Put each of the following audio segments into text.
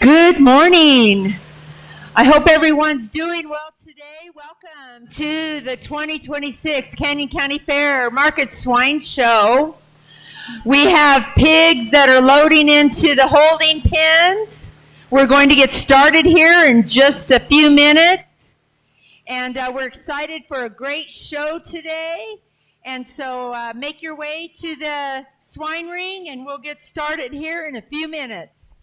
Good morning. I hope everyone's doing well today. Welcome to the 2026 Canyon County Fair Market Swine Show. We have pigs that are loading into the holding pens. We're going to get started here in just a few minutes. And we're excited for a great show today. And so make your way to the swine ring and we'll get started here in a few minutes.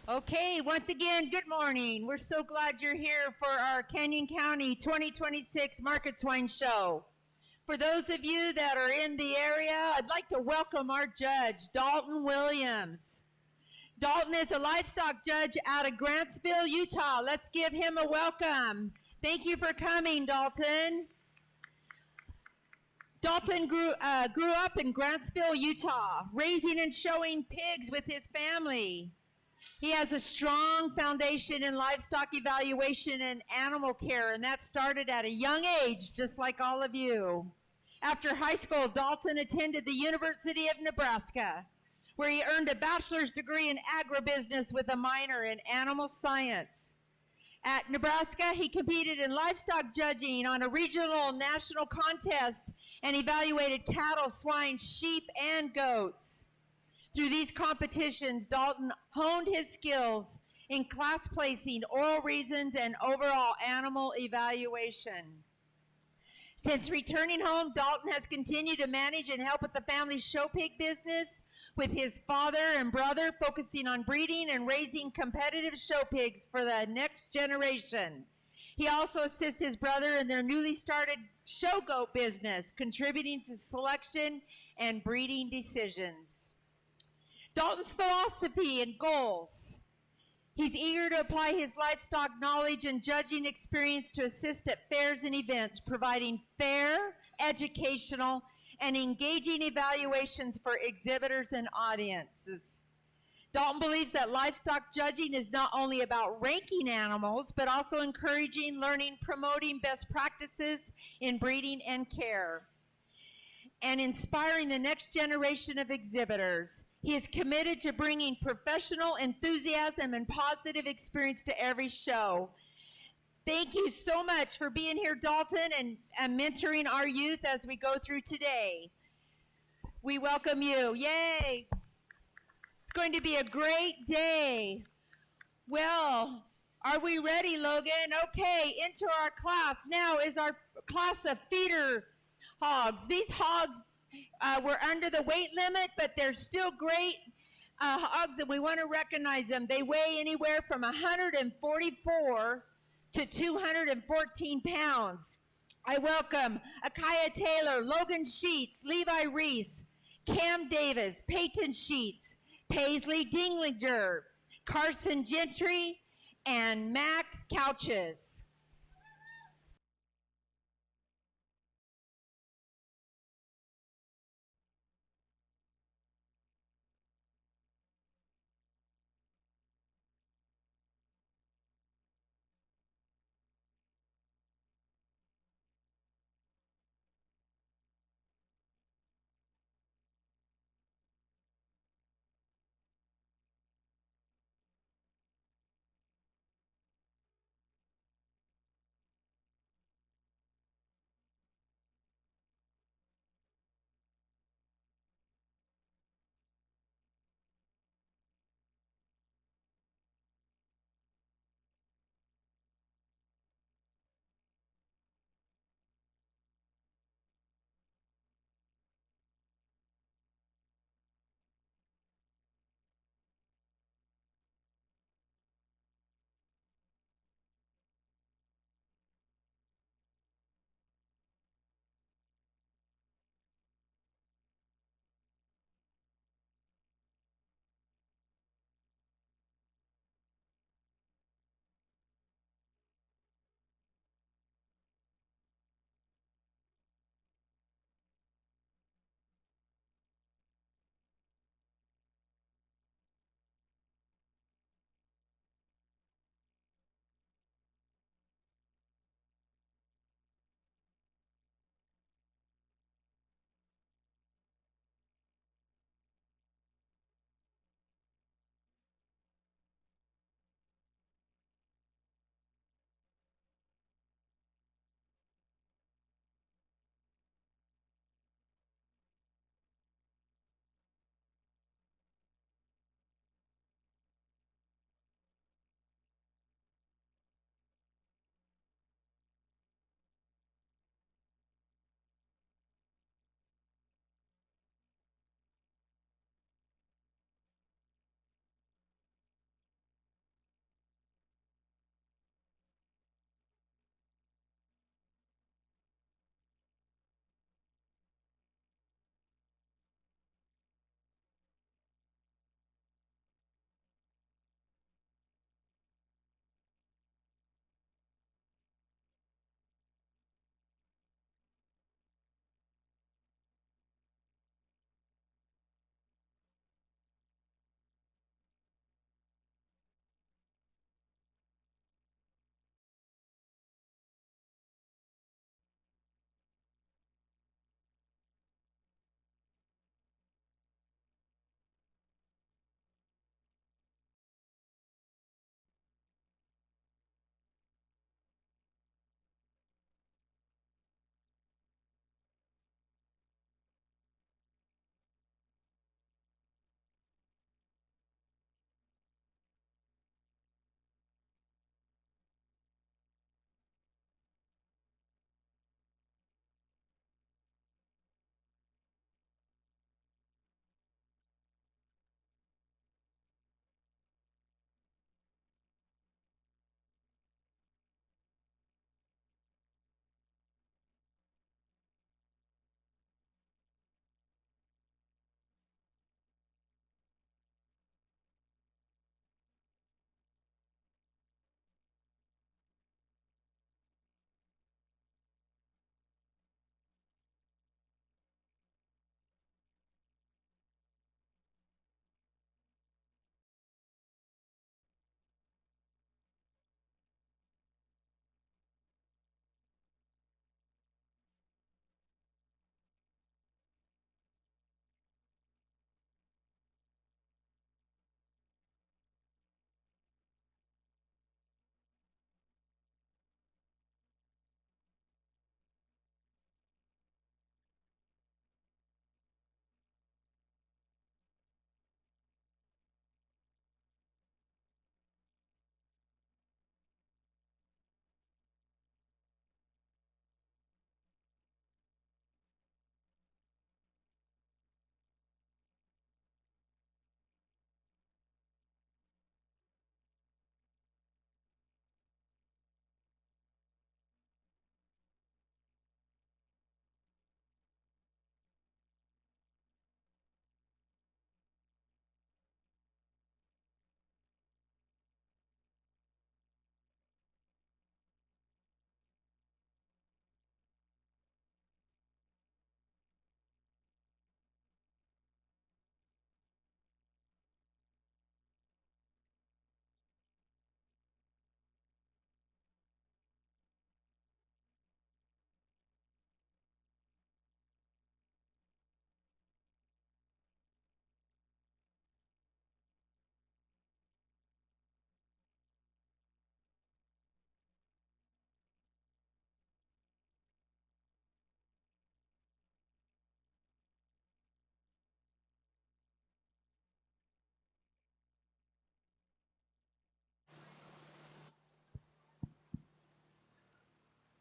Okay, once again, good morning. We're so glad you're here for our Canyon County 2026 Market Swine Show. For those of you that are in the area, I'd like to welcome our judge, Dalton Williams. Dalton is a livestock judge out of Grantsville, Utah. Let's give him a welcome. Thank you for coming, Dalton. Dalton grew up in Grantsville, Utah, raising and showing pigs with his family. He has a strong foundation in livestock evaluation and animal care, and that started at a young age, just like all of you. After high school, Dalton attended the University of Nebraska, where he earned a bachelor's degree in agribusiness with a minor in animal science. At Nebraska, he competed in livestock judging on a regional national contest and evaluated cattle, swine, sheep, and goats. Through these competitions, Dalton honed his skills in class placing, oral reasons, and overall animal evaluation. Since returning home, Dalton has continued to manage and help with the family's show pig business with his father and brother, focusing on breeding and raising competitive show pigs for the next generation. He also assists his brother in their newly started show goat business, contributing to selection and breeding decisions. Dalton's philosophy and goals. He's eager to apply his livestock knowledge and judging experience to assist at fairs and events, providing fair, educational, and engaging evaluations for exhibitors and audiences. Dalton believes that livestock judging is not only about ranking animals, but also encouraging, learning, promoting best practices in breeding and care, and inspiring the next generation of exhibitors. He is committed to bringing professional enthusiasm and positive experience to every show. Thank you so much for being here, Dalton, and mentoring our youth as we go through today. We welcome you. Yay! It's going to be a great day. Well, are we ready, Logan? Okay, into our class. Now is our class of feeder hogs. These hogs were under the weight limit, but they're still great hogs, and we want to recognize them. They weigh anywhere from 144 to 214 pounds. I welcome Akaya Taylor, Logan Sheets, Levi Reese, Cam Davis, Peyton Sheets, Paisley Dinglinger, Carson Gentry, and Mac Couches.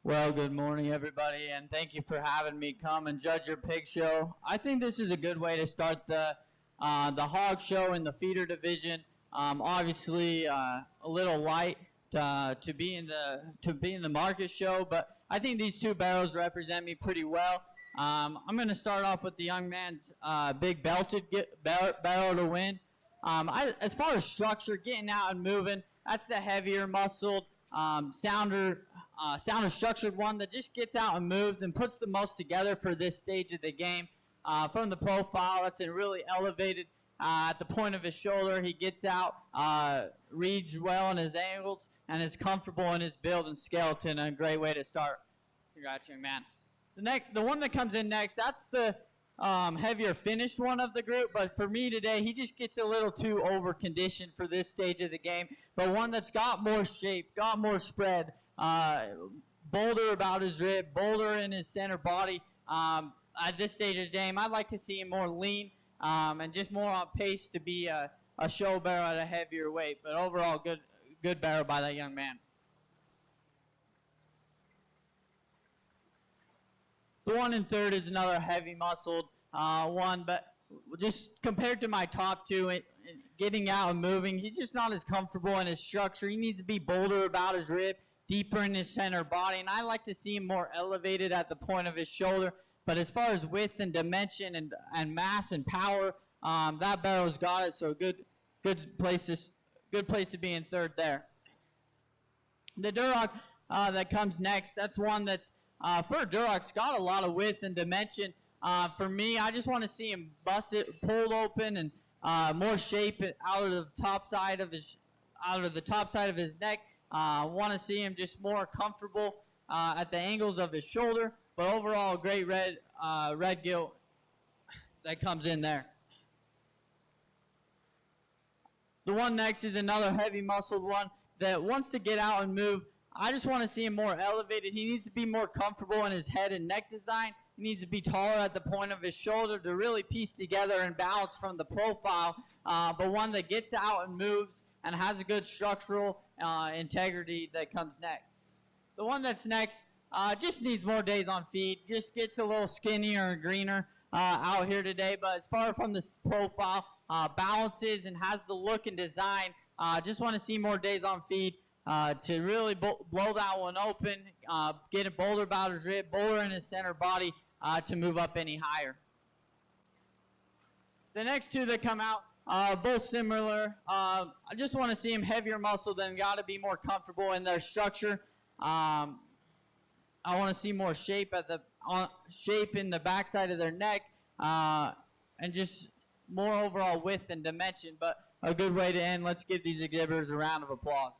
Well, good morning, everybody, and thank you for having me come and judge your pig show. I think this is a good way to start the hog show in the feeder division. Obviously, a little light to be in the market show, but I think these two barrels represent me pretty well. I'm going to start off with the young man's big belted barrel to win. As far as structure, getting out and moving, that's the heavier muscled, sounder structured one that just gets out and moves and puts the most together for this stage of the game. From the profile, it's really elevated at the point of his shoulder. He gets out, reads well in his angles, and is comfortable in his build and skeleton. A great way to start. Congrats, young man. The one that comes in next, that's the heavier finished one of the group, but for me today, he just gets a little too over conditioned for this stage of the game. But one that's got more shape, got more spread, bolder about his rib, bolder in his center body. At this stage of the game, I'd like to see him more lean and just more on pace to be a show barrel at a heavier weight. But overall, good barrel by that young man. The one in third is another heavy muscled one, but just compared to my top two, getting out and moving, he's just not as comfortable in his structure. He needs to be bolder about his rib, deeper in his center body, and I like to see him more elevated at the point of his shoulder. But as far as width and dimension and mass and power, that barrel's got it. So good place to be in third there. The Duroc that comes next, that's one that's for Duroc's got a lot of width and dimension. For me, I just want to see him bust it, pulled open, and more shape out of the top side of his neck. Want to see him just more comfortable at the angles of his shoulder. But overall, great red gilt that comes in there. The one next is another heavy muscled one that wants to get out and move. I just want to see him more elevated. He needs to be more comfortable in his head and neck design. He needs to be taller at the point of his shoulder to really piece together and balance from the profile, but one that gets out and moves and has a good structural integrity that comes next. The one that's next just needs more days on feed, just gets a little skinnier and greener out here today, but as far from this profile, balances and has the look and design. Just want to see more days on feed. To really blow that one open, get a bolder about his rib, bolder in his center body to move up any higher. The next two that come out are both similar. I just want to see him heavier muscle than got to be more comfortable in their structure. I want to see more shape shape in the backside of their neck and just more overall width and dimension. But a good way to end. Let's give these exhibitors a round of applause.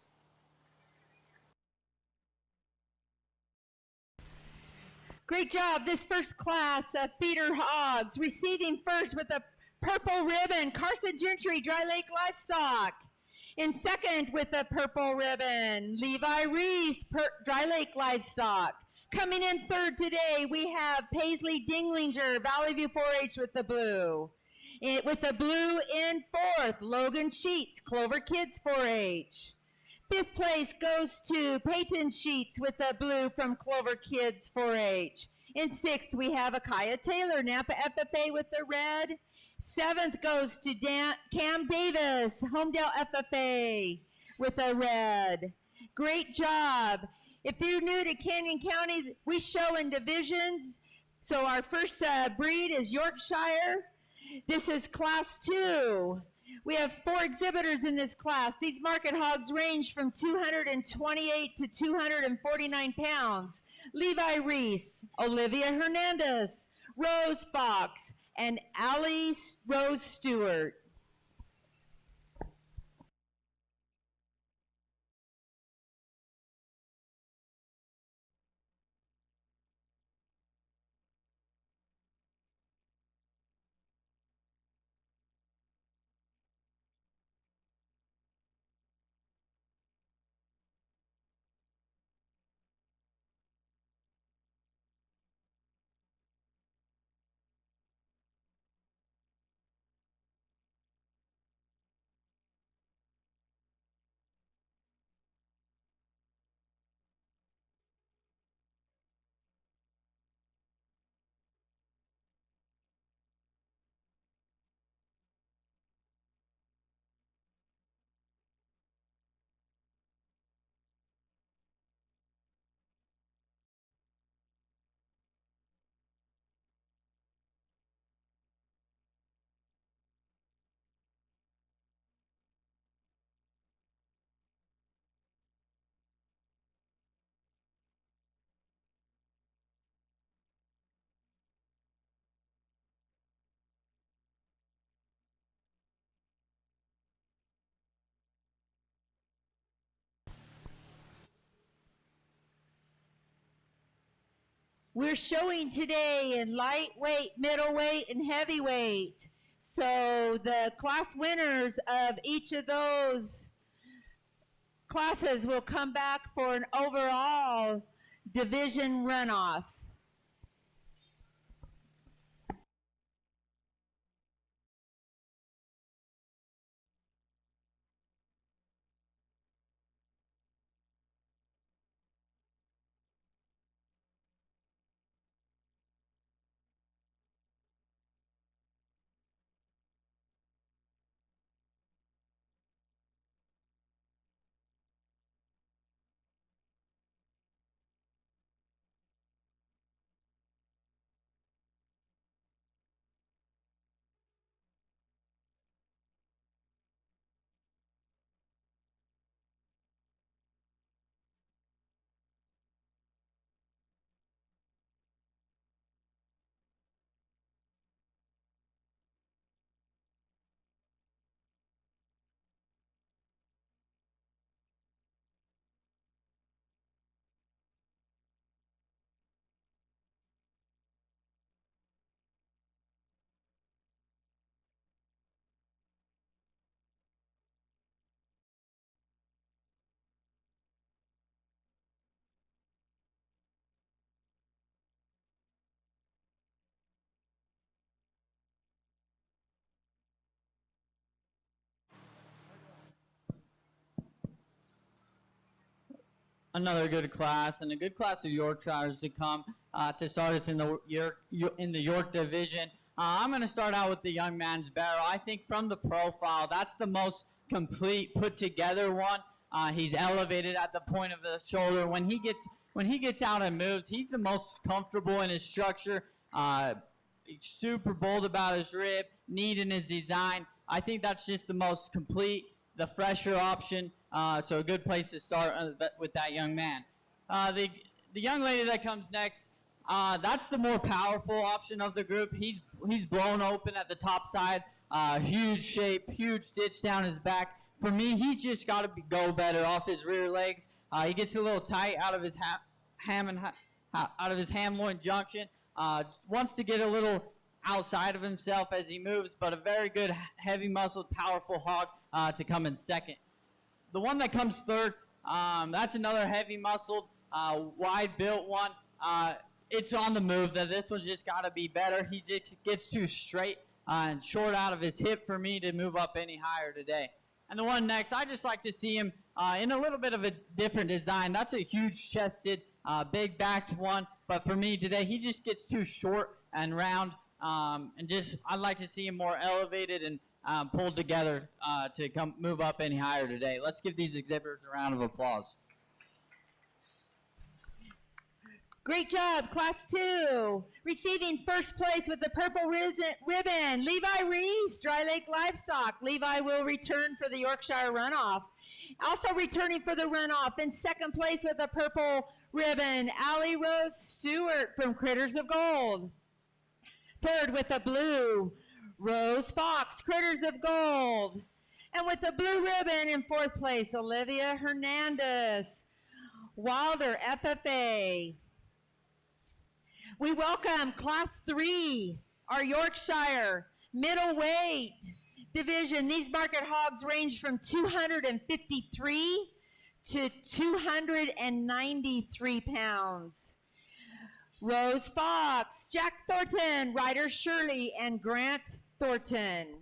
Great job. This first class of feeder hogs receiving first with a purple ribbon, Carson Gentry, Dry Lake Livestock. In second with a purple ribbon, Levi Reese, Dry Lake Livestock. Coming in third today, we have Paisley Dinglinger, Valley View 4-H with the blue. With the blue in fourth, Logan Sheets, Clover Kids 4-H. Fifth place goes to Peyton Sheets with the blue from Clover Kids 4-H. In sixth, we have Akaya Taylor, Napa FFA with the red. Seventh goes to Cam Davis, Homedale FFA with a red. Great job. If you're new to Canyon County, we show in divisions. So our first breed is Yorkshire. This is class 2. We have 4 exhibitors in this class. These market hogs range from 228 to 249 pounds. Levi Reese, Olivia Hernandez, Rose Fox, and Allie Rose Stewart. We're showing today in lightweight, middleweight, and heavyweight. So the class winners of each of those classes will come back for an overall division runoff. Another good class and a good class of Yorkshires to come to start us in the York division. I'm going to start out with the young man's barrel. I think from the profile, that's the most complete, put together one. He's elevated at the point of the shoulder. When he gets out and moves, he's the most comfortable in his structure. Super bold about his rib, neat in his design. I think that's just the most complete, the fresher option. So a good place to start with that young man. The young lady that comes next, that's the more powerful option of the group. He's blown open at the top side, huge shape, huge stitch down his back. For me, he's just got to go better off his rear legs. He gets a little tight out of his out of his ham loin junction. Wants to get a little outside of himself as he moves, but a very good, heavy muscled, powerful hog to come in second. The one that comes third, that's another heavy muscled, wide built one. It's on the move. This one's just got to be better. He just gets too straight and short out of his hip for me to move up any higher today. And the one next, I just like to see him in a little bit of a different design. That's a huge chested, big backed one. But for me today, he just gets too short and round. And just I'd like to see him more elevated and pulled together to come move up any higher today. Let's give these exhibitors a round of applause. Great job, Class 2. Receiving first place with the purple ribbon, Levi Reese, Dry Lake Livestock. Levi will return for the Yorkshire runoff. Also returning for the runoff in second place with the purple ribbon, Allie Rose Stewart from Critters of Gold. Third with the blue, Rose Fox, Critters of Gold. And with the blue ribbon in fourth place, Olivia Hernandez, Wilder FFA. We welcome Class 3, our Yorkshire middleweight division. These market hogs range from 253 to 293 pounds. Rose Fox, Jack Thornton, Ryder Shirley, and Grant Thornton.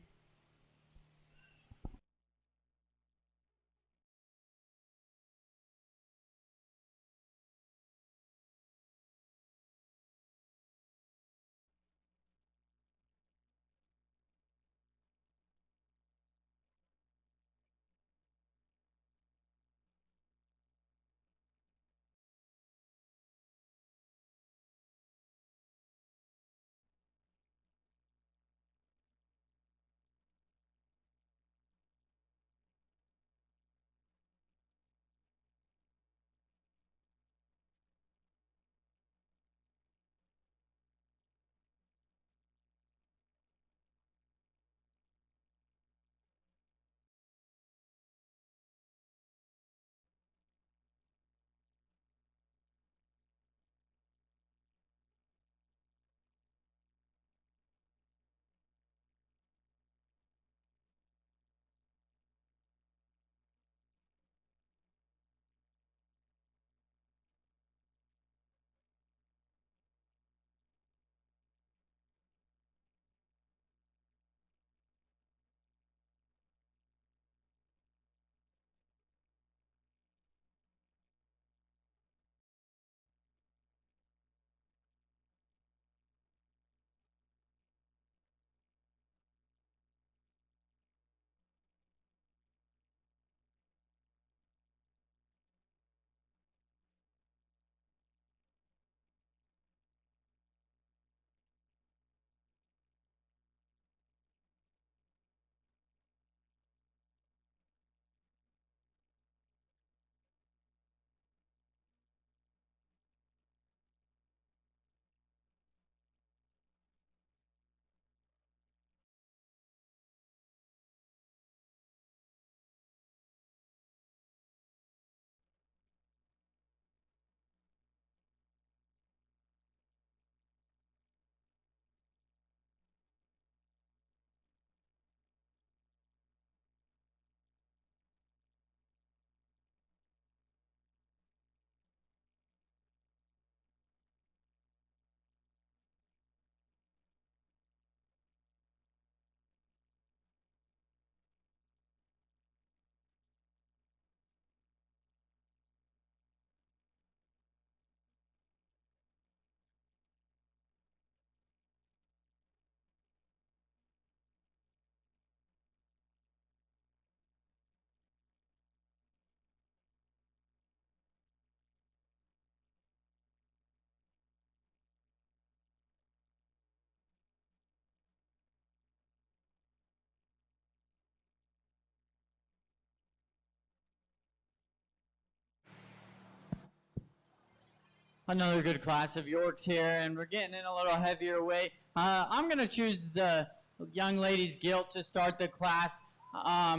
Another good class of Yorks here, and we're getting in a little heavier weight. I'm going to choose the young lady's gilt to start the class.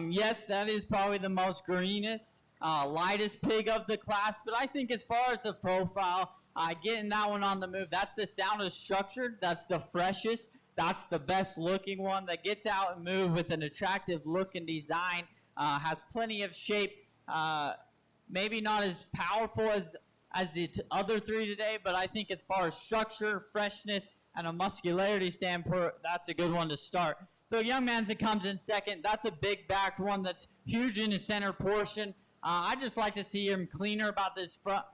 Yes, that is probably the most greenest, lightest pig of the class, but I think as far as the profile, getting that one on the move, that's the soundest structured, that's the freshest, that's the best looking one that gets out and move with an attractive look and design, has plenty of shape, maybe not as powerful as the other three today, but I think as far as structure, freshness, and a muscularity standpoint, that's a good one to start. The young man's that comes in second, that's a big backed one that's huge in his center portion. I just like to see him cleaner about his front,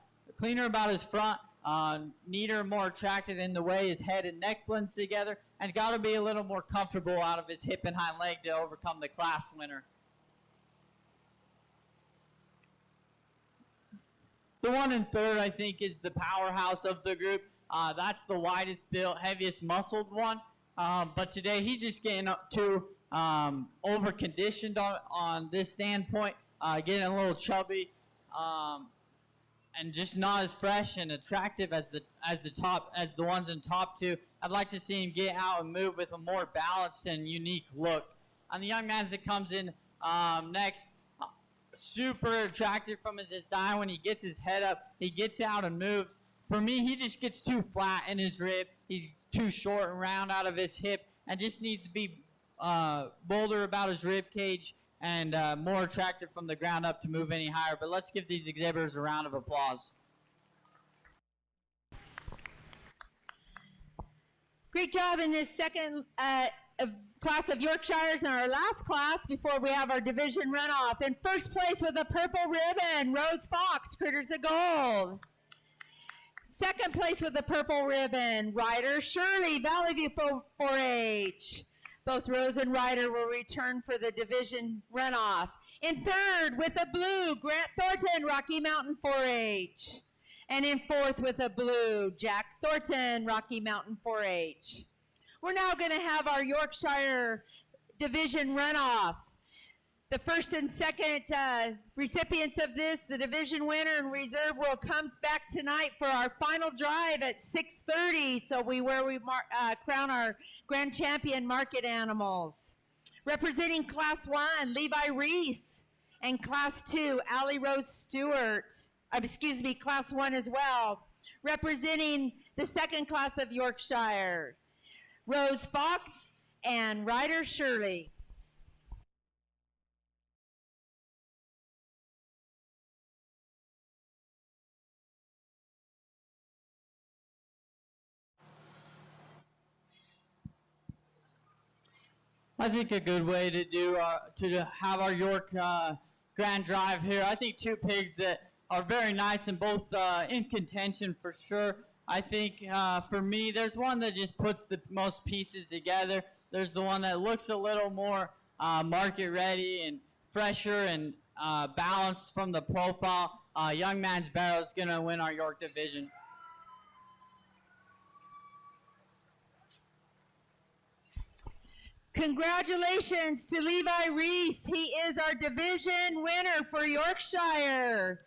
neater, more attractive in the way his head and neck blends together, and got to be a little more comfortable out of his hip and hind leg to overcome the class winner. The one in third, I think, is the powerhouse of the group. That's the widest built, heaviest muscled one. But today he's just getting up too over-conditioned on this standpoint, getting a little chubby, and just not as fresh and attractive as the ones in top two. I'd like to see him get out and move with a more balanced and unique look. On the young man's that comes in next, super attractive from his design. When he gets his head up, he gets out and moves. For me, he just gets too flat in his rib. He's too short and round out of his hip, and just needs to be bolder about his rib cage and more attractive from the ground up to move any higher. But let's give these exhibitors a round of applause. Great job in this second class of Yorkshires and our last class before we have our division runoff. In first place with a purple ribbon, Rose Fox, Critters of Gold. Second place with the purple ribbon, Ryder Shirley, Valley View 4-H. Both Rose and Ryder will return for the division runoff. In third with the blue, Grant Thornton, Rocky Mountain 4-H. And in fourth with the blue, Jack Thornton, Rocky Mountain 4-H. We're now going to have our Yorkshire division runoff. The first and second recipients of this, the division winner and reserve, will come back tonight for our final drive at 6:30. So where we crown our grand champion market animals. Representing Class 1, Levi Reese, and Class 2, Allie Rose Stewart. Class 1 as well. Representing the second class of Yorkshire, Rose Fox and Ryder Shirley. I think a good way to do to have our York Grand Drive here. I think two pigs that are very nice and both in contention for sure. I think for me, there's one that just puts the most pieces together. There's the one that looks a little more market ready and fresher and balanced from the profile. Young Man's Barrow is going to win our York division. Congratulations to Levi Reese. He is our division winner for Yorkshire.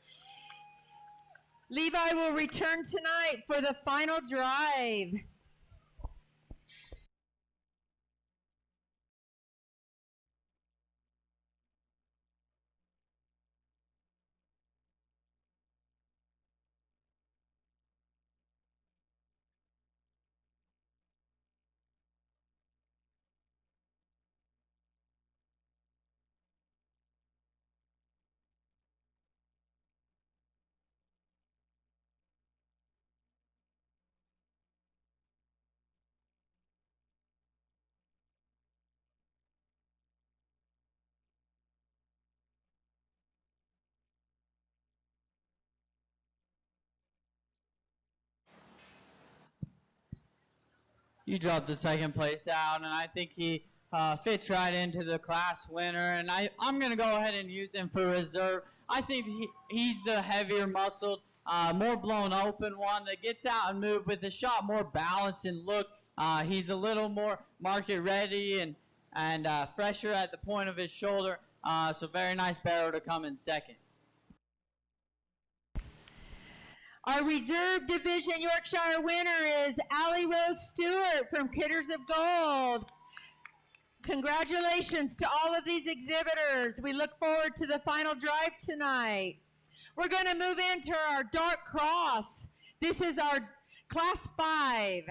Levi will return tonight for the final drive. You dropped the second place out, and I think he fits right into the class winner. And I'm going to go ahead and use him for reserve. I think he's the heavier muscled, more blown open one that gets out and move with the shot, more balance and look. He's a little more market ready and fresher at the point of his shoulder. So very nice barrow to come in second. Our reserve division Yorkshire winner is Allie Rose Stewart from Kitters of Gold. Congratulations to all of these exhibitors. We look forward to the final drive tonight. We're going to move into our Dark Cross. This is our Class 5.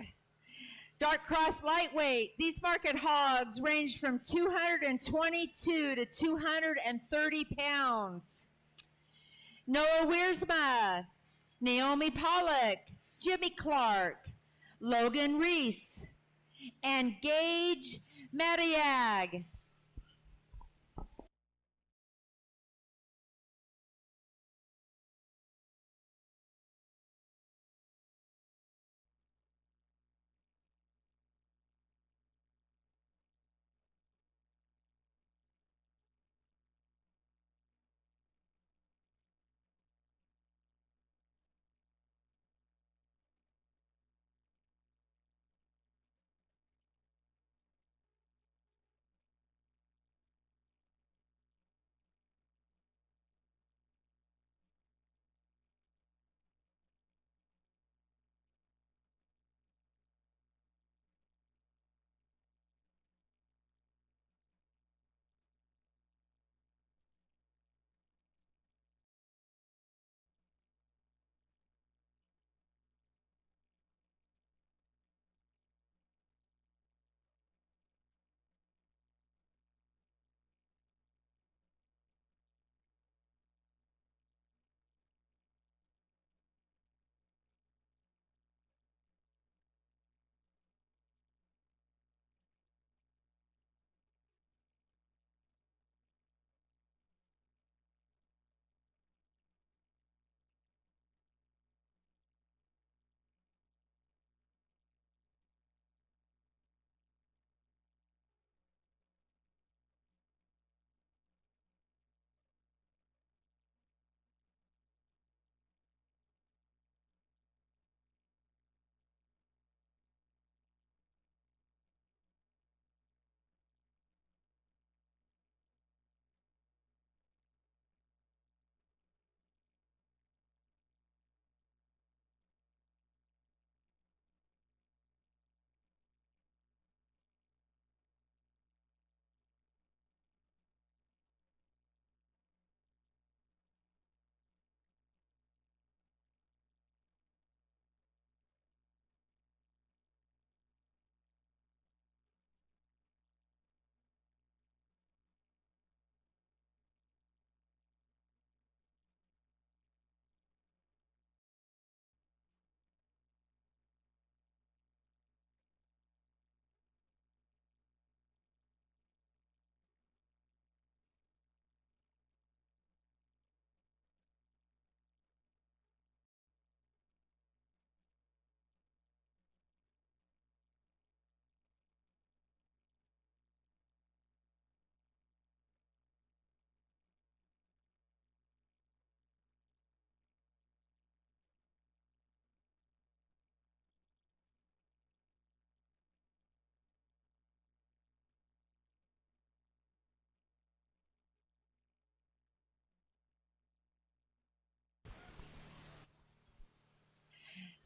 Dark Cross lightweight. These market hogs range from 222 to 230 pounds. Noah Wiersma, Naomi Pollock, Jimmy Clark, Logan Reese, and Gage Madiag.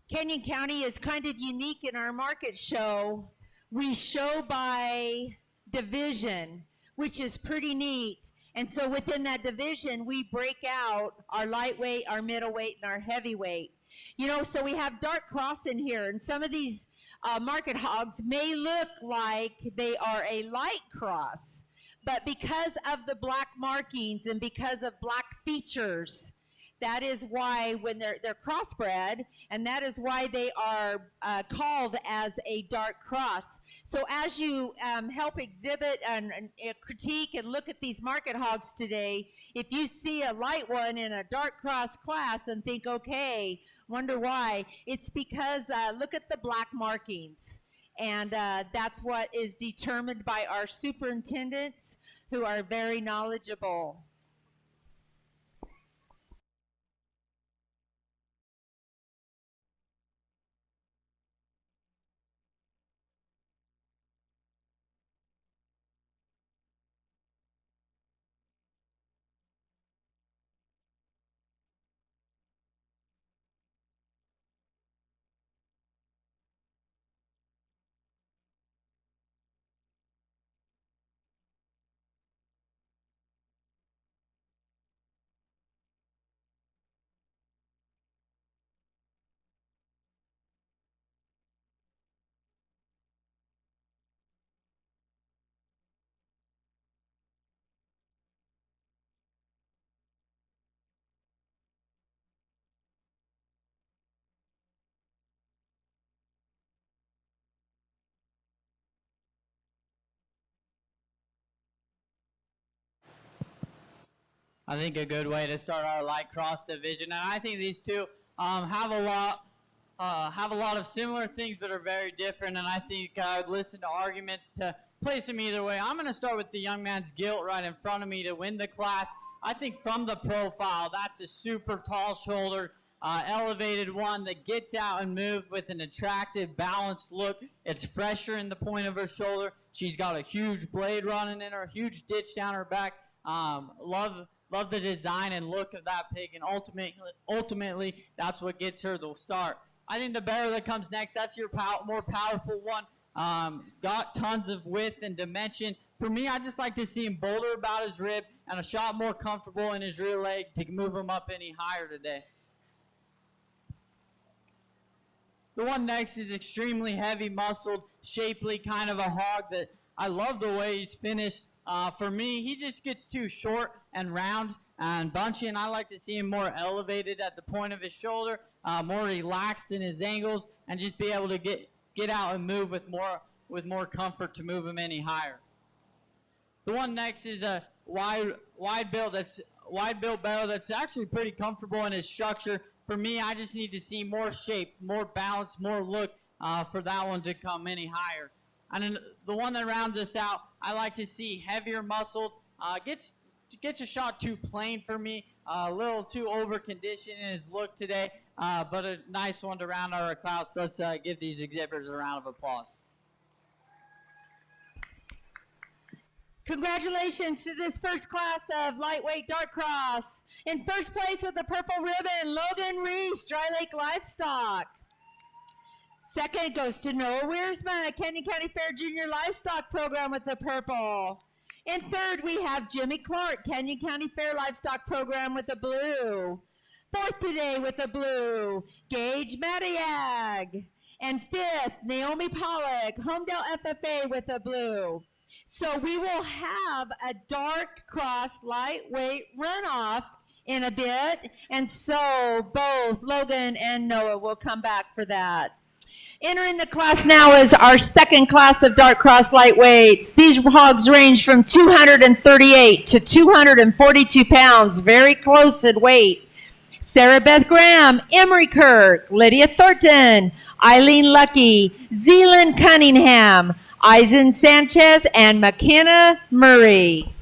Canyon County is kind of unique in our market show. We show by division, which is pretty neat. And so within that division, we break out our lightweight, our middleweight, and our heavyweight. You know, so we have Dark Cross in here, and some of these market hogs may look like they are a light cross, but because of the black markings and because of black features, that is why when they're crossbred, and that is why they are called as a dark cross. So as you help exhibit and critique and look at these market hogs today, if you see a light one in a dark cross class and think, okay, wonder why, it's because look at the black markings. And that's what is determined by our superintendents, who are very knowledgeable. I think a good way to start our light cross division. And I think these two have a lot of similar things, but are very different. And I think I would listen to arguments to place them either way. I'm going to start with the young man's gilt right in front of me to win the class. I think from the profile, that's a super tall shoulder, elevated one that gets out and moves with an attractive, balanced look. It's fresher in the point of her shoulder. She's got a huge blade running in her, huge ditch down her back. Love the design and look of that pig, and ultimately that's what gets her the start. I think the barrel that comes next, that's your more powerful one. Got tons of width and dimension. For me, I just like to see him bolder about his rib and a shot more comfortable in his rear leg to move him up any higher today. The one next is extremely heavy muscled, shapely kind of a hog that I love the way he's finished. For me, he just gets too short and round and bunchy, and I like to see him more elevated at the point of his shoulder, more relaxed in his angles, and just be able to get out and move with more comfort to move him any higher. The one next is a wide build barrel that's actually pretty comfortable in his structure. For me, I just need to see more shape, more balance, more look for that one to come any higher. And then the one that rounds us out, I like to see heavier muscled. Gets a shot too plain for me, a little too over conditioned in his look today, but a nice one to round out our class. So let's give these exhibitors a round of applause. Congratulations to this first class of lightweight dart cross. In first place with the purple ribbon, Logan Reese, Dry Lake Livestock. Second goes to Noah Wiersma, Canyon County Fair Junior Livestock Program with the purple. In third, we have Jimmy Clark, Canyon County Fair Livestock Program with the blue. Fourth today with the blue, Gage Madiag. And fifth, Naomi Pollock, Homedale FFA with the blue. So we will have a dark cross lightweight runoff in a bit. And so both Logan and Noah will come back for that. Entering the class now is our second class of dark cross lightweights. These hogs range from 238 to 242 pounds, very close in weight. Sarah Beth Graham, Emery Kirk, Lydia Thornton, Eileen Lucky, Zealand Cunningham, Eisen Sanchez, and McKenna Murray.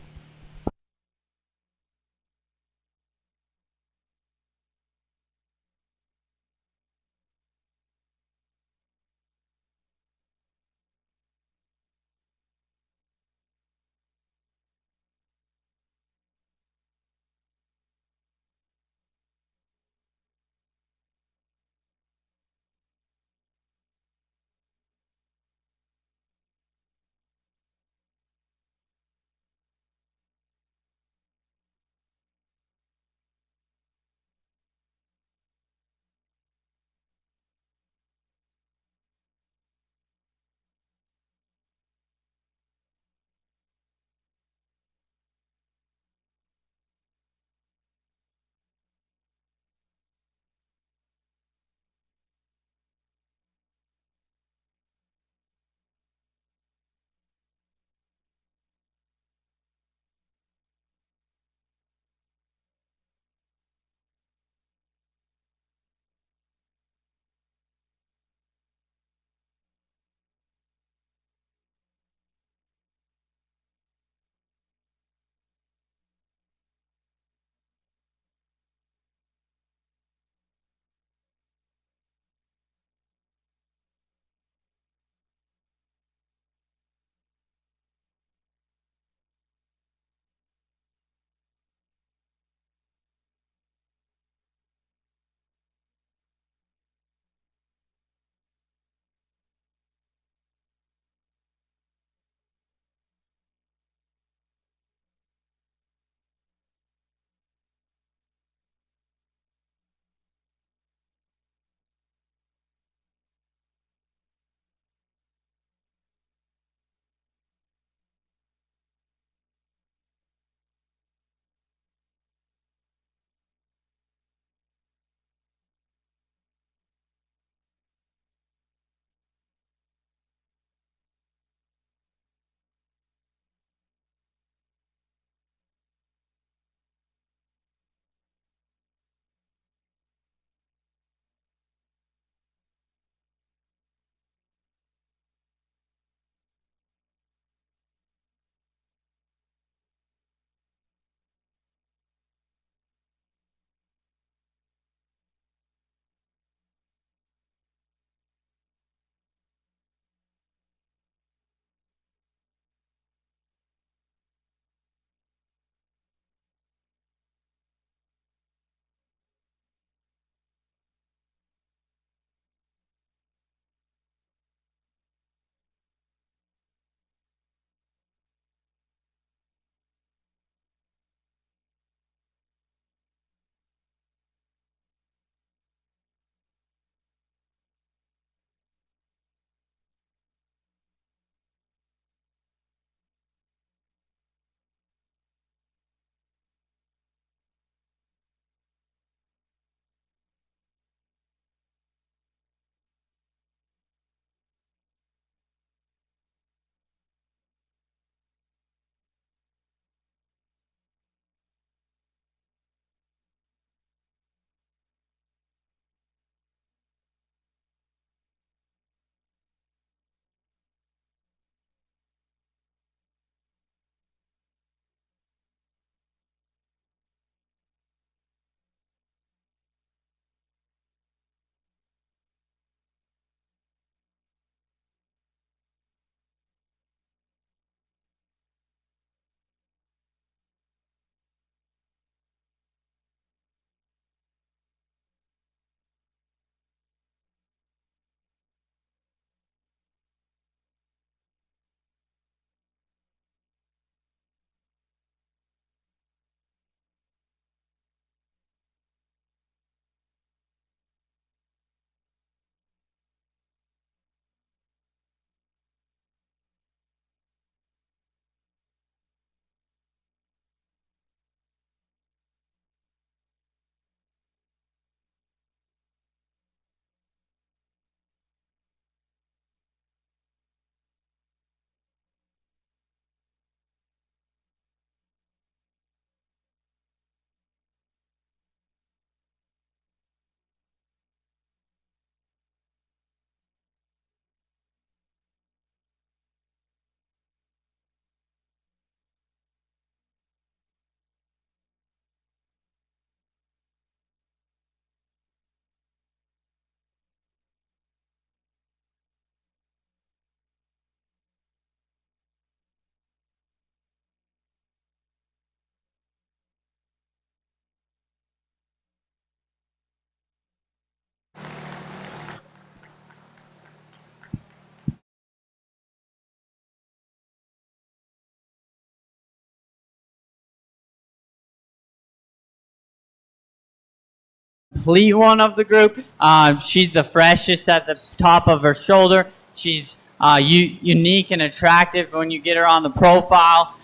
complete one of the group. She's the freshest at the top of her shoulder. She's unique and attractive when you get her on the profile.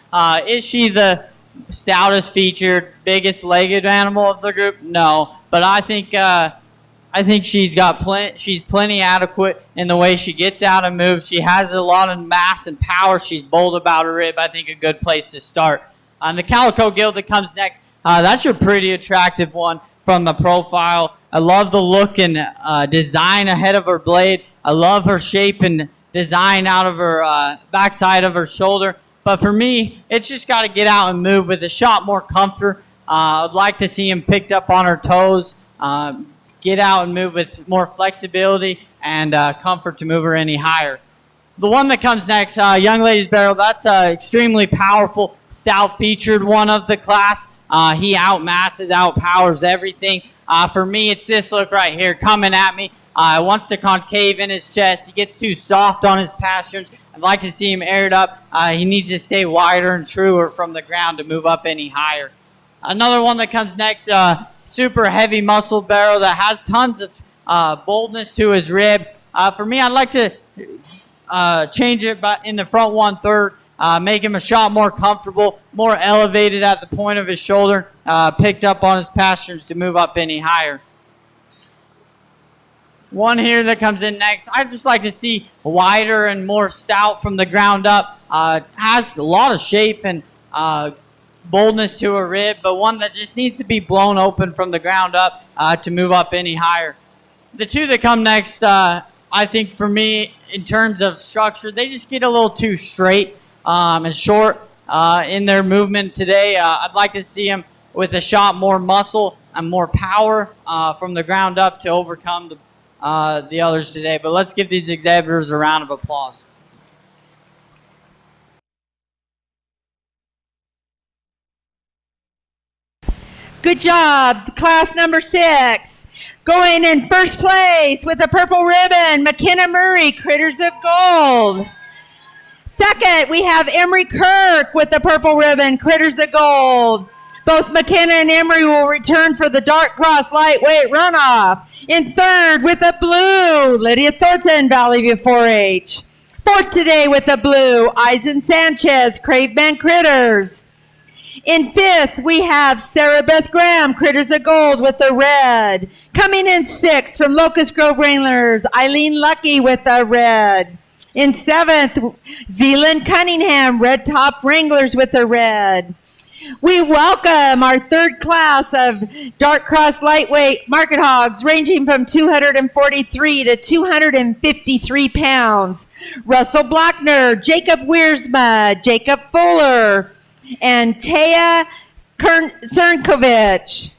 Is she the stoutest featured, biggest legged animal of the group? No, but I think she's got plenty. She's plenty adequate in the way she gets out and moves. She has a lot of mass and power. She's bold about her rib. I think a good place to start. On the Calico Gill that comes next, that's your pretty attractive one from the profile. I love the look and design ahead of her blade. I love her shape and design out of her backside of her shoulder. But for me, it's just got to get out and move with a shot more comfort. I'd like to see him picked up on her toes. Get out and move with more flexibility and comfort to move her any higher. The one that comes next, Young Lady's Barrel, that's an extremely powerful, stout-featured one of the class. He outmasses, outpowers everything. For me, it's this look right here coming at me. Wants to concave in his chest. He gets too soft on his pasterns. I'd like to see him aired up. He needs to stay wider and truer from the ground to move up any higher. Another one that comes next, super heavy muscle barrel that has tons of boldness to his rib. For me, I'd like to change it in the front 1/3, make him a shot more comfortable, more elevated at the point of his shoulder, picked up on his pasterns to move up any higher. One here that comes in next, I'd just like to see wider and more stout from the ground up. Has a lot of shape and boldness to a rib, but one that just needs to be blown open from the ground up to move up any higher. The two that come next, I think for me, in terms of structure, they just get a little too straight and short in their movement today. I'd like to see them with a shot more muscle and more power from the ground up to overcome the others today. But let's give these exhibitors a round of applause. Good job, class number 6. Going in first place with the purple ribbon, McKenna Murray, Critters of Gold. Second, we have Emery Kirk with the purple ribbon, Critters of Gold. Both McKenna and Emery will return for the Dark Cross lightweight runoff. In third, with the blue, Lydia Thornton, Valley View 4-H. Fourth today with the blue, Eisen Sanchez, Craveman Critters. In fifth, we have Sarah Beth Graham, Critters of Gold with the red. Coming in sixth from Locust Grove Wranglers, Eileen Lucky with the red. In seventh, Zealand Cunningham, Red Top Wranglers with the red. We welcome our third class of Dark Cross lightweight market hogs ranging from 243 to 253 pounds. Russell Blockner, Jacob Wiersma, Jacob Fuller, and Taya Cernkovich.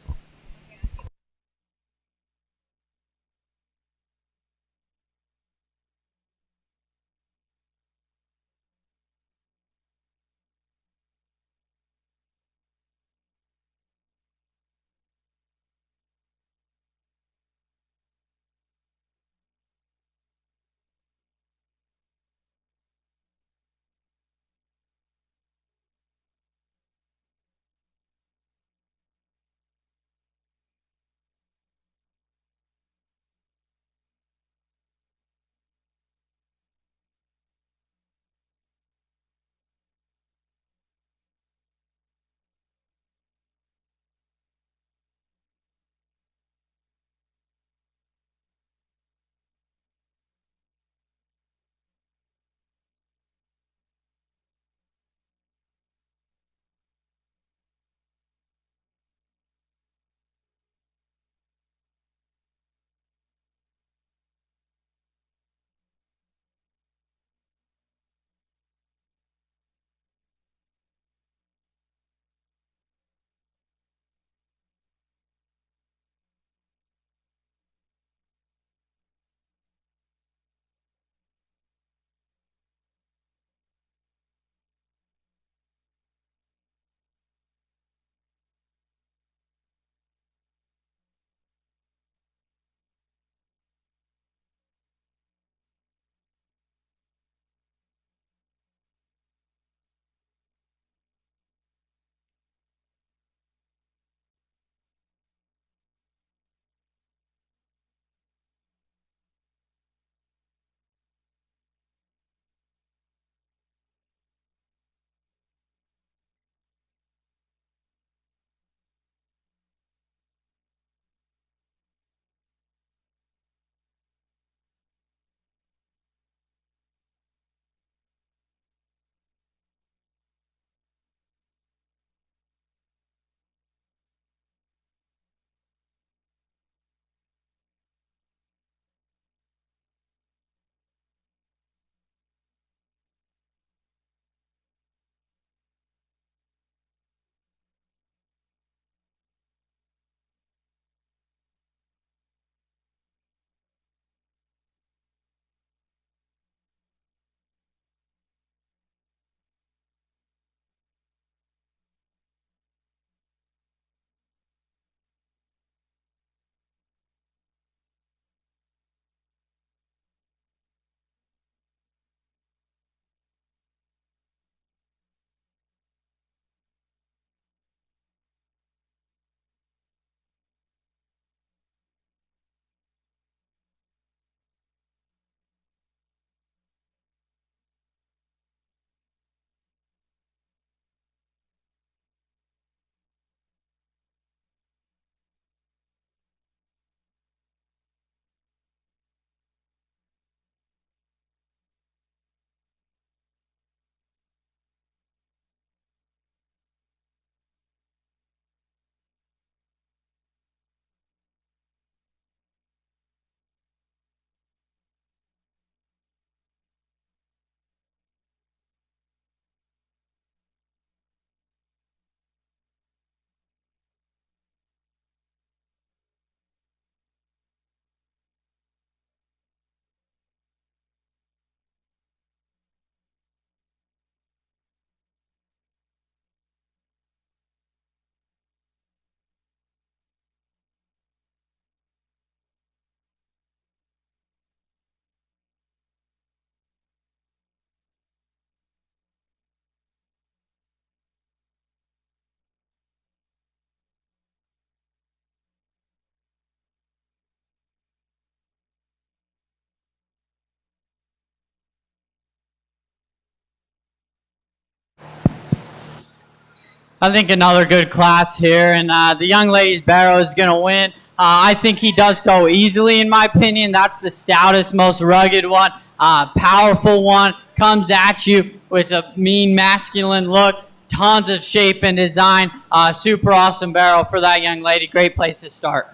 I think another good class here, and the young lady's barrel is going to win. I think he does so easily, in my opinion. That's the stoutest, most rugged one, powerful one, comes at you with a mean, masculine look, tons of shape and design. Super awesome barrel for that young lady. Great place to start.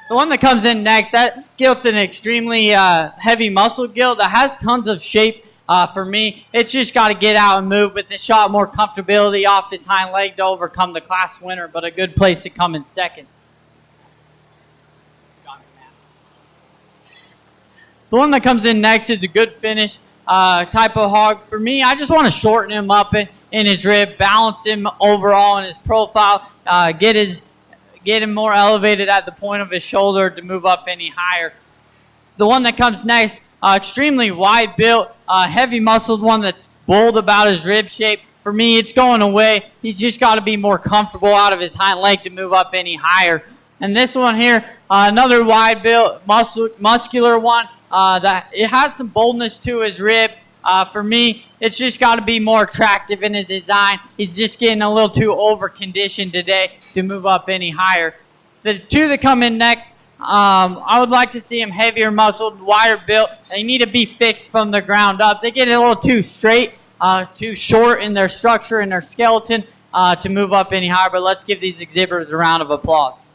The one that comes in next, that gilt's an extremely heavy muscle gilt that has tons of shape. For me, it's just got to get out and move with this shot, more comfortability off his hind leg to overcome the class winner, but a good place to come in second. The one that comes in next is a good finish type of hog. For me, I just want to shorten him up in his rib, balance him overall in his profile, get him more elevated at the point of his shoulder to move up any higher. The one that comes next, extremely wide built, heavy muscled one that's bold about his rib shape. For me, it's going away. He's just got to be more comfortable out of his hind leg to move up any higher. And this one here, another wide built, muscular one that it has some boldness to his rib. For me, it's just got to be more attractive in his design. He's just getting a little too over-conditioned today to move up any higher. The two that come in next, I would like to see him heavier muscled, wider built. They need to be fixed from the ground up. They get a little too straight, too short in their structure and their skeleton to move up any higher. But let's give these exhibitors a round of applause.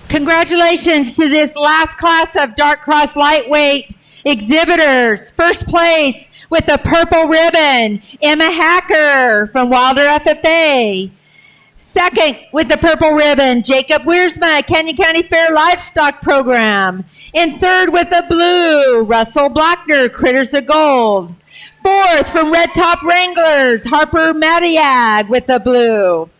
Congratulations to this last class of Dark Cross Lightweight exhibitors. First place with the purple ribbon, Emma Hacker from Wilder FFA. Second with the purple ribbon, Jacob Wiersma, Canyon County Fair Livestock Program. And third with the blue, Russell Blockner, Critters of Gold. Fourth from Red Top Wranglers, Harper Matiag with the blue.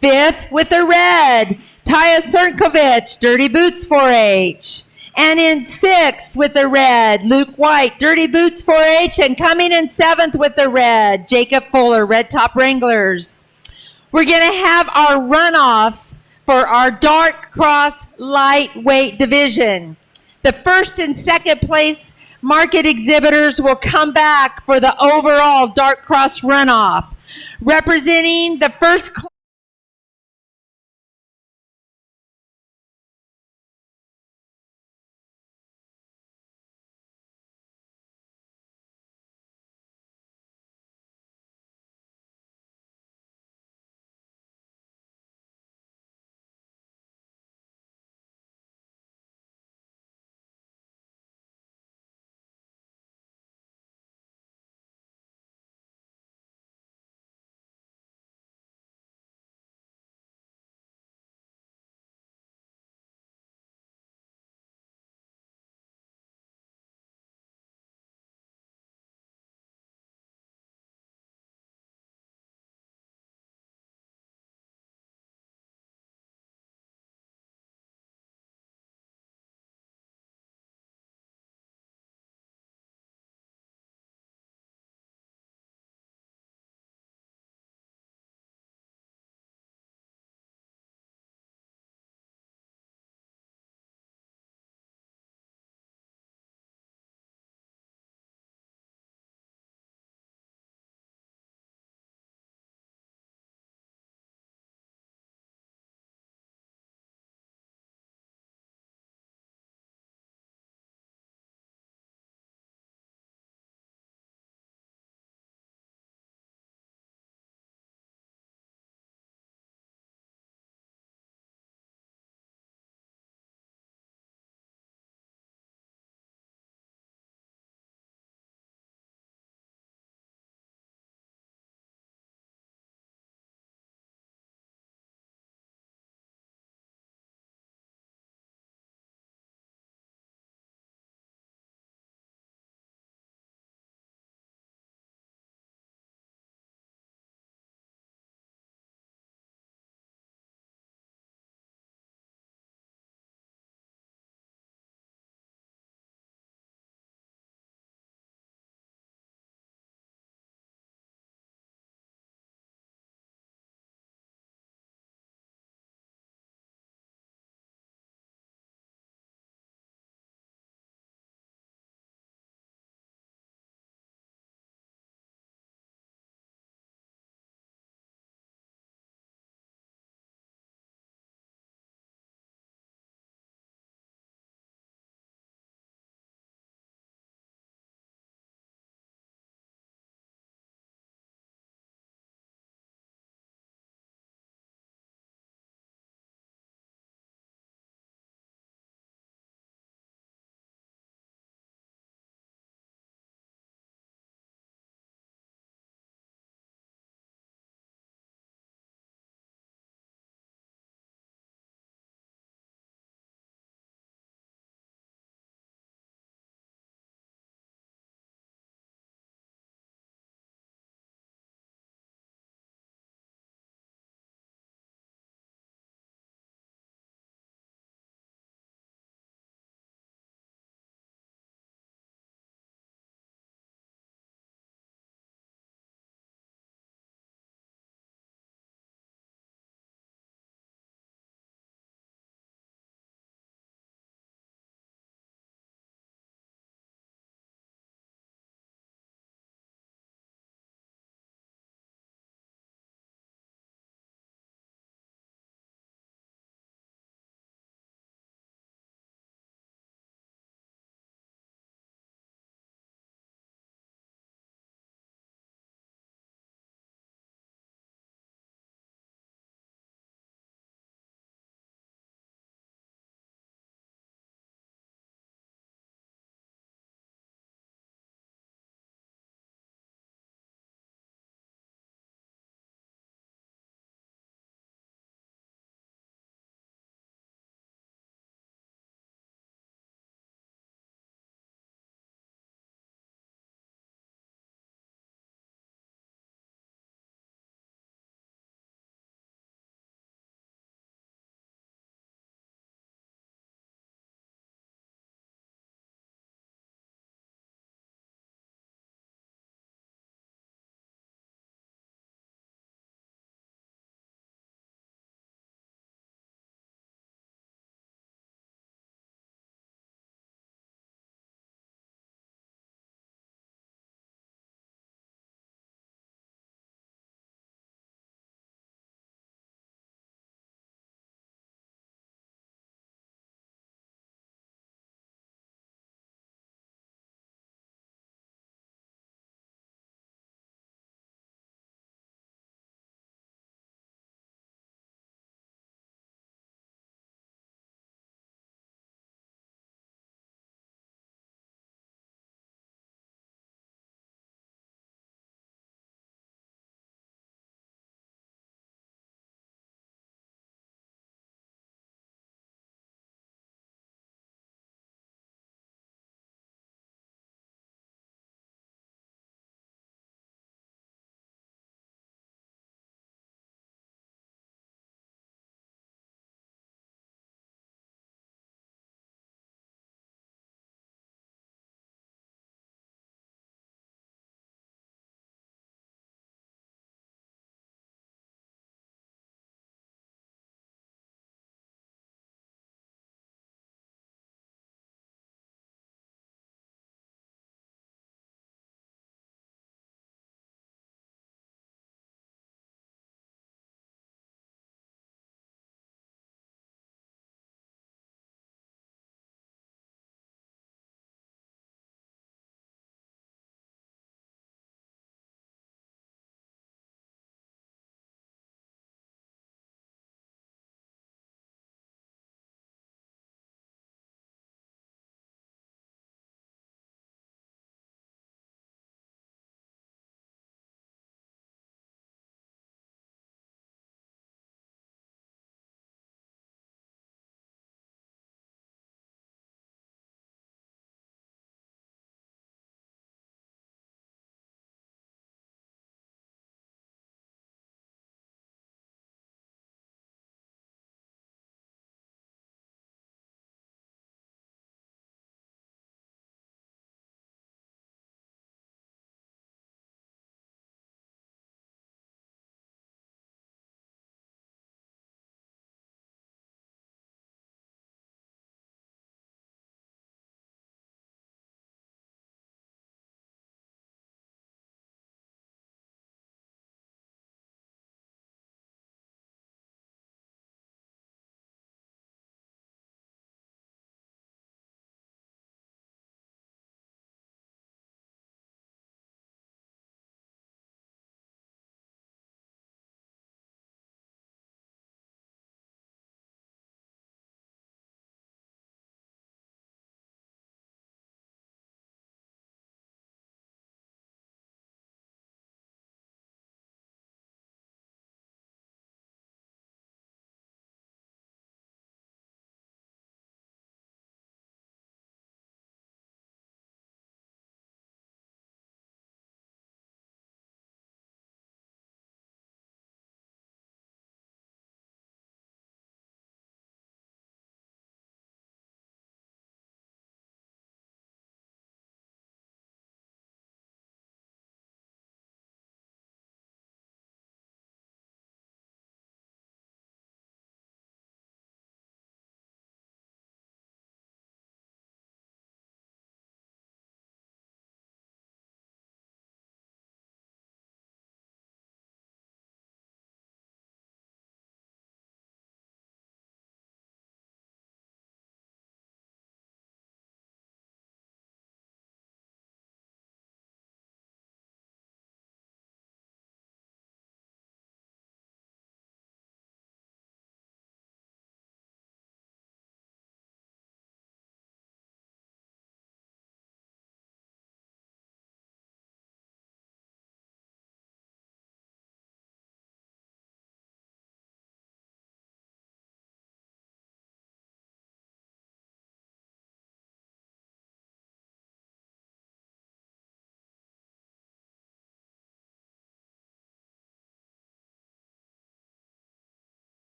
Fifth with the red, Taya Cernkovich, Dirty Boots 4-H. And in sixth with the red, Luke White, Dirty Boots 4-H. And coming in seventh with the red, Jacob Fuller, Red Top Wranglers. We're going to have our runoff for our Dark Cross Lightweight division. The first and second place market exhibitors will come back for the overall Dark Cross runoff. Representing the first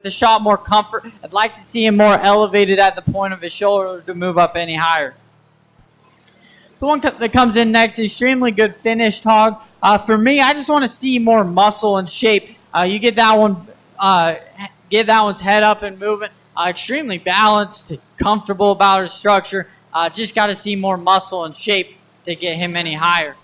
the shot more comfort. I'd like to see him more elevated at the point of his shoulder to move up any higher. The one that comes in next is extremely good finished hog. For me, I just want to see more muscle and shape. You get that one, get that one's head up and moving. Extremely balanced, comfortable about his structure. Just got to see more muscle and shape to get him any higher.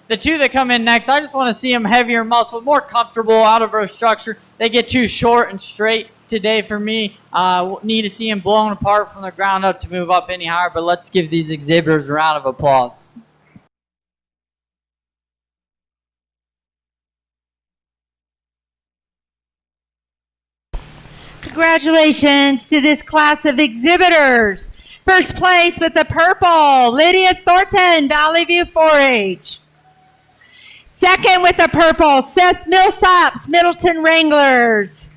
The two that come in next, I just want to see them heavier muscle, more comfortable out of row structure. They get too short and straight today for me. Need to see them blown apart from the ground up to move up any higher, but let's give these exhibitors a round of applause. Congratulations to this class of exhibitors. First place with the purple, Lydia Thornton, Valley View 4-H. Second with the purple, Seth Millsaps, Middleton Wranglers.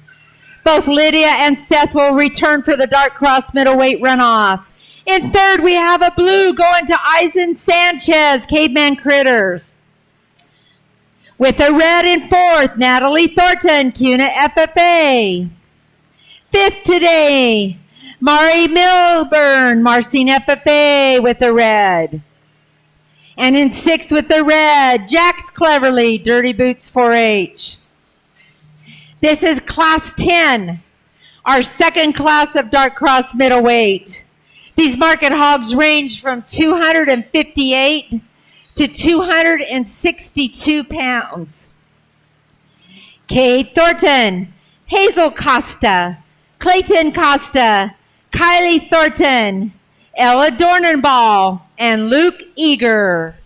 Both Lydia and Seth will return for the dark cross middleweight runoff. In third, we have a blue going to Eisen Sanchez, Caveman Critters. With a red in fourth, Natalie Thornton, CUNA FFA. Fifth today, Mari Milburn, Marcine FFA with a red. And in sixth with the red, Jax Cleverly, Dirty Boots 4-H. This is class 10, our second class of dark cross middleweight. These market hogs range from 258 to 262 pounds. Kate Thornton, Hazel Costa, Clayton Costa, Kylie Thornton, Ella Dornenball, and Luke Eager.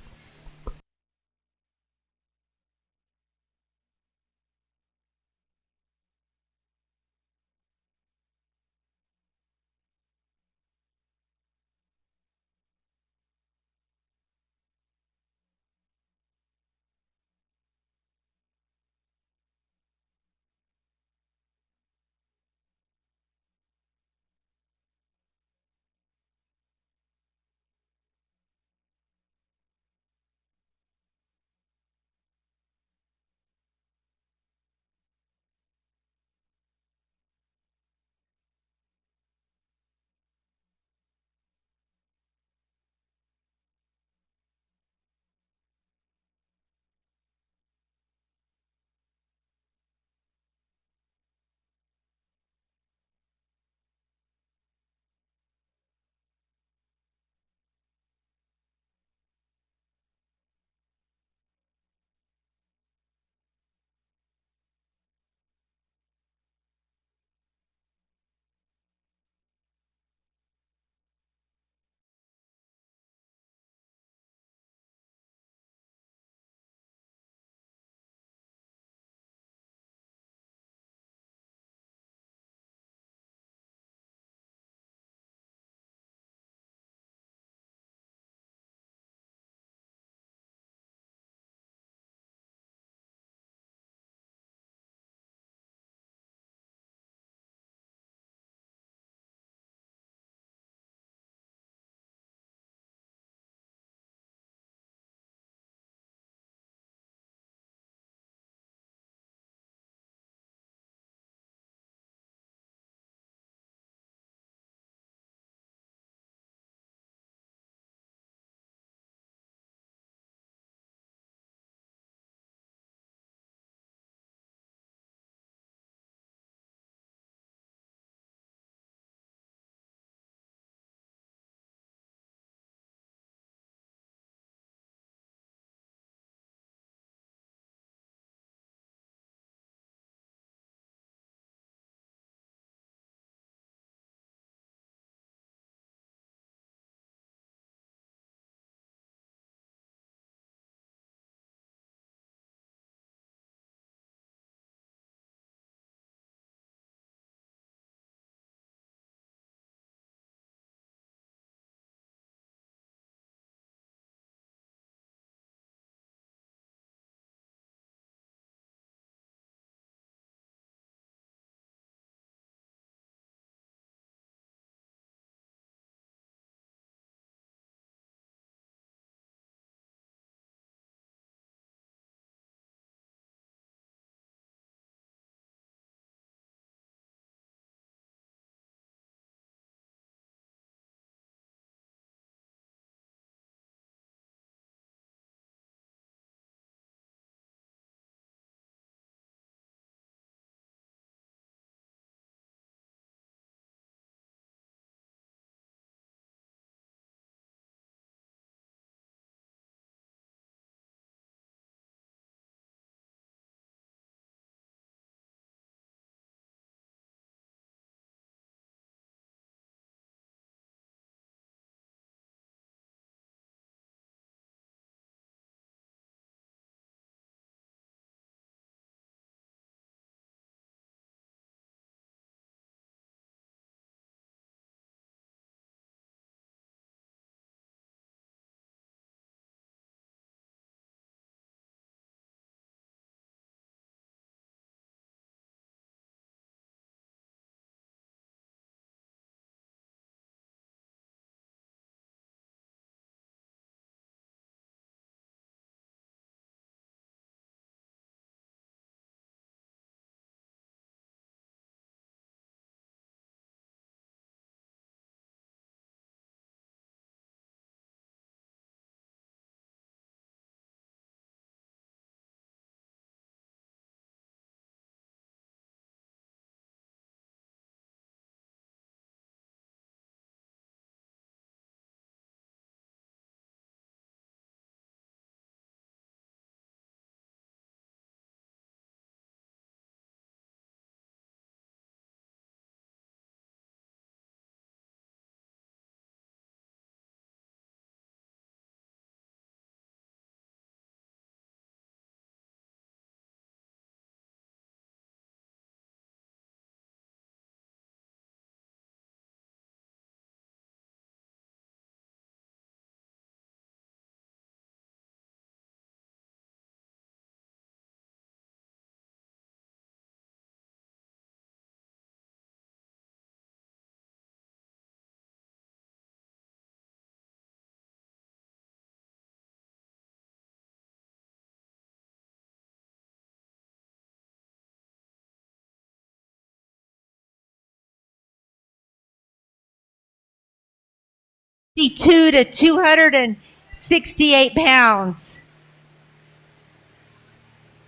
52 to 268 pounds.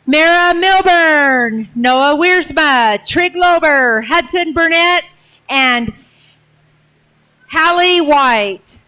Mara Milburn, Noah Wiersma, Trig Lober, Hudson Burnett, and Hallie White.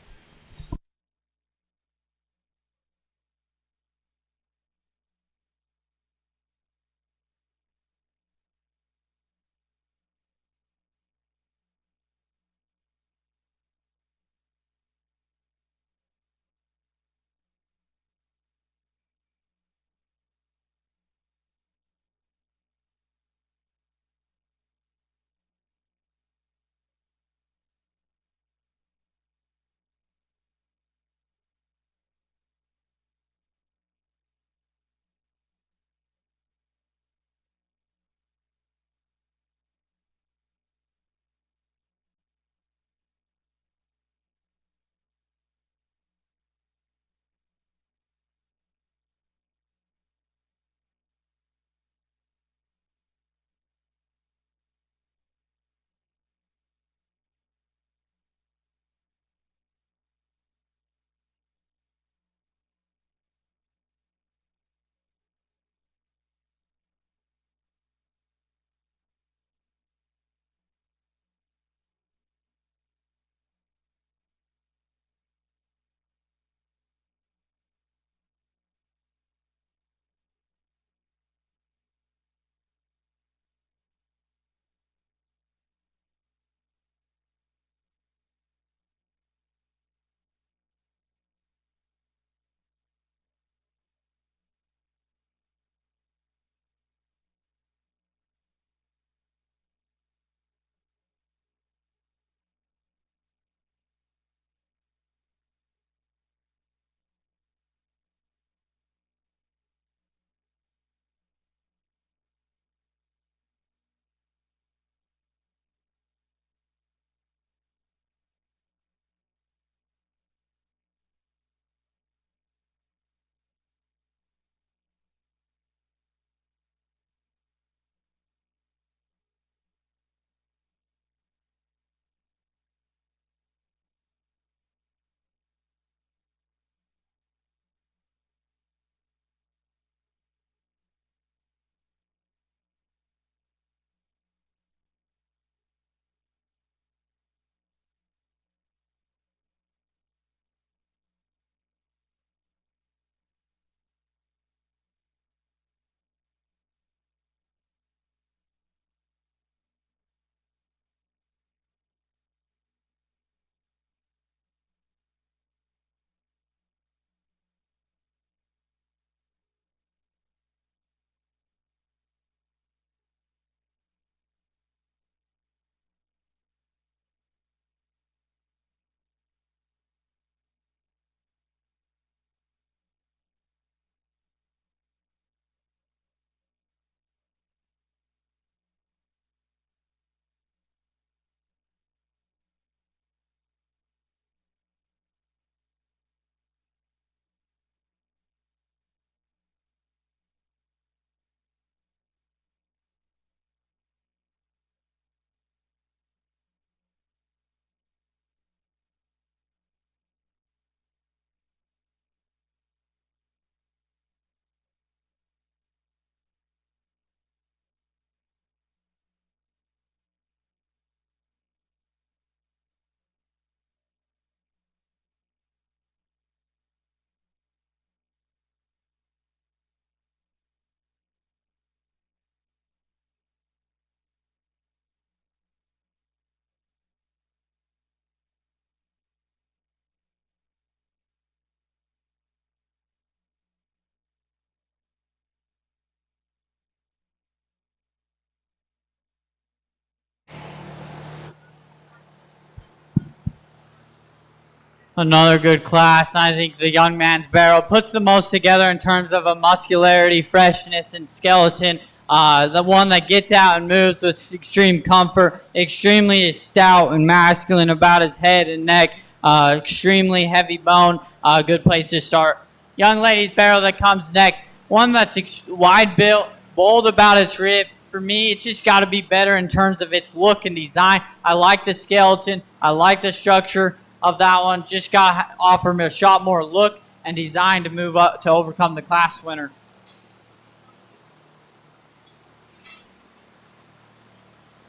Another good class. I think the young man's barrel puts the most together in terms of a muscularity, freshness, and skeleton. The one that gets out and moves with extreme comfort, extremely stout and masculine about his head and neck, extremely heavy bone. Good place to start. Young lady's barrel that comes next. One that's wide built, bold about its rib. For me, it's just got to be better in terms of its look and design. I like the skeleton. I like the structure. of that one. Just got offered a shot more look and designed to move up to overcome the class winner.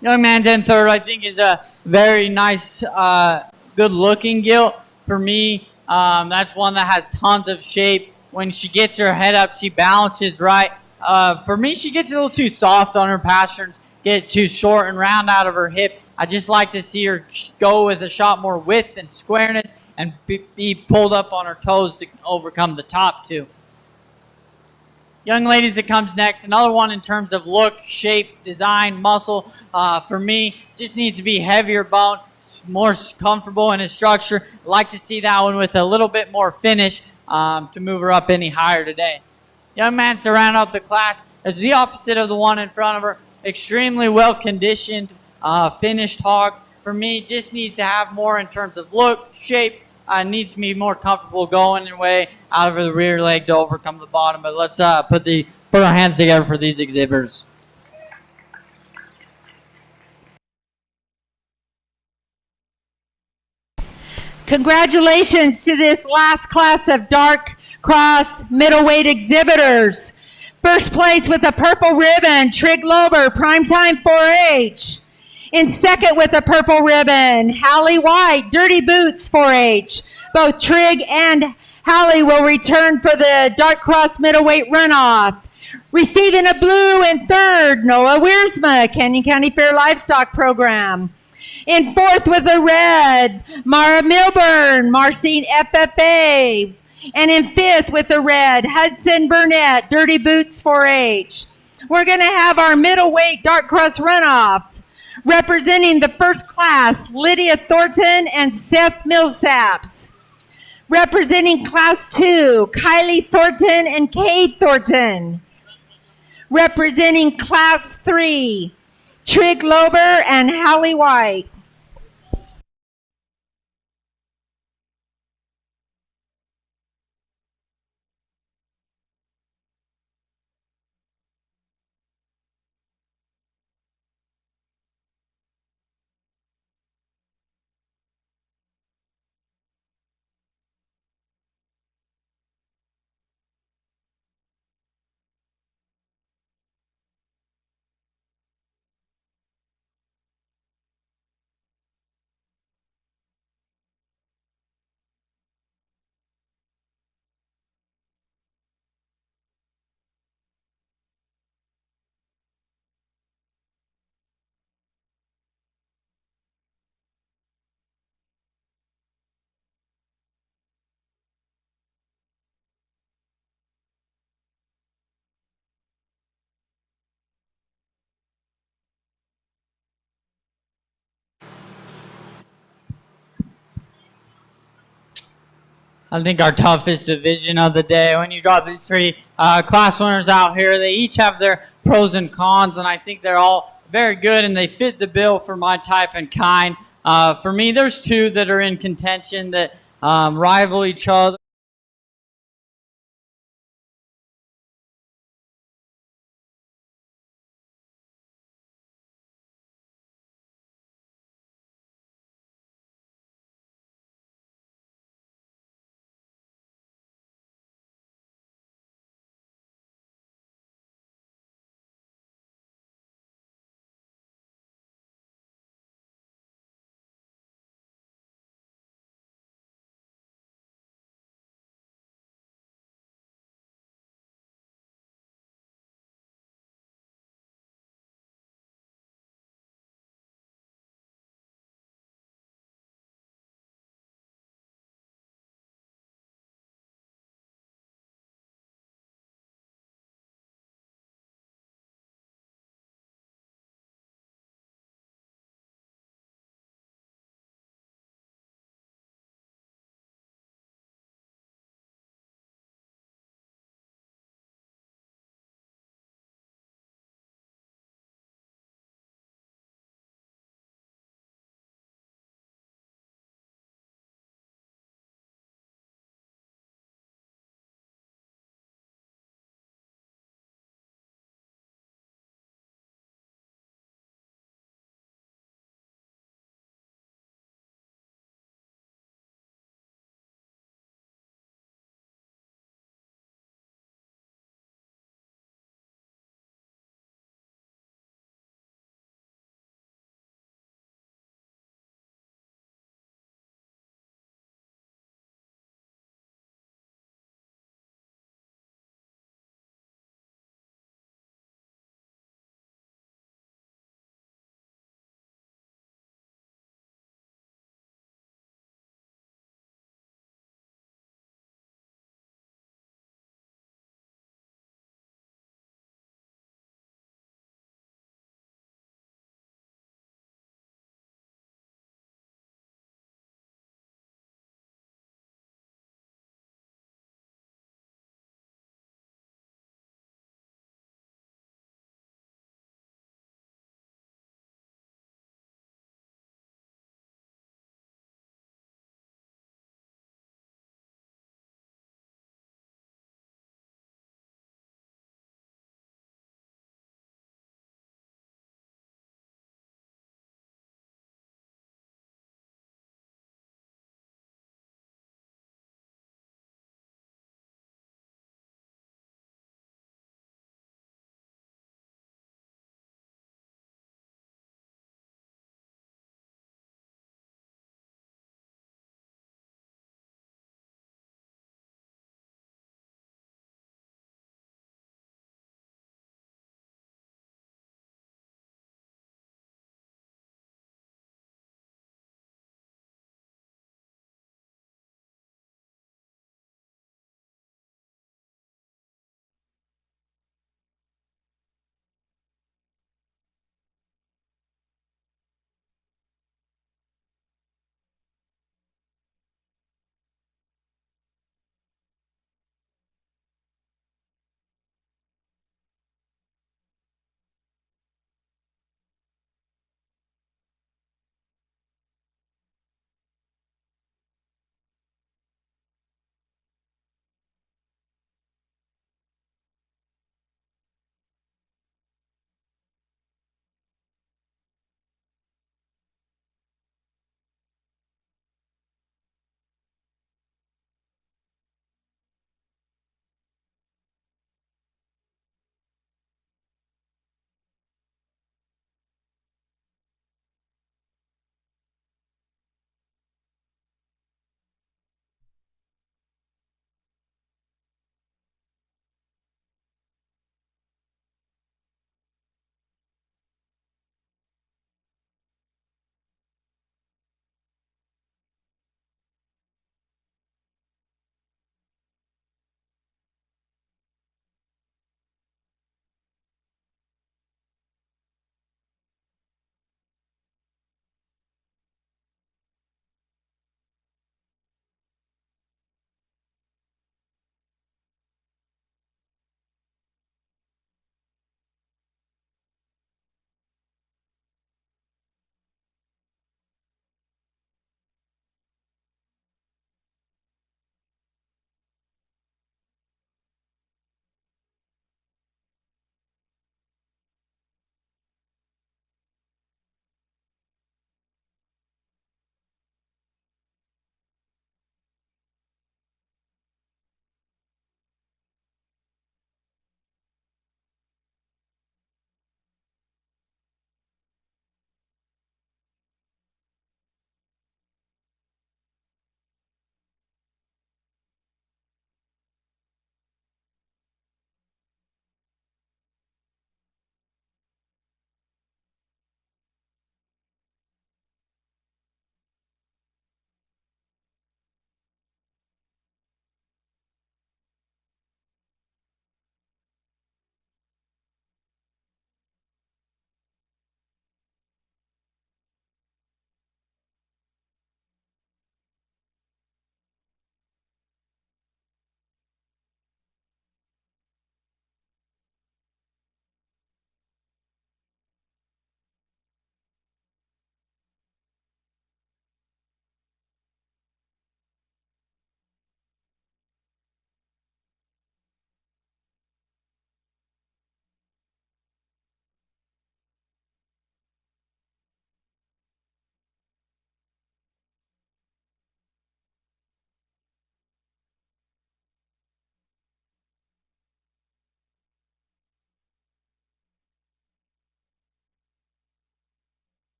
Young man's in third, I think, is a very nice, good-looking gilt. For me, that's one that has tons of shape. When she gets her head up, she balances right. For me, she gets a little too soft on her pasterns, get too short and round out of her hip. I just like to see her go with a shot more width and squareness and be pulled up on her toes to overcome the top two. Young ladies, that comes next. Another one in terms of look, shape, design, muscle. For me, just needs to be heavier bone, more comfortable in its structure. I'd like to see that one with a little bit more finish to move her up any higher today. Young man to round up the class is the opposite of the one in front of her. Extremely well conditioned, finished hog. For me, just needs to have more in terms of look, shape. Needs to be more comfortable going away out of the rear leg to overcome the bottom. But let's put our hands together for these exhibitors. Congratulations to this last class of dark cross middleweight exhibitors. First place with a purple ribbon, Trig Lober, Primetime 4-H. In second with a purple ribbon, Hallie White, Dirty Boots 4-H. Both Trig and Hallie will return for the dark cross middleweight runoff. Receiving a blue in third, Noah Wiersma, Canyon County Fair Livestock Program. In fourth with a red, Mara Milburn, Marcine FFA. And in fifth with a red, Hudson Burnett, Dirty Boots 4-H. We're going to have our middleweight dark cross runoff. Representing the first class, Lydia Thornton and Seth Millsaps. Representing class 2, Kylie Thornton and Cade Thornton. Representing class 3, Trig Lober and Hallie White. I think our toughest division of the day. When you got these three class winners out here, they each have their pros and cons, and I think they're all very good, and they fit the bill for my type and kind. For me, there's two that are in contention that rival each other.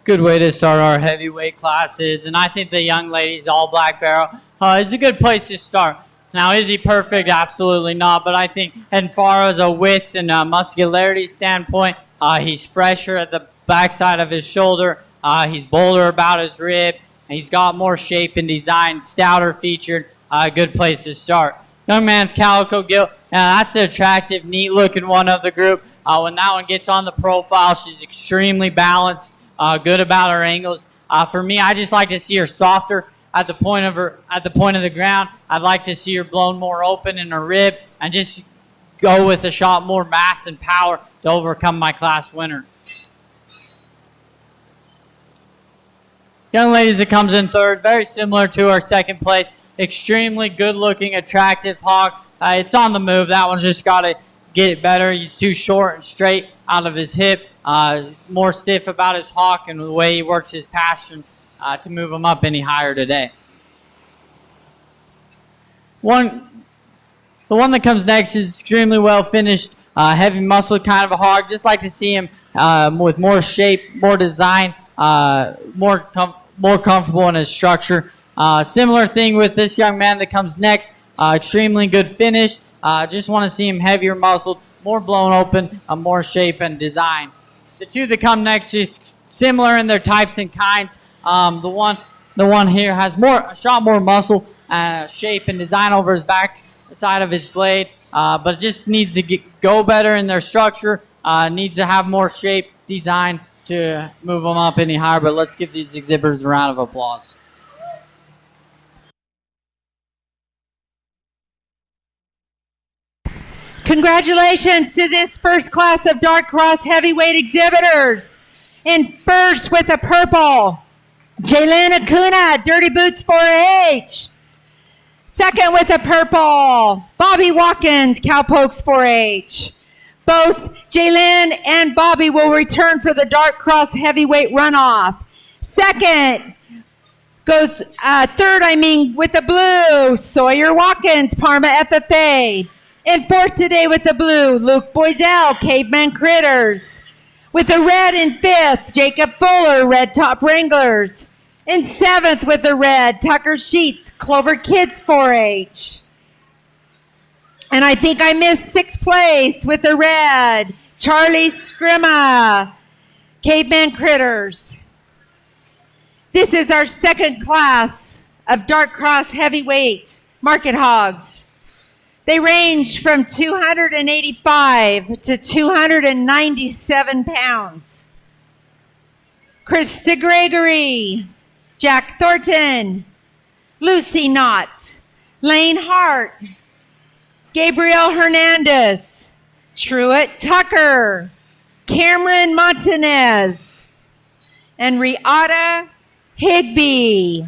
good way to start our heavyweight classes, and I think the young ladies all black barrel is a good place to start. Now, is he perfect? Absolutely not. But I think, as far as a width and a muscularity standpoint, he's fresher at the backside of his shoulder. He's bolder about his rib. He's got more shape and design, stouter featured. Good place to start. Young man's calico gilt. Now, that's the attractive, neat-looking one of the group. When that one gets on the profile, she's extremely balanced, good about her angles. For me, I just like to see her softer at the point of the ground. I'd like to see her blown more open in her rib and just go with a shot more mass and power to overcome my class winner. Young ladies that comes in third, very similar to our second place. Extremely good-looking, attractive hawk. It's on the move. That one's just got to get it better. He's too short and straight out of his hip. More stiff about his hawk and the way he works his passion to move him up any higher today. The one that comes next is extremely well finished, heavy muscle kind of a hog. Just like to see him with more shape, more design, more comfortable in his structure. Similar thing with this young man that comes next. Extremely good finish. Just want to see him heavier muscled, more blown open, more shape and design. The two that come next is similar in their types and kinds. The one here has a shot more muscle, shape and design over his back side of his blade, but just needs to go better in their structure. Needs to have more shape, design to move them up any higher. But let's give these exhibitors a round of applause. Congratulations to this first class of Dark Cross heavyweight exhibitors. In first with the purple, Jalen Acuna, Dirty Boots 4H. Second with the purple, Bobby Watkins, Cowpokes 4H. Both Jalen and Bobby will return for the Dark Cross heavyweight runoff. Third, with the blue, Sawyer Watkins, Parma FFA. And fourth today with the blue, Luke Boiselle, Caveman Critters. With the red in fifth, Jacob Fuller, Red Top Wranglers. In seventh with the red, Tucker Sheets, Clover Kids 4-H. And I think I missed sixth place with the red, Charlie Scrimma, Caveman Critters. This is our second class of Dark Cross heavyweight market hogs. They range from 285 to 297 pounds. Krista Gregory, Jack Thornton, Lucy Knott, Lane Hart, Gabriel Hernandez, Truett Tucker, Cameron Montanez, and Riata Higby.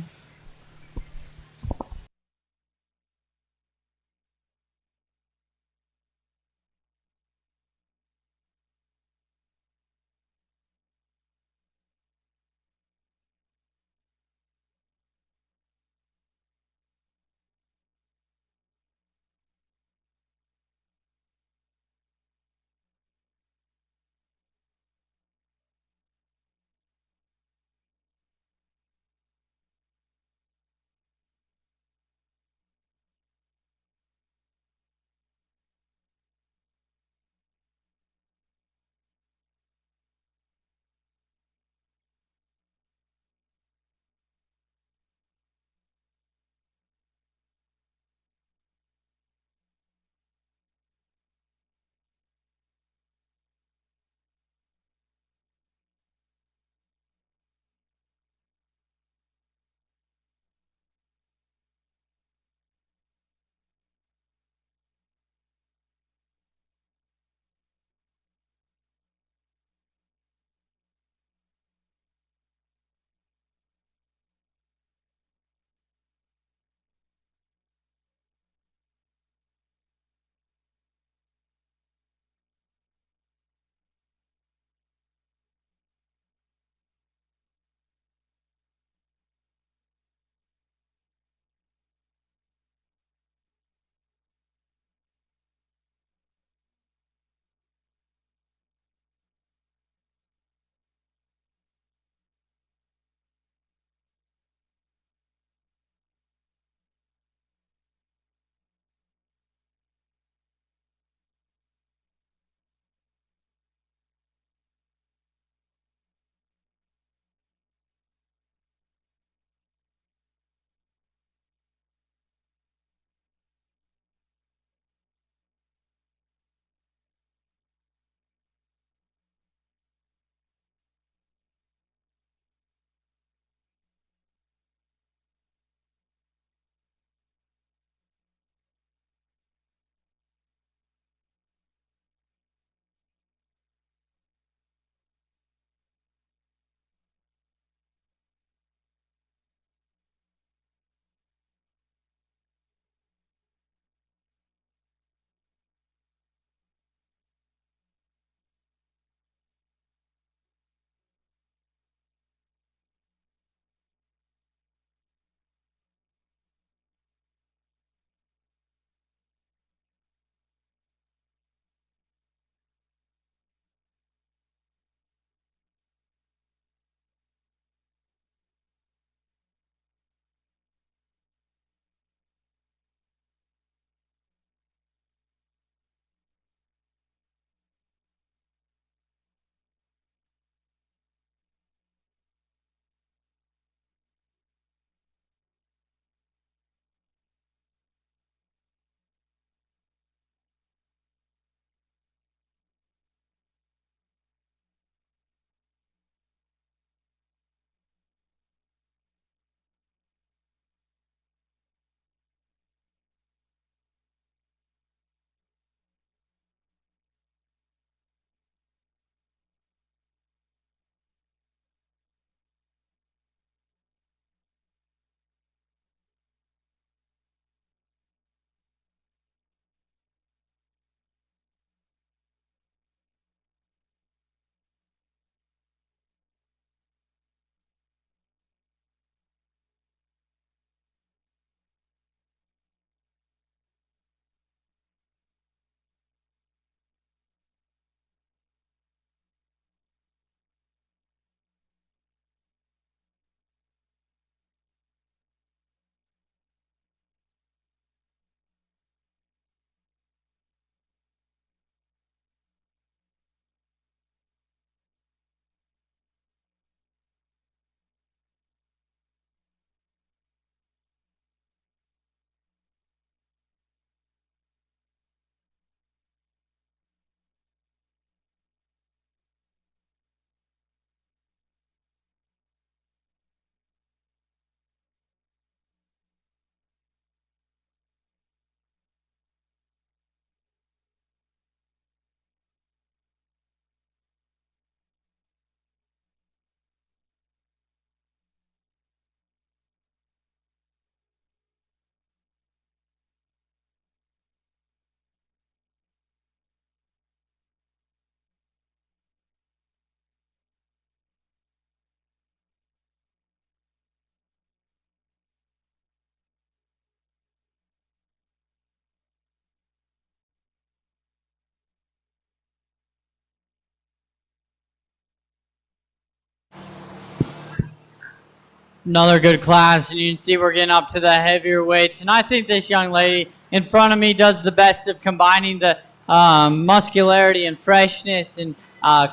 Another good class, and you can see we're getting up to the heavier weights. And I think this young lady in front of me does the best of combining the muscularity and freshness and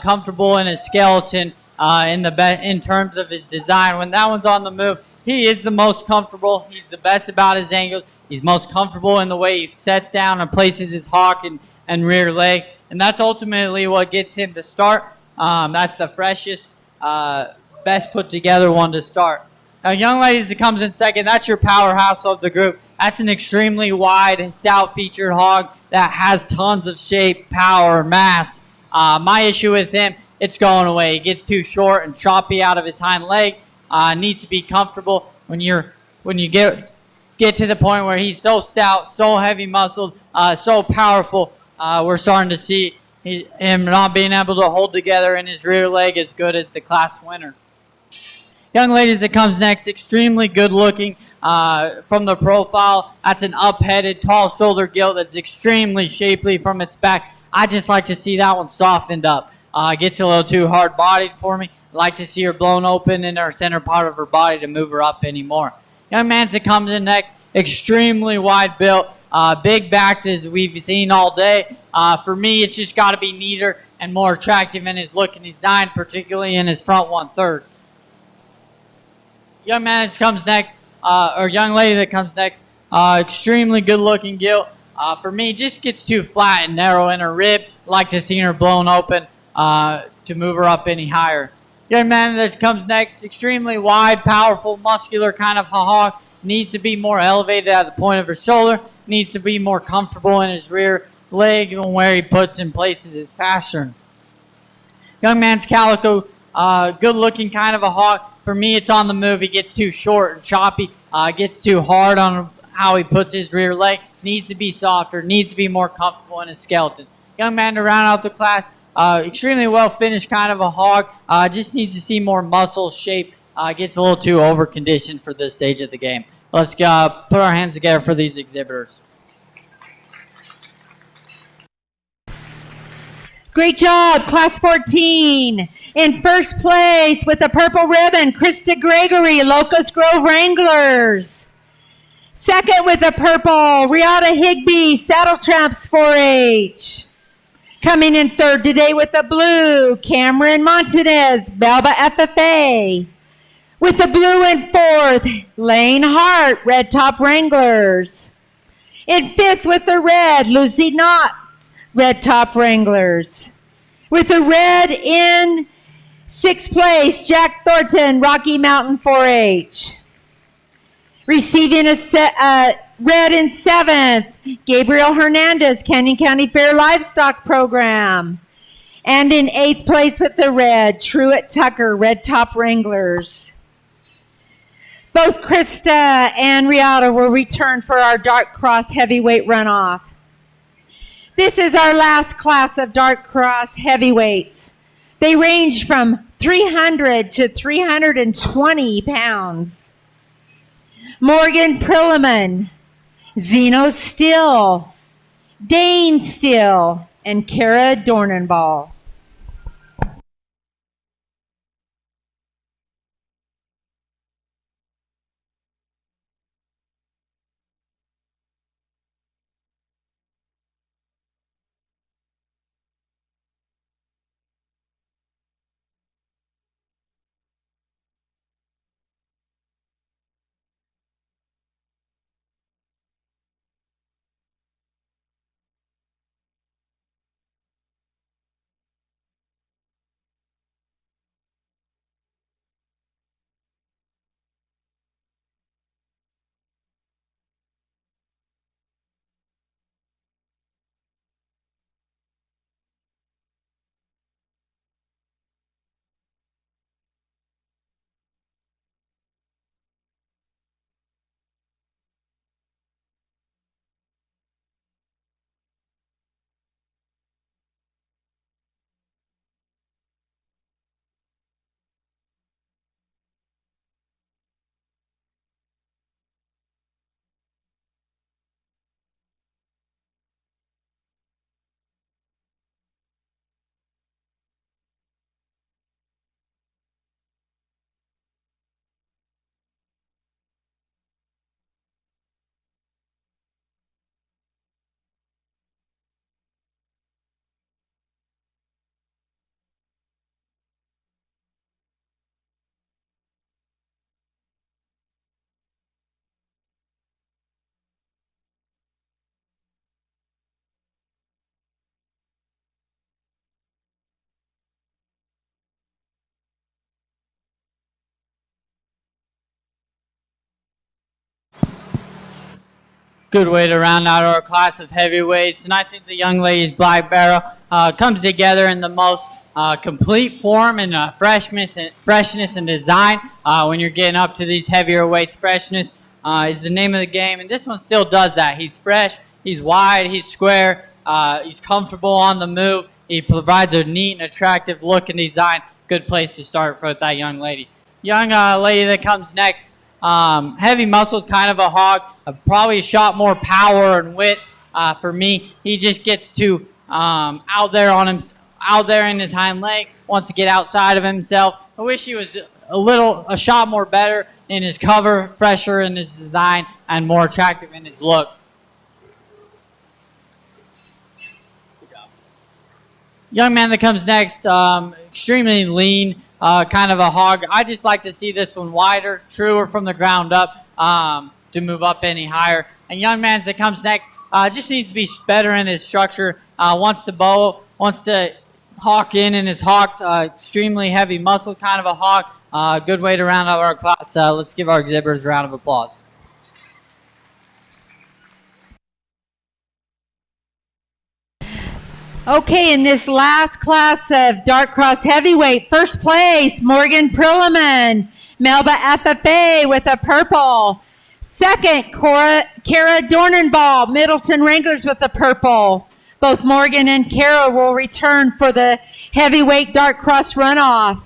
comfortable in his skeleton in terms of his design. When that one's on the move, he is the most comfortable. He's the best about his angles. He's most comfortable in the way he sets down and places his hock and rear leg. And that's ultimately what gets him to start. That's the freshest, best put together one to start. Now, young ladies that comes in second, that's your powerhouse of the group. That's an extremely wide and stout featured hog that has tons of shape, power, mass. My issue with him, it's going away. He gets too short and choppy out of his hind leg. Needs to be comfortable when you get to the point where he's so stout, so heavy muscled, so powerful. We're starting to see him not being able to hold together in his rear leg as good as the class winner. Young ladies that comes next, extremely good looking from the profile. That's an up-headed, tall shoulder gilt that's extremely shapely from its back. I just like to see that one softened up. Gets a little too hard-bodied for me. I like to see her blown open in her center part of her body to move her up anymore. Young man that comes in next, extremely wide built, big backed as we've seen all day. For me, it's just got to be neater and more attractive in his look and design, particularly in his front 1/3. Young man that comes next, or young lady that comes next, extremely good looking gilt. For me, just gets too flat and narrow in her rib. Like to see her blown open to move her up any higher. Young man that comes next, extremely wide, powerful, muscular kind of hog. Needs to be more elevated at the point of her shoulder. Needs to be more comfortable in his rear leg and where he puts and places his pastern. Young man's calico, good looking kind of a hog. For me, it's on the move. He gets too short and choppy. Gets too hard on how he puts his rear leg. Needs to be softer. Needs to be more comfortable in his skeleton. Young man to round out the class. Extremely well finished kind of a hog. Just needs to see more muscle shape. Gets a little too over conditioned for this stage of the game. Let's put our hands together for these exhibitors. Great job, Class 14. In first place with the purple ribbon, Krista Gregory, Locust Grove Wranglers. Second with the purple, Riata Higby, Saddle Traps 4-H. Coming in third today with the blue, Cameron Montanez, Balba FFA. With the blue in fourth, Lane Hart, Red Top Wranglers. In fifth with the red, Lucy Knott, Red Top Wranglers. With the red in sixth place, Jack Thornton, Rocky Mountain 4-H. Receiving a red in seventh, Gabriel Hernandez, Canyon County Fair Livestock Program. And in eighth place with the red, Truett Tucker, Red Top Wranglers. Both Krista and Riata will return for our Dark Cross heavyweight runoff. This is our last class of Dark Cross heavyweights. They range from 300 to 320 pounds. Morgan Prilliman, Zeno Still, Dane Still, and Kara Dornenball. good way to round out our class of heavyweights. And I think the young ladies Black Barrel comes together in the most complete form and freshness and design. When you're getting up to these heavier weights, freshness is the name of the game. And this one still does that. He's fresh, he's wide, he's square, he's comfortable on the move. He provides a neat and attractive look and design. Good place to start for that young lady. Young lady that comes next, heavy muscled, kind of a hog, probably a shot more power and wit for me. He just gets to out there in his hind leg, wants to get outside of himself. I wish he was a shot more better in his cover, fresher in his design, and more attractive in his look. Young man that comes next, extremely lean, kind of a hog. I just like to see this one wider, truer from the ground up to move up any higher. And young man that comes next just needs to be better in his structure, wants to bow, wants to hawk in his hawks, extremely heavy muscle, kind of a hawk. Good way to round out our class. Let's give our exhibitors a round of applause. Okay, in this last class of Dark Cross Heavyweight, first place, Morgan Perlman, Melba FFA with a purple. Second, Kara Dornenball, Middleton Wranglers with a purple. Both Morgan and Kara will return for the heavyweight Dark Cross runoff.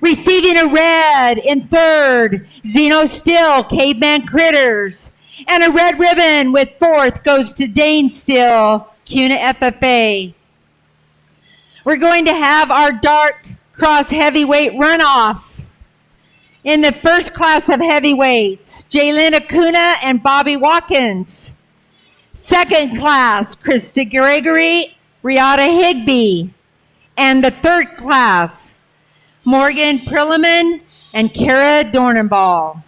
Receiving a red in third, Zeno Still, Caveman Critters. And a red ribbon with fourth goes to Dane Still, CUNA FFA. We're going to have our Dark Cross Heavyweight runoff. In the first class of heavyweights, Jaylyn Acuna and Bobby Watkins. Second class, Krista Gregory, Riata Higby. And the third class, Morgan Perlman and Kara Dornenball.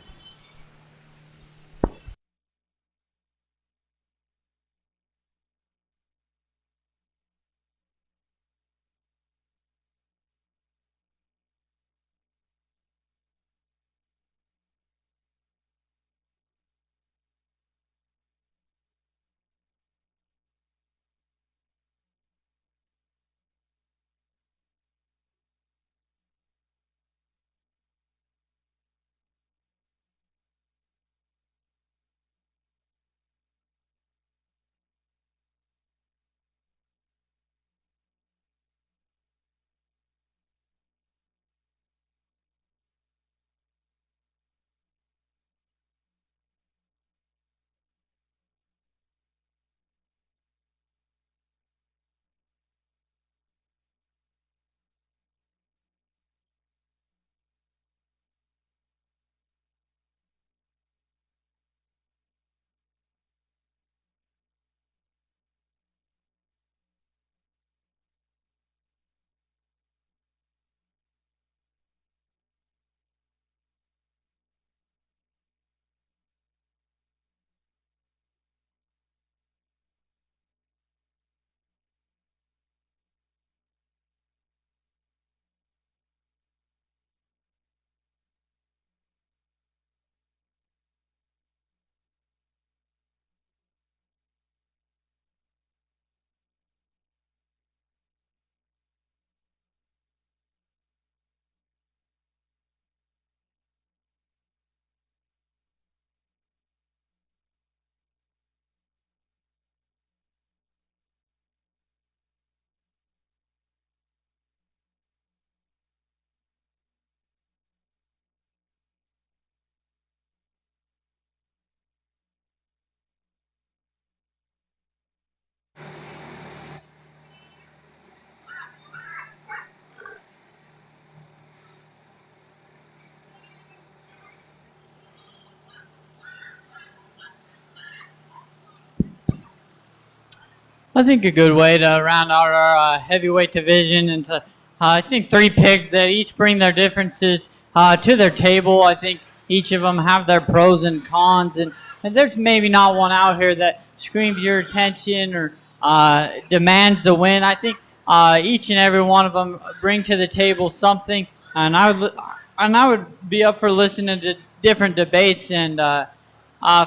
I think a good way to round out our heavyweight division into, I think, 3 pigs that each bring their differences to their table. I think each of them have their pros and cons, and there's maybe not one out here that screams your attention or demands the win. I think each and every one of them bring to the table something, and I would be up for listening to different debates and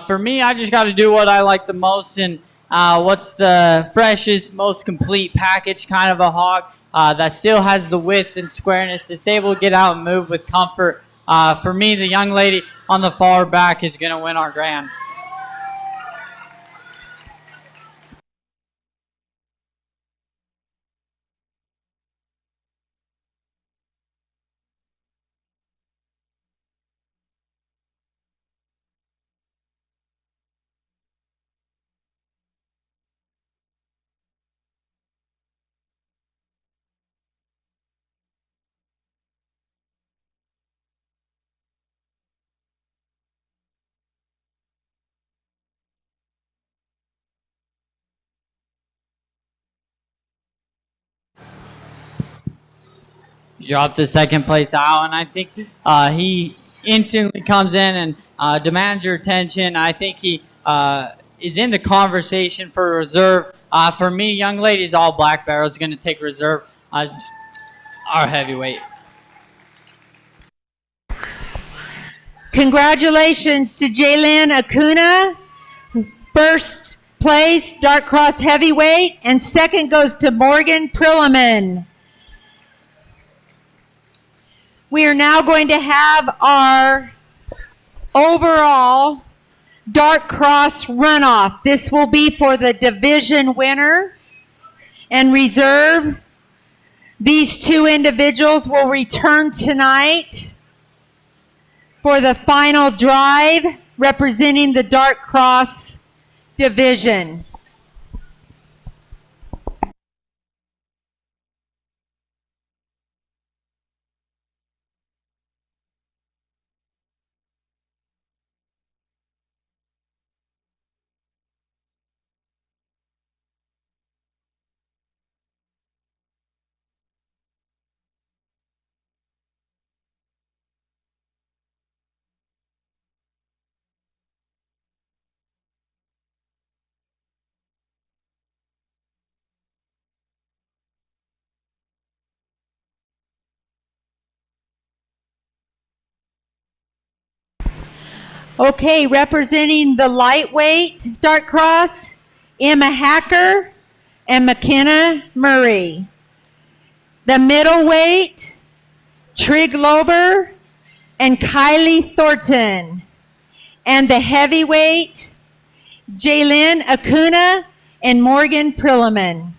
For me, I just got to do what I like the most, and what's the freshest, most complete package kind of a hog that still has the width and squareness. It's able to get out and move with comfort. For me, the young lady on the far back is going to win our grand. Dropped the second place out, and I think he instantly comes in and demands your attention. I think he is in the conversation for reserve. For me, young ladies, all black barrel is going to take reserve. Our heavyweight. Congratulations to Jalen Acuna, first place, Dark Cross Heavyweight, and second goes to Morgan Prilliman. We are now going to have our overall Dark Cross runoff. This will be for the division winner and reserve. These two individuals will return tonight for the final drive representing the Dark Cross division. Okay, representing the lightweight Dark Cross, Emma Hacker and McKenna Murray. The middleweight, Trig Lober and Kylie Thornton. And the heavyweight, Jalen Acuna and Morgan Prilliman.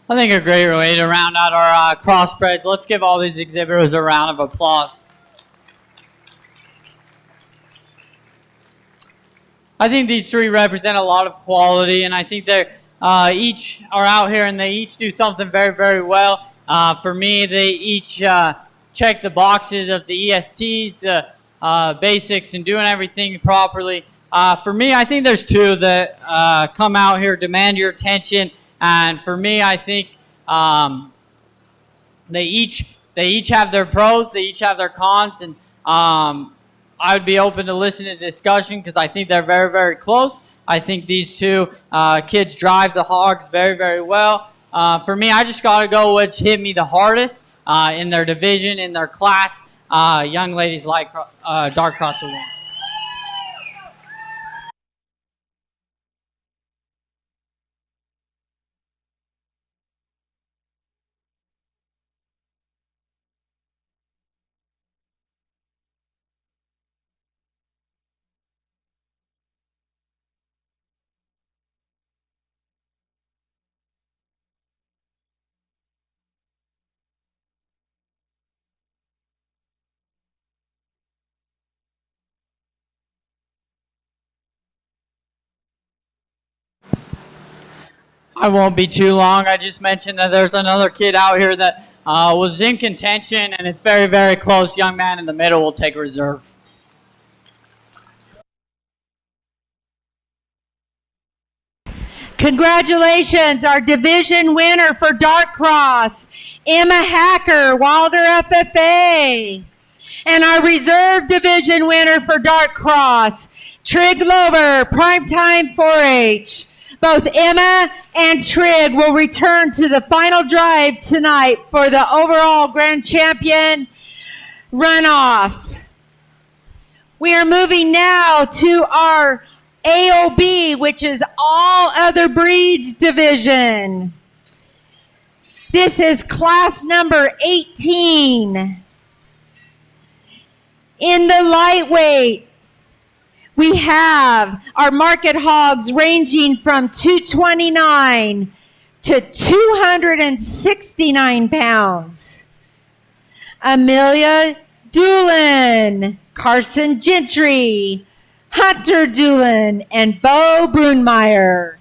I think a great way to round out our crossbreds. Let's give all these exhibitors a round of applause. I think these three represent a lot of quality, and I think they each are out here and they each do something very, very well. For me, they each check the boxes of the ESTs, the basics, and doing everything properly. For me, I think there's two that come out here, demand your attention, and for me, I think they each have their pros, they each have their cons, and I would be open to listening to discussion because I think they're very, very close. I think these two kids drive the hogs very, very well. For me, I just got to go which hit me the hardest in their division, in their class. Young ladies like Dark Cross will win. I won't be too long. I just mentioned that there's another kid out here that was in contention, and it's very, very close. Young man in the middle will take reserve. Congratulations, our division winner for Dark Cross, Emma Hacker, Wilder FFA. And our reserve division winner for Dark Cross, Trig Lover, Primetime 4-H. Both Emma and Trig will return to the final drive tonight for the overall grand champion runoff. We are moving now to our AOB, which is all other breeds division. This is class number 18. In the lightweight, we have our market hogs ranging from 229 to 269 pounds. Amelia Doolin, Carson Gentry, Hunter Doolin, and Bo Brunmeyer.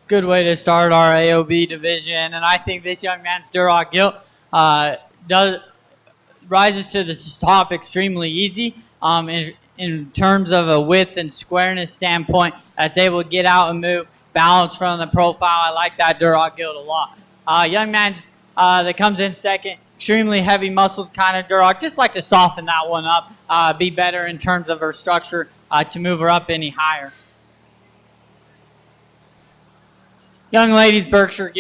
good way to start our AOB division, and I think this young man's Duroc Gilt does rises to the top extremely easy. In terms of a width and squareness standpoint, that's able to get out and move, balance from the profile. I like that Duroc Gilt a lot. Young man's that comes in second, extremely heavy muscled kind of Duroc. Just like to soften that one up, be better in terms of her structure to move her up any higher. Young ladies Berkshire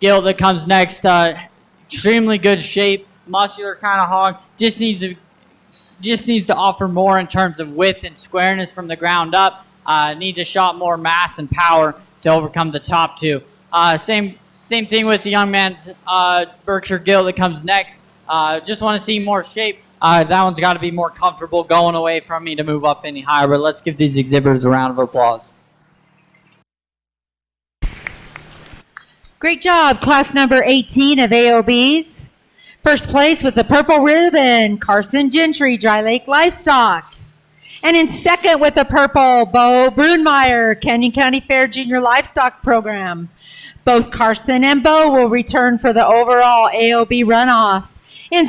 Gilt that comes next, extremely good shape, muscular kind of hog. Just needs to offer more in terms of width and squareness from the ground up. Needs a shot more mass and power to overcome the top two. Same thing with the young man's Berkshire Gilt that comes next. Just want to see more shape. That one's got to be more comfortable going away from me to move up any higher. But let's give these exhibitors a round of applause. Great job, class number 18 of AOBs. First place with the purple ribbon, Carson Gentry, Dry Lake Livestock. And in second with the purple, Bo Brunmeyer, Canyon County Fair Junior Livestock Program. Both Carson and Bo will return for the overall AOB runoff. In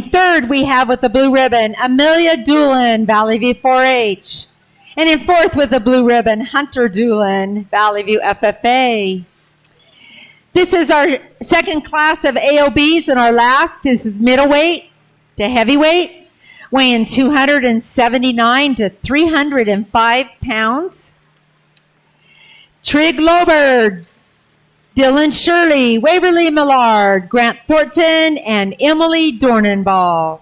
third, we have with the blue ribbon, Amelia Doolin, Valley View 4-H. And in fourth with the blue ribbon, Hunter Doolin, Valley View FFA. This is our second class of AOBs and our last. This is middleweight to heavyweight, weighing 279 to 305 pounds. Trig Lober, Dylan Shirley, Waverly Millard, Grant Thornton, and Emily Dornenball.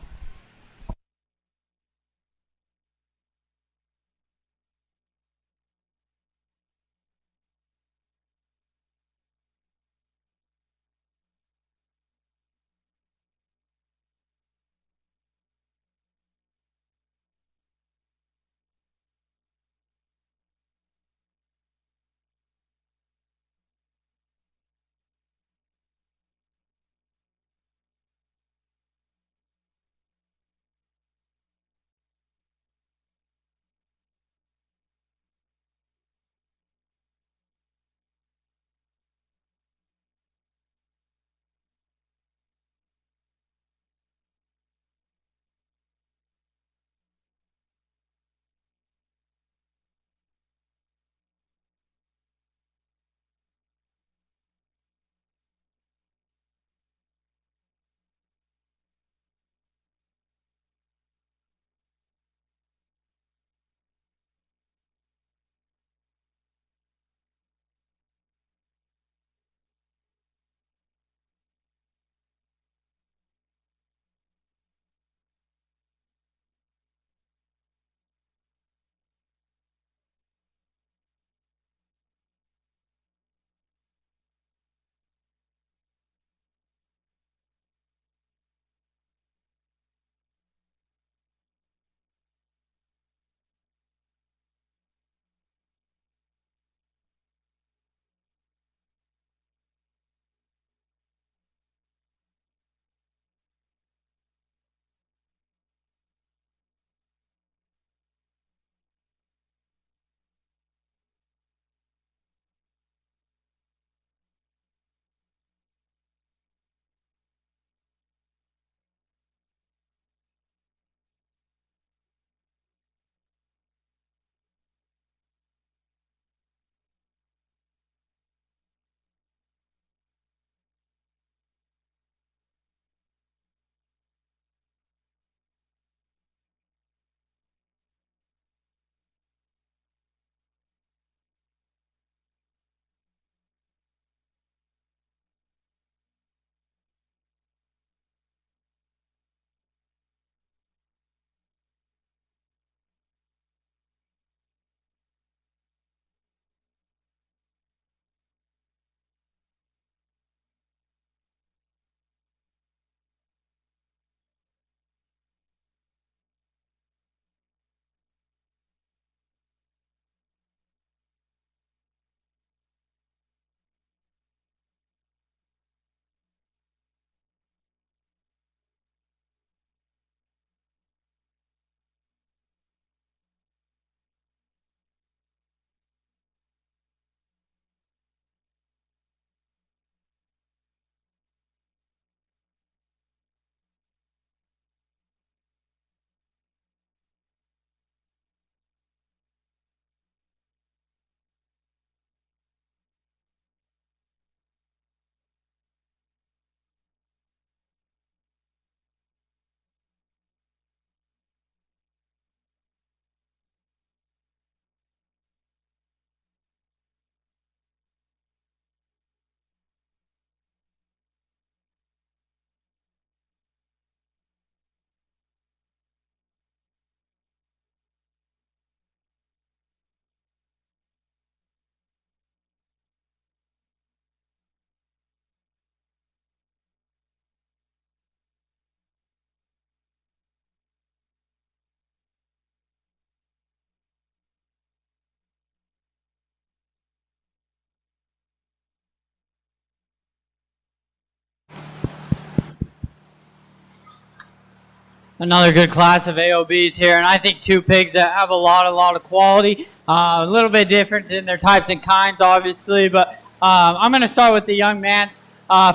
Another good class of AOBs here, and I think two pigs that have a lot of quality. A little bit different in their types and kinds, obviously, but I'm going to start with the young man's.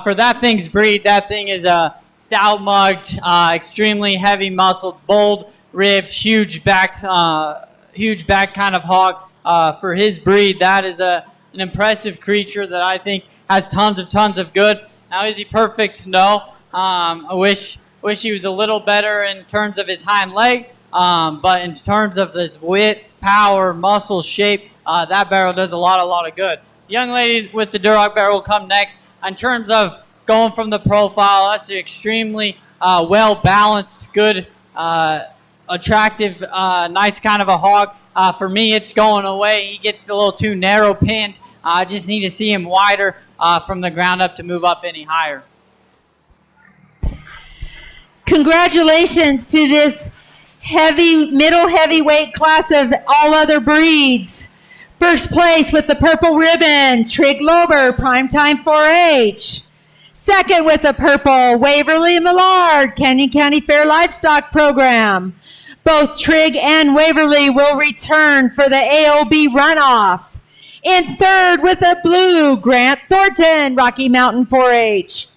For that thing's breed, that thing is a stout mugged, extremely heavy muscled, bold ribbed, huge back kind of hog. For his breed, that is an impressive creature that I think has tons of good. Now, is he perfect? No. I wish he was a little better in terms of his hind leg, but in terms of his width, power, muscle, shape, that barrel does a lot of good. The young lady with the Duroc barrel will come next. In terms of going from the profile, that's an extremely well-balanced, good, attractive, nice kind of a hog. For me, it's going away. He gets a little too narrow pinned. I just need to see him wider from the ground up to move up any higher. Congratulations to this middle heavyweight class of all other breeds. First place with the purple ribbon, Trig Lober, Primetime 4-H. Second with the purple, Waverly Millard, Canyon County Fair Livestock Program. Both Trig and Waverly will return for the AOB runoff. In third with the blue, Grant Thornton, Rocky Mountain 4-H.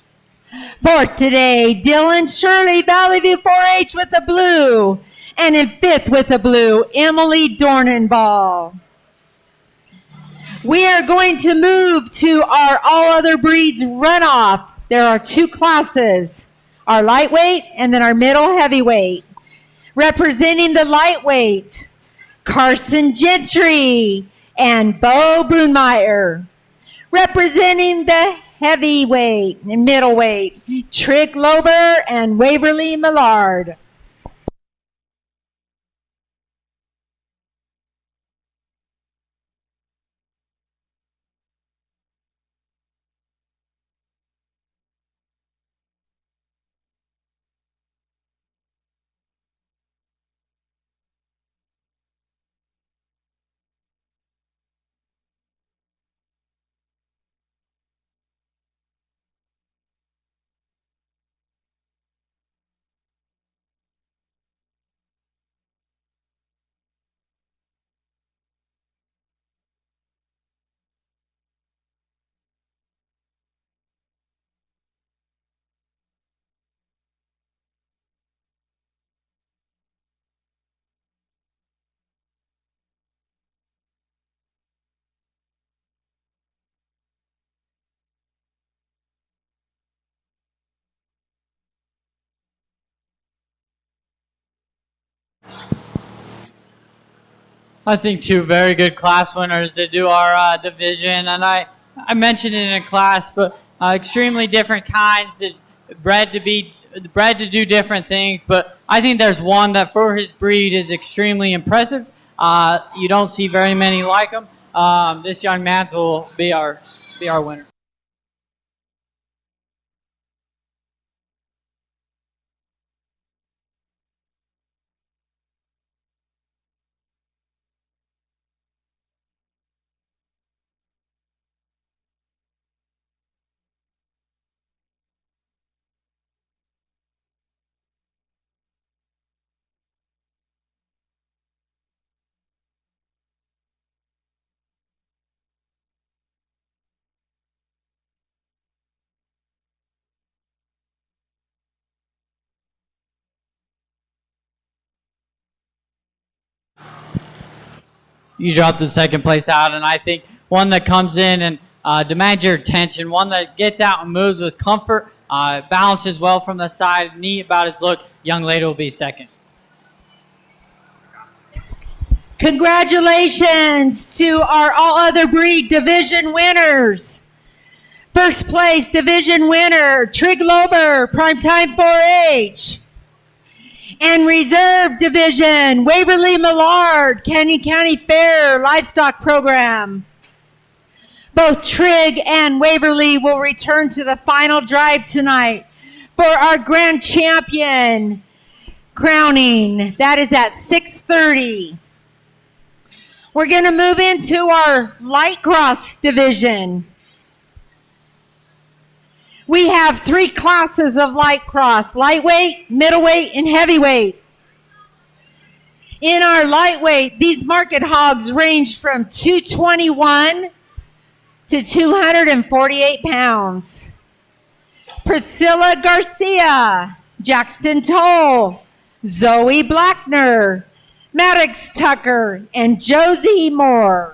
Fourth today, Dylan Shirley, Valley View 4-H with the blue. And in fifth with the blue, Emily Dornenball. We are going to move to our all other breeds runoff. There are two classes, our lightweight and then our middle heavyweight. Representing the lightweight, Carson Gentry and Bo Brunmeyer. Representing the heavyweight and middleweight, Trig Lober and Waverly Millard. I think two very good class winners to do our division, and I mentioned it in a class, but extremely different kinds, bred to do different things. But I think there's one that for his breed is extremely impressive. You don't see very many like him. This young man will be our winner. You dropped the second place out, and I think one that comes in and demands your attention, one that gets out and moves with comfort, balances well from the side, neat about his look. Young lady will be second. Congratulations to our all other breed division winners. First place division winner, Trig Lober, Primetime 4-H. And reserve division, Waverly Millard, Canyon County Fair Livestock Program. Both Trig and Waverly will return to the final drive tonight for our grand champion crowning. That is at 6:30. We're going to move into our light cross division. We have 3 classes of light cross: lightweight, middleweight, and heavyweight. In our lightweight, these market hogs range from 221 to 248 pounds. Priscilla Garcia, Jackson Toll, Zoe Blackner, Maddox Tucker, and Josie Moore.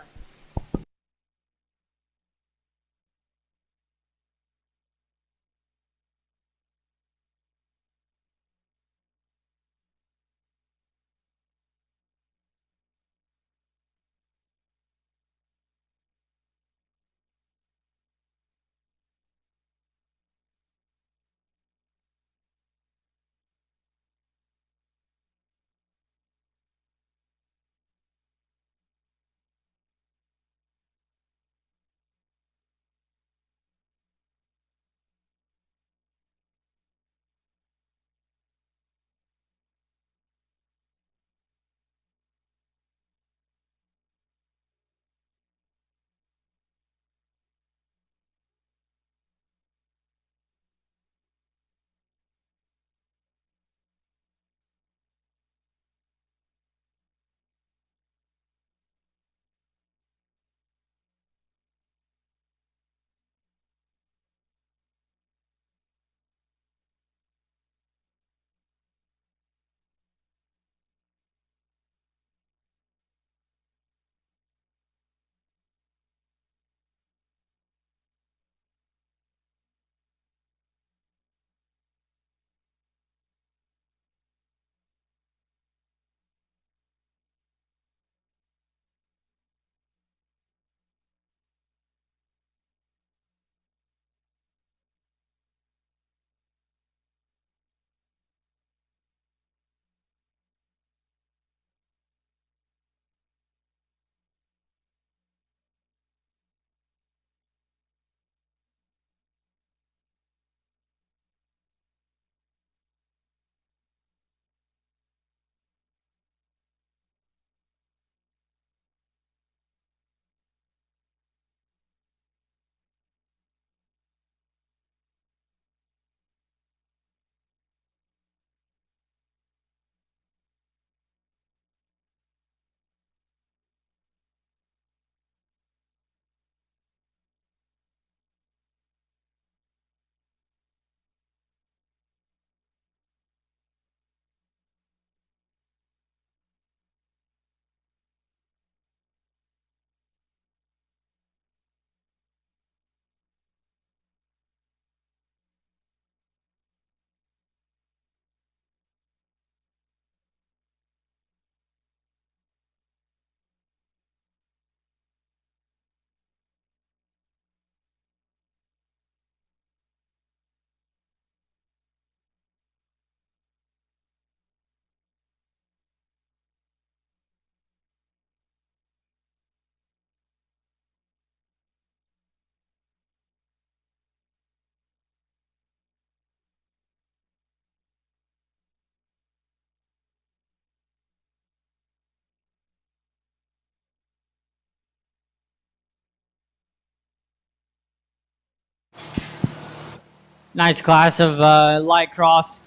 Nice class of light cross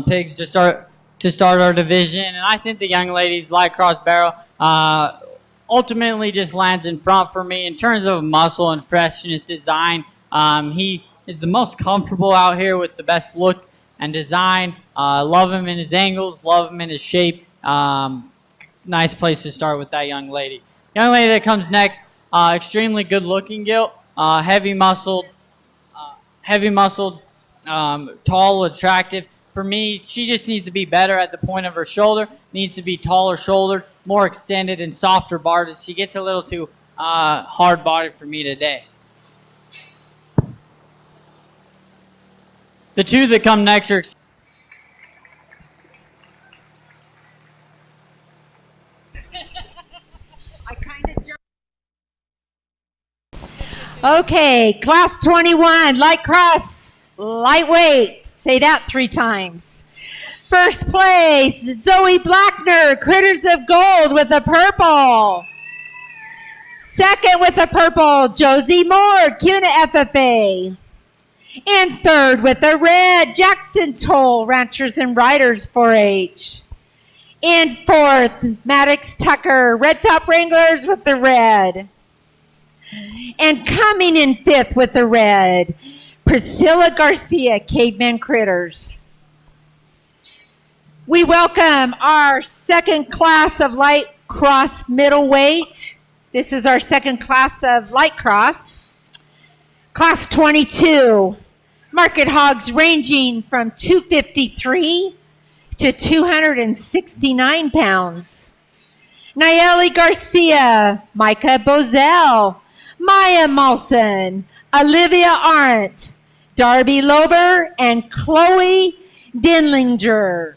pigs to start our division, and I think the young lady's light cross barrel ultimately just lands in front for me in terms of muscle and freshness design. He is the most comfortable out here with the best look and design. Love him in his angles, love him in his shape. Nice place to start with that young lady. Young lady that comes next, extremely good looking gilt, heavy muscled, tall, attractive. For me, she just needs to be better at the point of her shoulder, needs to be taller shouldered, more extended and softer barred. She gets a little too hard bodied for me today. The two that come next are Okay, class 21, light cross, lightweight. Say that 3 times. First place, Zoe Blackner, Critters of Gold with the purple. Second with the purple, Josie Moore, CUNA FFA. In third with the red, Jackson Toll, Ranchers and Riders 4-H. In fourth, Maddox Tucker, Red Top Wranglers with the red. And coming in fifth with the red, Priscilla Garcia, Caveman Critters. We welcome our second class of light cross middleweight. This is our second class of light cross. Class 22. Market hogs ranging from 253 to 269 pounds. Nayeli Garcia, Micah Bozell, Maya Malson, Olivia Arendt, Darby Lober, and Chloe Denlinger.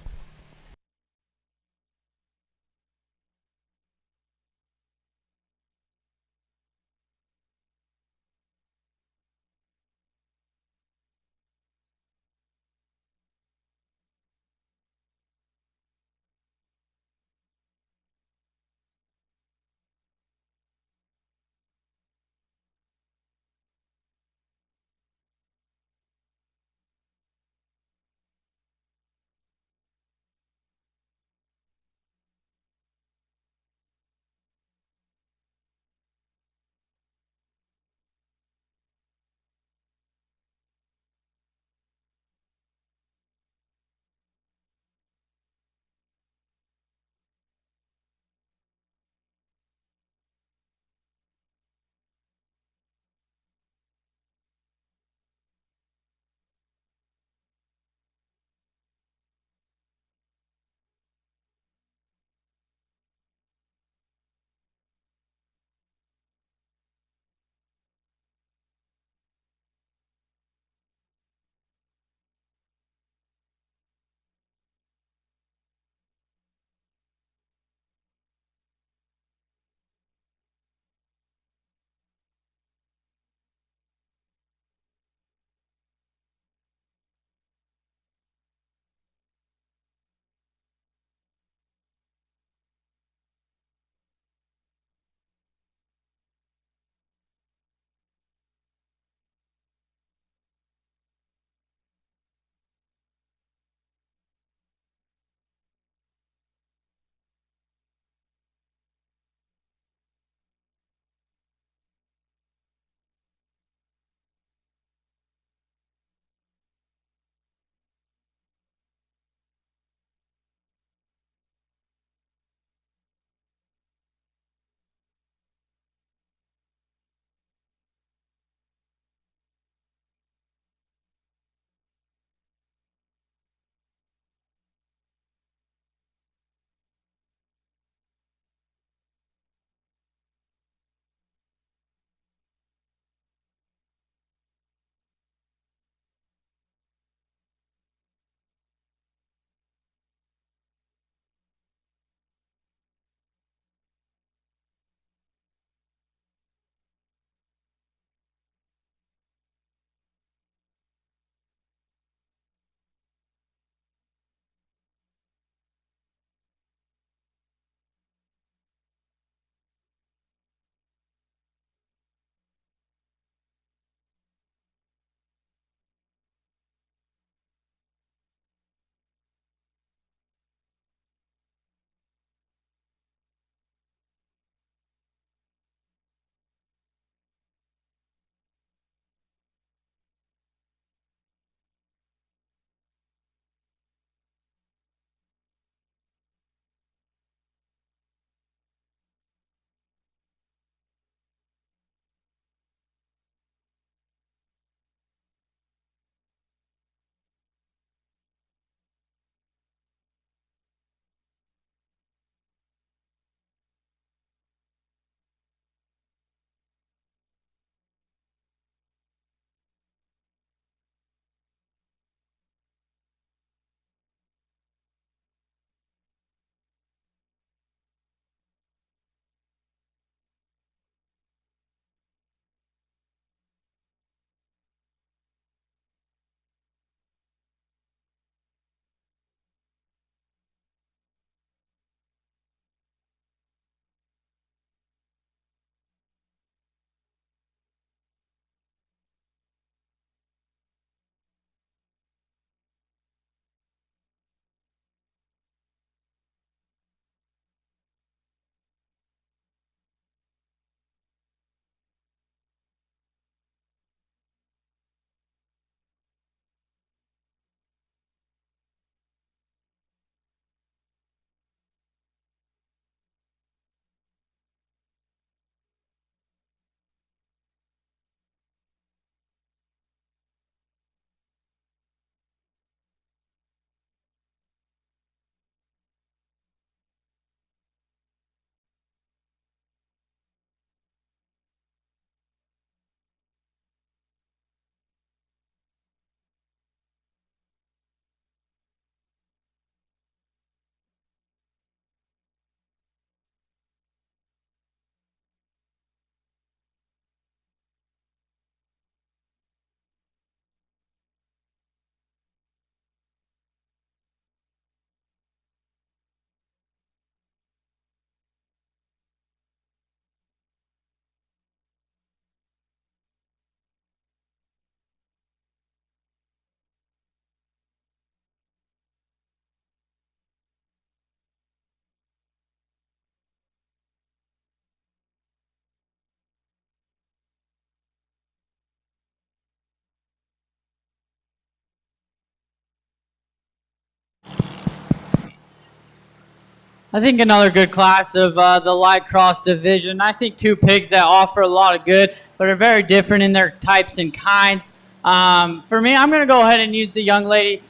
I think another good class of the light cross division. I think two pigs that offer a lot of good, but are very different in their types and kinds. For me, I'm going to go ahead and use the young lady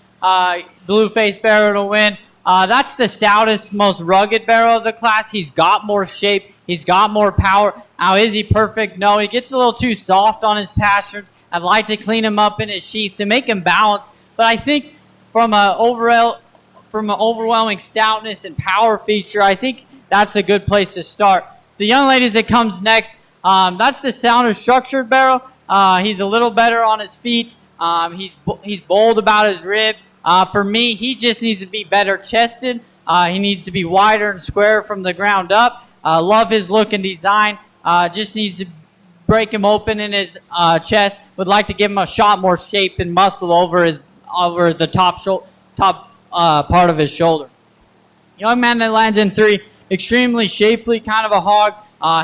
blue face barrel to win. That's the stoutest, most rugged barrel of the class. He's got more shape. He's got more power. Now, is he perfect? No, he gets a little too soft on his pasterns. I'd like to clean him up in his sheath to make him balance. But I think from an overwhelming stoutness and power feature, I think that's a good place to start. The young ladies that comes next, that's the sounder structured barrel. He's a little better on his feet. He's bold about his rib. For me, he just needs to be better chested. He needs to be wider and squarer from the ground up. Love his look and design. Just needs to break him open in his chest. Would like to give him a shot more shape and muscle over the top part of his shoulder. Young man that lands in 3, extremely shapely, kind of a hog,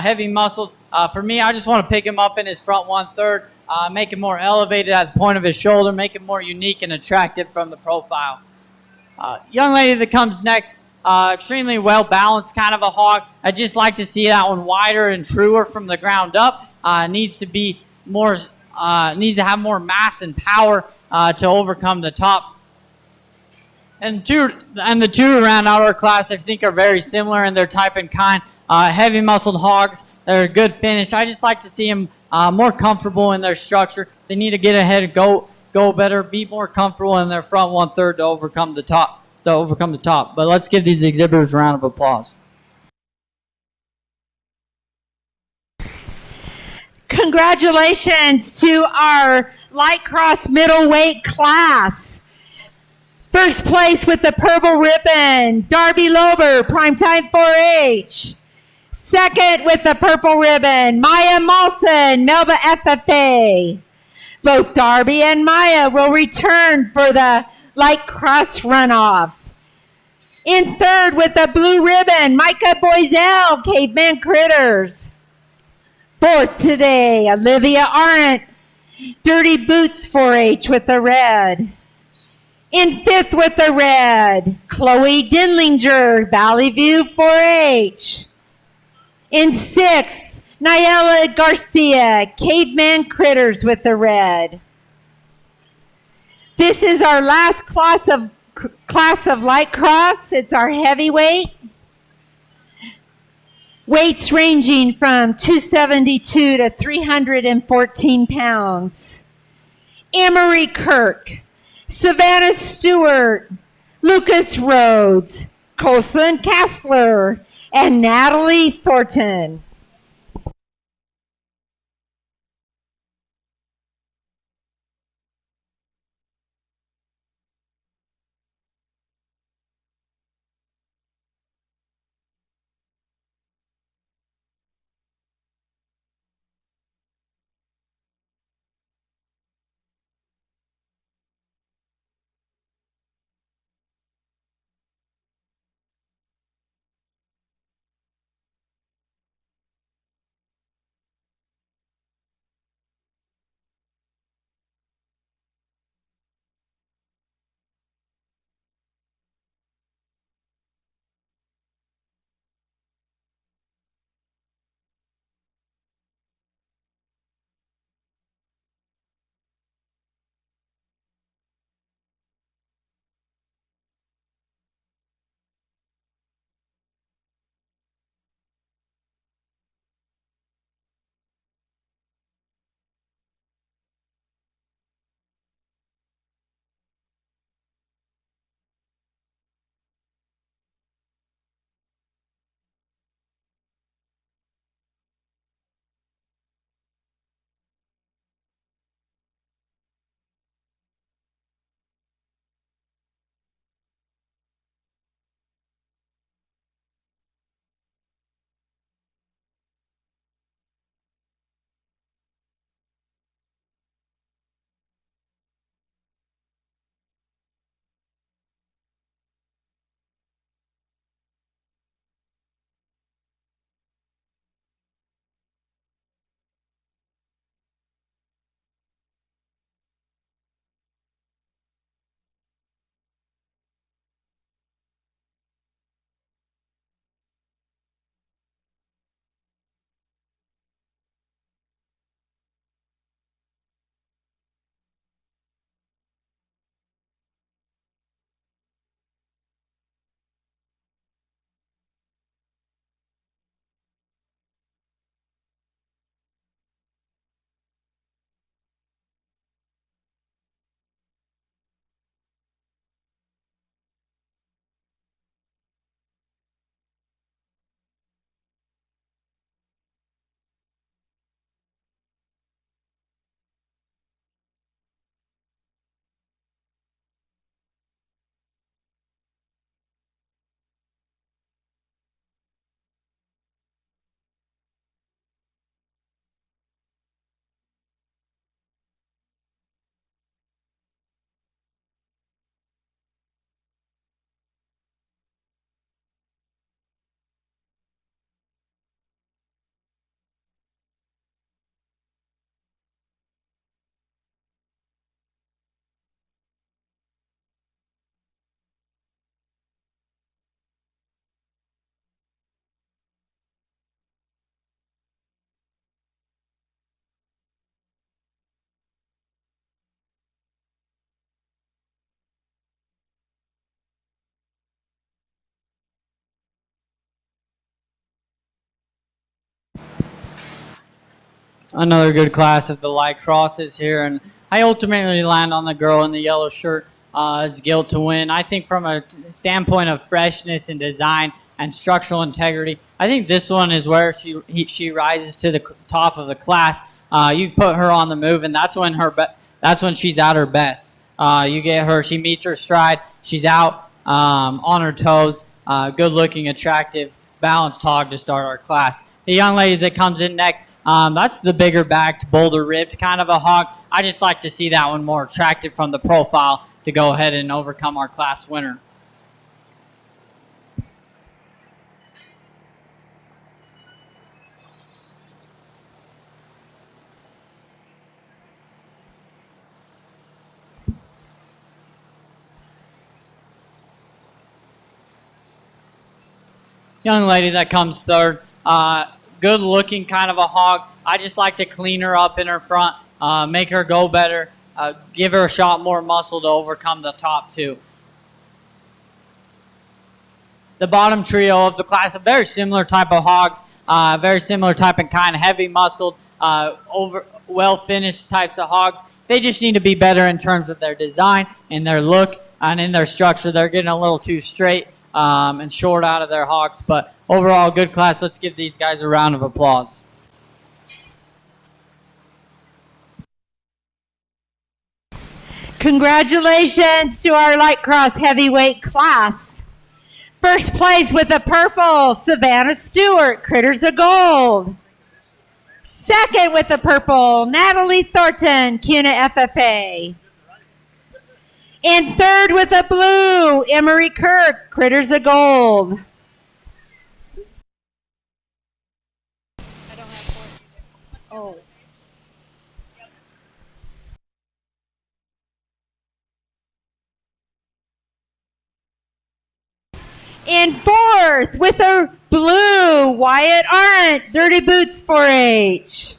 heavy muscled. For me, I just want to pick him up in his front 1/3, make him more elevated at the point of his shoulder, make him more unique and attractive from the profile. Young lady that comes next, extremely well balanced, kind of a hog. I just like to see that one wider and truer from the ground up. Needs to be more, needs to have more mass and power to overcome the top. And the two around our class, I think, are very similar in their type and kind. Heavy muscled hogs that are good finished. I just like to see them more comfortable in their structure. They need to get ahead and go better, be more comfortable in their front 1/3 to overcome the top. But let's give these exhibitors a round of applause. Congratulations to our light cross middleweight class. First place with the purple ribbon, Darby Lober, Primetime 4-H. Second with the purple ribbon, Maya Malson, Melba FFA. Both Darby and Maya will return for the light cross runoff. In third with the blue ribbon, Micah Boiselle, Caveman Critters. Fourth today, Olivia Arendt, Dirty Boots 4-H with the red. In fifth with the red, Chloe Dinlinger, Valley View 4-H. In sixth, Nayela Garcia, Caveman Critters with the red. This is our last class of light cross. It's our heavyweight. Weights ranging from 272 to 314 pounds. Emery Kirk, Savannah Stewart, Lucas Rhodes, Colson Kassler, and Natalie Thornton. Another good class of the light crosses here, and I ultimately land on the girl in the yellow shirt. It's guilt to win. I think from a standpoint of freshness and design and structural integrity, I think this one is where she rises to the top of the class. You put her on the move, and that's when she's at her best. You get her; she meets her stride. She's out on her toes. Good looking, attractive, balanced hog to start our class. The young ladies that comes in next, that's the bigger backed, bolder ribbed kind of a hog. I just like to see that one more attractive from the profile to go ahead and overcome our class winner. Young lady that comes third, good looking kind of a hog. I just like to clean her up in her front, make her go better, give her a shot more muscle to overcome the top two. The bottom trio of the class, a very similar type of hogs, very similar type and kind, heavy muscled, well finished types of hogs. They just need to be better in terms of their design and their look and in their structure. They're getting a little too straight and short out of their hogs, but overall good class. Let's give these guys a round of applause. Congratulations to our light cross heavyweight class. First place with the purple, Savannah Stewart, Critters of Gold. Second with the purple, Natalie Thornton, CUNA FFA. And third with the blue, Emery Kirk, Critters of Gold. Oh. And fourth with the blue, Wyatt Arndt, Dirty Boots 4-H.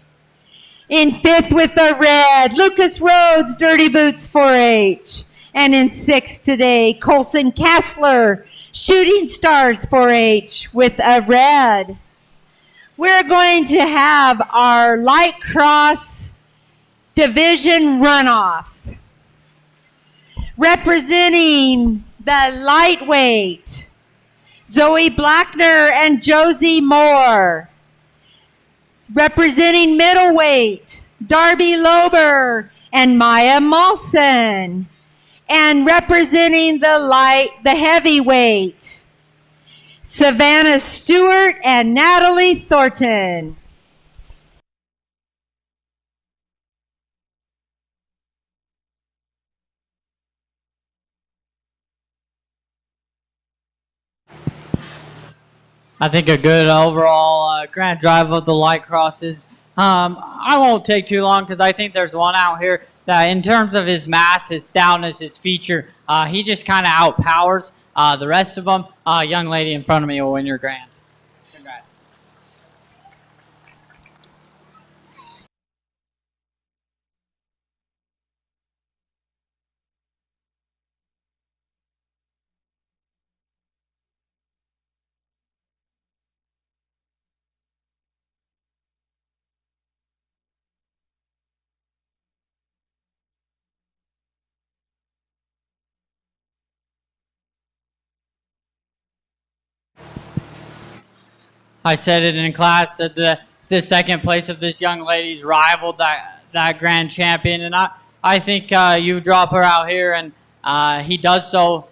In fifth with the red, Lucas Rhodes, Dirty Boots 4-H. And in sixth today, Colson Kassler, Shooting Stars 4-H with a red. We're going to have our light cross division runoff. Representing the lightweight, Zoe Blackner and Josie Moore. Representing middleweight, Darby Lober and Maya Malson. And representing the heavyweight, Savannah Stewart and Natalie Thornton. I think a good overall grand drive of the light crosses. I won't take too long because I think there's one out here that in terms of his mass, his stoutness, his feature, he just kind of outpowers the rest of them. Young lady in front of me will win your grand. Congrats. I said it in class that the second place of this young lady's rivaled that grand champion, and I think you drop her out here, and he does so.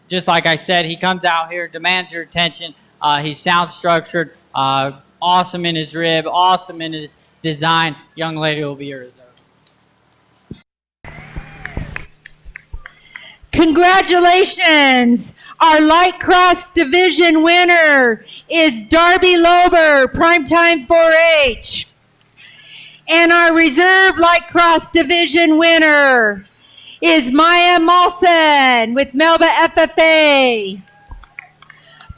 Just like I said, he comes out here, demands your attention. He's sound structured, awesome in his rib, awesome in his design. Young lady will be your reserve. Congratulations! Our light cross division winner is Darby Lober, Primetime 4-H. And our reserve light cross division winner is Maya Malson with Melba FFA.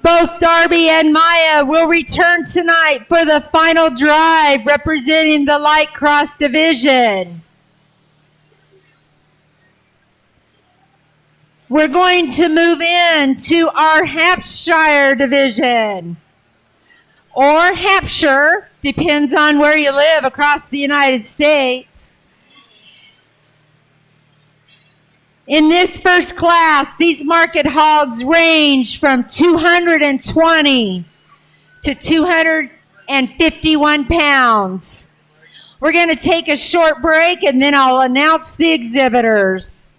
Both Darby and Maya will return tonight for the final drive representing the light cross division. We're going to move in to our Hampshire division. or Hampshire, depends on where you live across the United States. In this first class, these market hogs range from 220 to 251 pounds. We're going to take a short break and then I'll announce the exhibitors.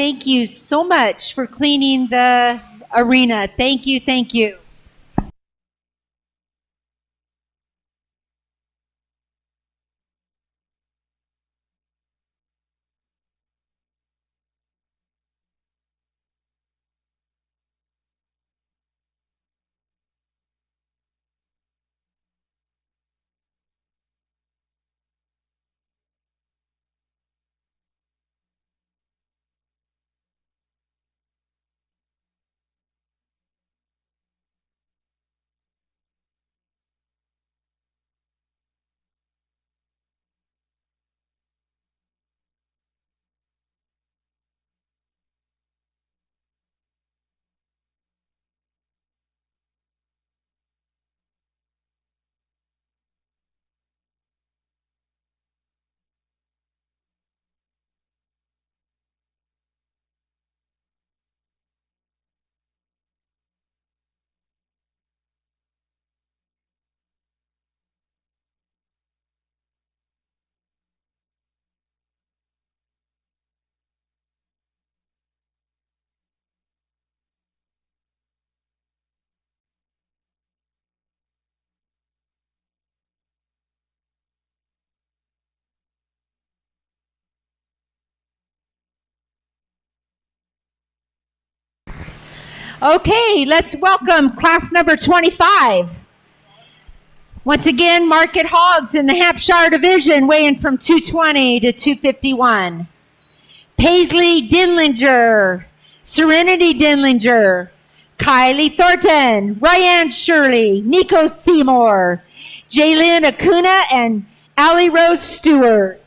Thank you so much for cleaning the arena. Thank you, thank you. Okay, let's welcome class number 25. Once again, market hogs in the Hampshire division weighing from 220 to 251. Paisley Dinlinger, Serenity Dinlinger, Kylie Thornton, Ryan Shirley, Nico Seymour, Jaylyn Acuna, and Allie Rose Stewart.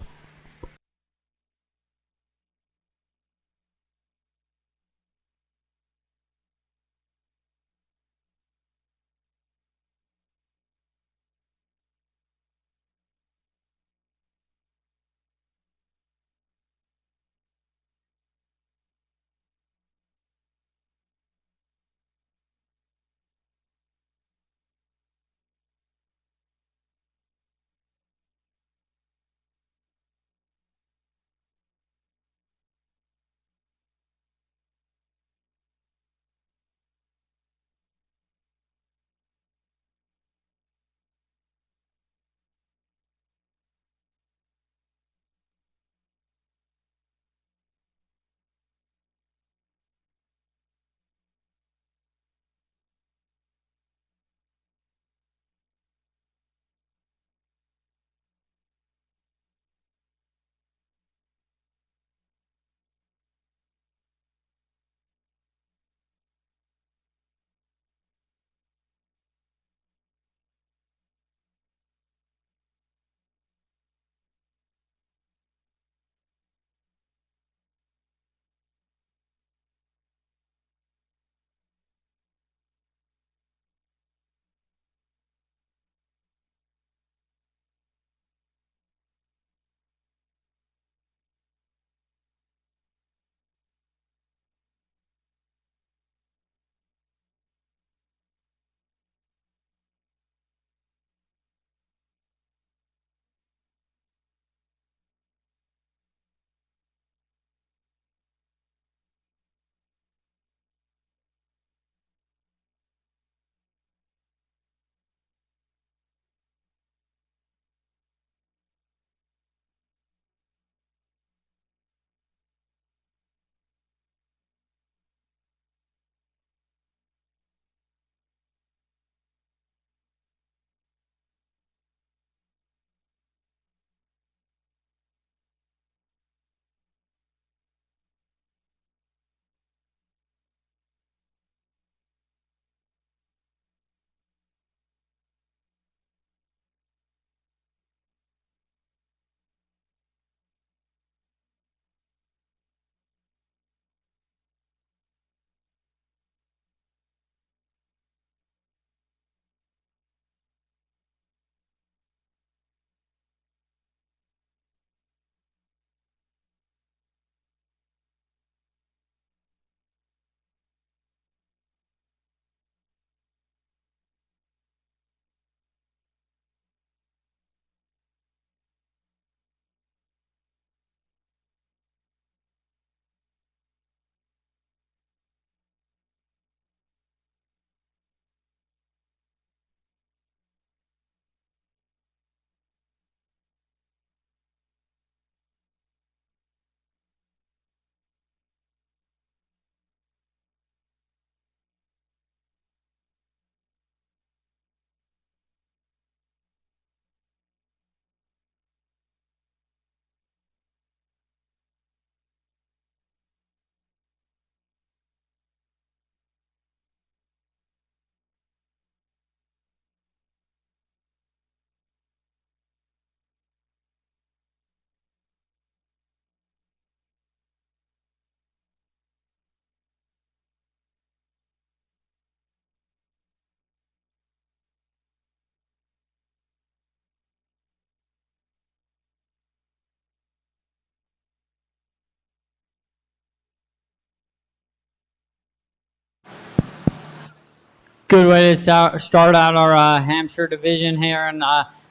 Good way to start out our Hampshire division here, and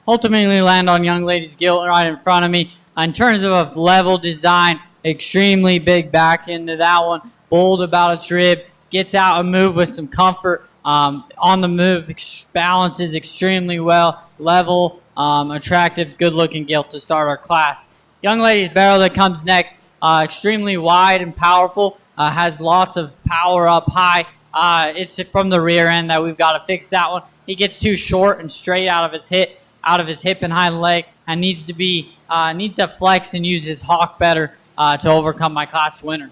ultimately land on Young Lady's Gilt right in front of me. In terms of a level design, extremely big back into that one. Bold about its rib, gets out and move with some comfort. On the move, balances extremely well. Level, attractive, good-looking gilt to start our class. Young Lady's barrel that comes next, extremely wide and powerful. Has lots of power up high. It's from the rear end that we've got to fix that one. He gets too short and straight out of his hip and hind leg, and needs to flex and use his hock better to overcome my class winner.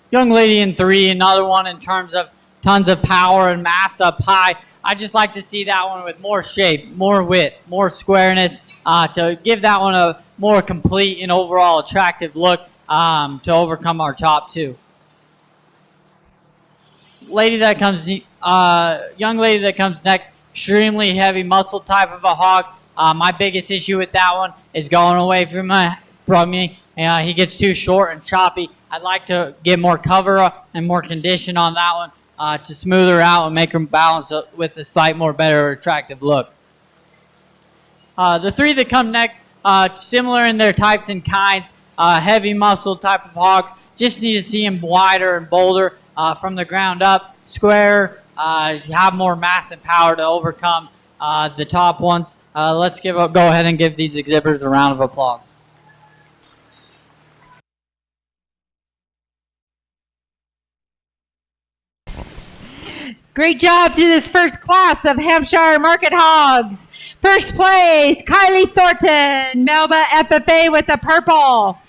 Young Lady in 3, another one in terms of tons of power and mass up high. I just like to see that one with more shape, more width, more squareness to give that one a more complete and overall attractive look to overcome our top 2. Young lady that comes next, extremely heavy muscle type of a hog. My biggest issue with that one is going away from me. He gets too short and choppy. I'd like to get more cover and more condition on that one to smooth her out and make her balance with a slight more better attractive look. The 3 that come next, similar in their types and kinds, heavy muscle type of hogs. Just need to see them wider and bolder from the ground up, square, have more mass and power to overcome the top ones. Let's go ahead and give these exhibitors a round of applause. Great job to this first class of Hampshire Market Hogs. First place, Kylie Thornton, Melba FFA with the purple.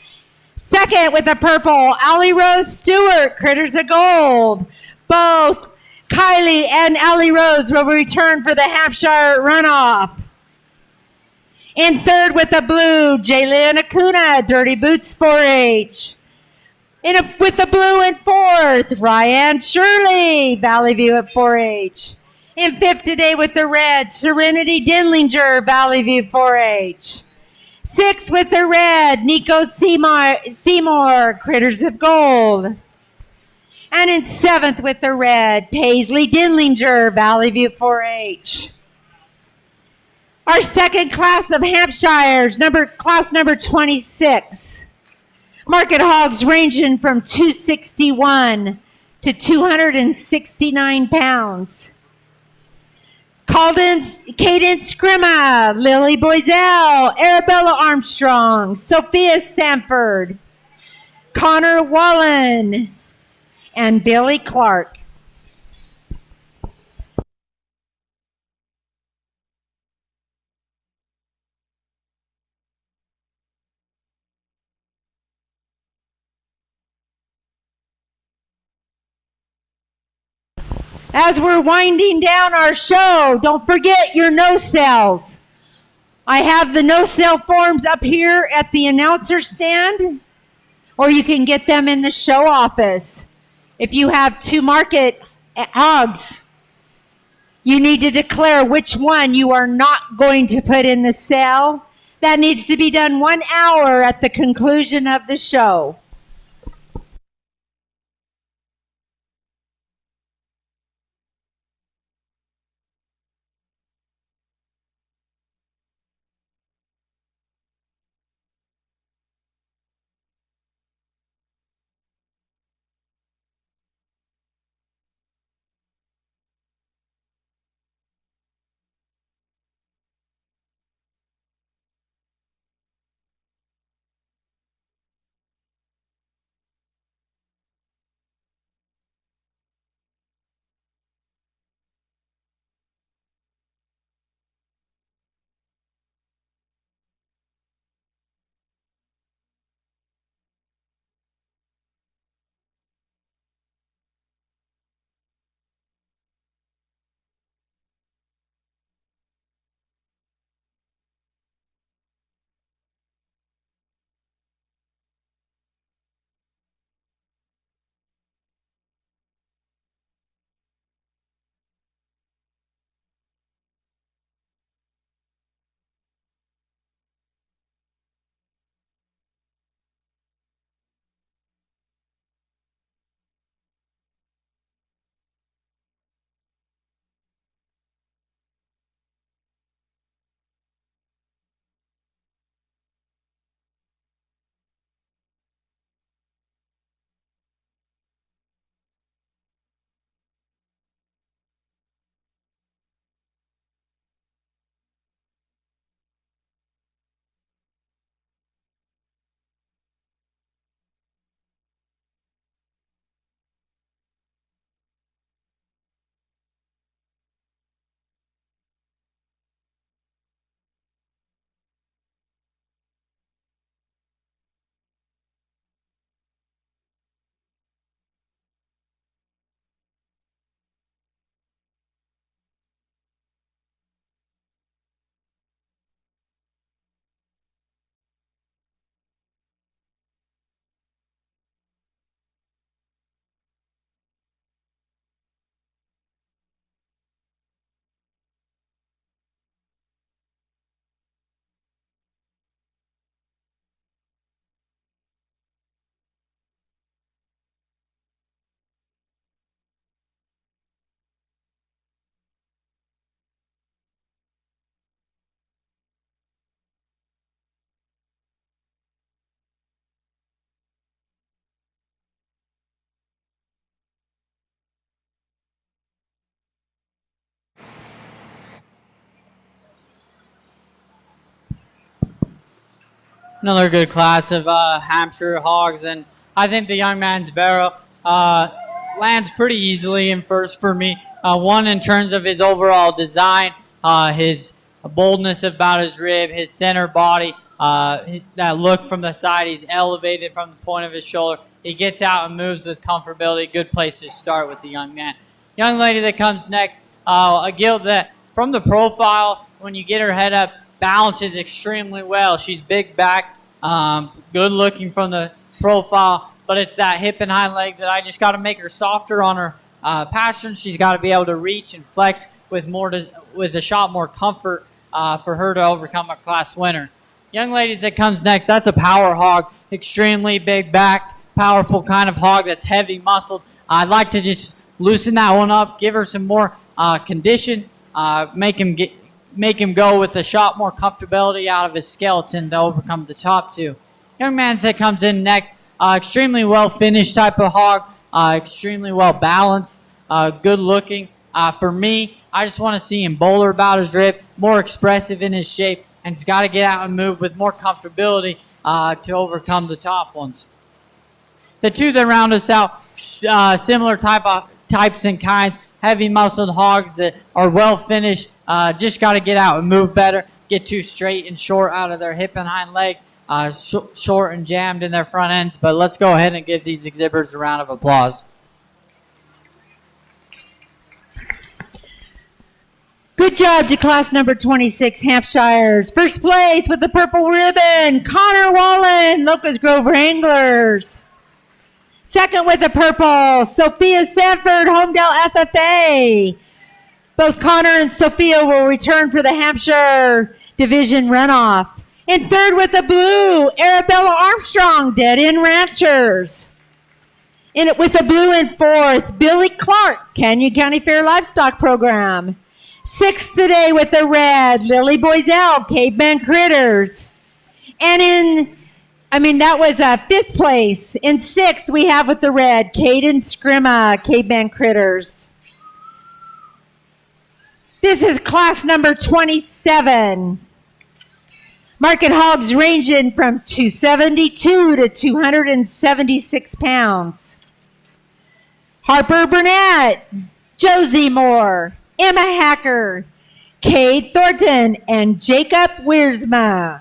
Second with the purple, Allie Rose Stewart, Critters of Gold. Both Kylie and Allie Rose will return for the Hampshire runoff. In third with the blue, Jaylen Acuna, Dirty Boots 4-H. With the blue in fourth, Ryan Shirley, Valley View at 4-H. In fifth today with the red, Serenity Dinlinger, Valley View 4-H. Sixth with the red, Nico Seymour, Critters of Gold. And in seventh with the red, Paisley Dinlinger, Valley View 4-H. Our second class of Hampshires, class number 26. Market hogs ranging from 261 to 269 pounds. Cadence Scrimma, Lily Boiselle, Arabella Armstrong, Sophia Sanford, Connor Wallen, and Billy Clark. As we're winding down our show, don't forget your no-sells. I have the no-sell forms up here at the announcer stand, or you can get them in the show office. If you have 2 market hogs, you need to declare which one you are not going to put in the sale. That needs to be done 1 hour at the conclusion of the show. Another good class of Hampshire hogs, and I think the young man's barrel lands pretty easily in first for me. One in terms of his overall design, his boldness about his rib, his center body, that look from the side. He's elevated from the point of his shoulder. He gets out and moves with comfortability. Good place to start with the young man. Young lady that comes next, a gilt that from the profile, when you get her head up, balances extremely well. She's big backed, good looking from the profile, but it's that hip and hind leg that I just got to make her softer on her passion. She's got to be able to reach and flex with with a shot more comfort for her to overcome a class winner. Young ladies that comes next, that's a power hog, extremely big backed, powerful kind of hog that's heavy muscled. I'd like to just loosen that one up, give her some more condition, make him go with the shot more comfortability out of his skeleton to overcome the top two. Young man that comes in next, extremely well finished type of hog, extremely well balanced, good looking. For me, I just want to see him bolder about his rib, more expressive in his shape, and he's got to get out and move with more comfortability to overcome the top ones. The two that round us out, similar types and kinds, heavy muscled hogs that are well finished. Just got to get out and move better, get too straight and short out of their hip and hind legs, short and jammed in their front ends. But let's go ahead and give these exhibitors a round of applause. Good job to class number 26, Hampshires. First place with the purple ribbon, Connor Wallen, Locust Grove Wranglers. Second with the purple, Sophia Sanford, Homedale FFA. Both Connor and Sophia will return for the Hampshire Division runoff. And third with the blue, Arabella Armstrong, Dead End Ranchers. In it with the blue in fourth, Billy Clark, Canyon County Fair Livestock Program. Sixth today with the red, Lily Boiselle, Caveman Critters. And that was fifth place. In sixth, we have with the red, Caden Scrimma, Caveman Critters. This is class number 27. Market hogs ranging from 272 to 276 pounds. Harper Burnett, Josie Moore, Emma Hacker, Cade Thornton, and Jacob Wiersma.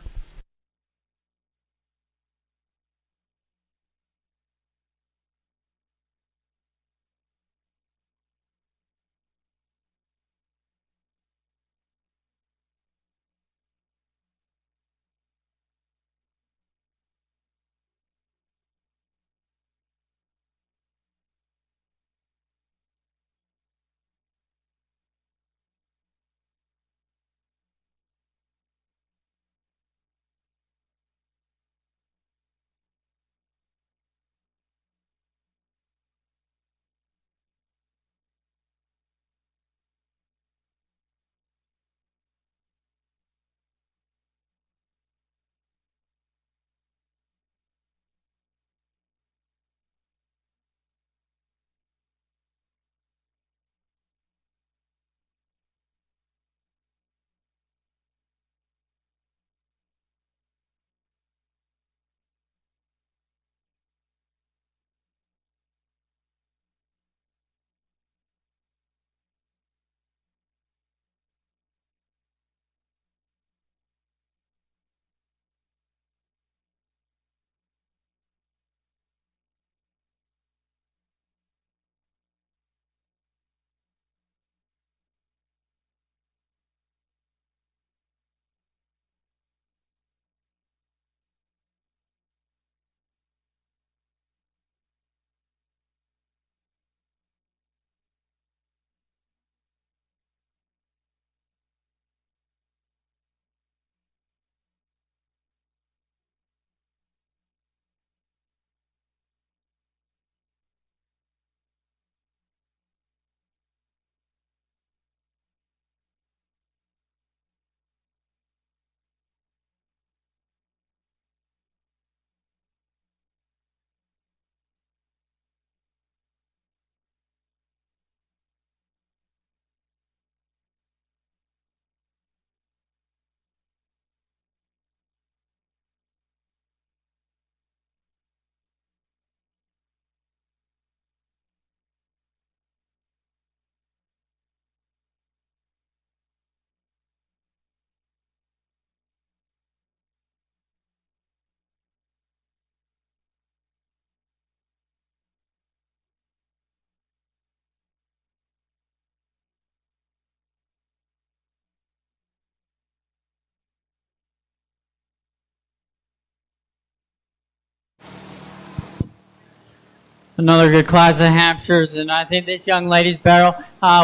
Another good class of Hampshires, and I think this young lady's barrel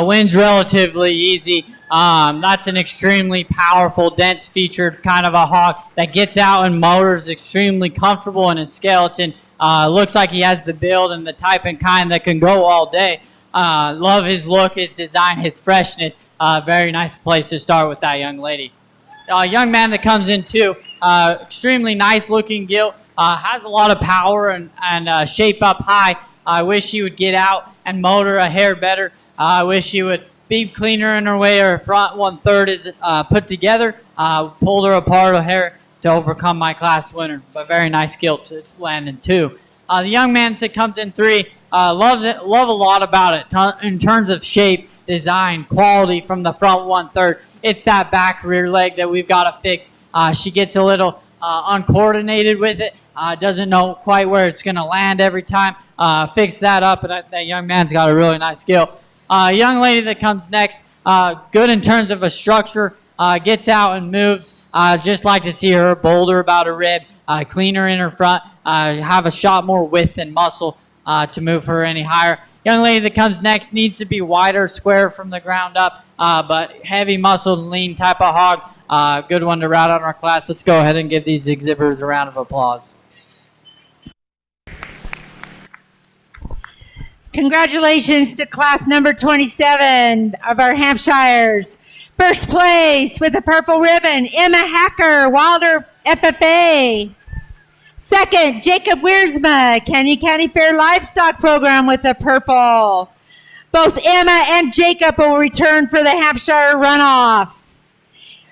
wins relatively easy. That's an extremely powerful, dense-featured kind of a hog that gets out and motors extremely comfortable in his skeleton. Looks like he has the build and the type and kind that can go all day. Love his look, his design, his freshness. Very nice place to start with that young lady. Young man that comes in too, extremely nice looking gilt, has a lot of power and shape up high. I wish he would get out and motor a hair better. I wish he would be cleaner in her way. Her front 1/3 is put together. Pulled her apart a hair to overcome my class winner. But very nice gilt to land in 2. The young man that comes in 3, love a lot about it in terms of shape, design, quality from the front 1/3. It's that back rear leg that we've got to fix. She gets a little uncoordinated with it. Doesn't know quite where it's going to land every time. Fix that up, and that young man's got a really nice skill. Young lady that comes next, good in terms of a structure, gets out and moves. Just like to see her bolder about her rib, cleaner in her front, have a shot more width and muscle to move her any higher. Young lady that comes next needs to be wider, square from the ground up, but heavy muscled and lean type of hog. Good one to route on our class. Let's go ahead and give these exhibitors a round of applause. Congratulations to class number 27 of our Hampshires. First place with the purple ribbon, Emma Hacker, Wilder FFA. Second, Jacob Wiersma, Canyon County Fair Livestock Program with the purple. Both Emma and Jacob will return for the Hampshire runoff.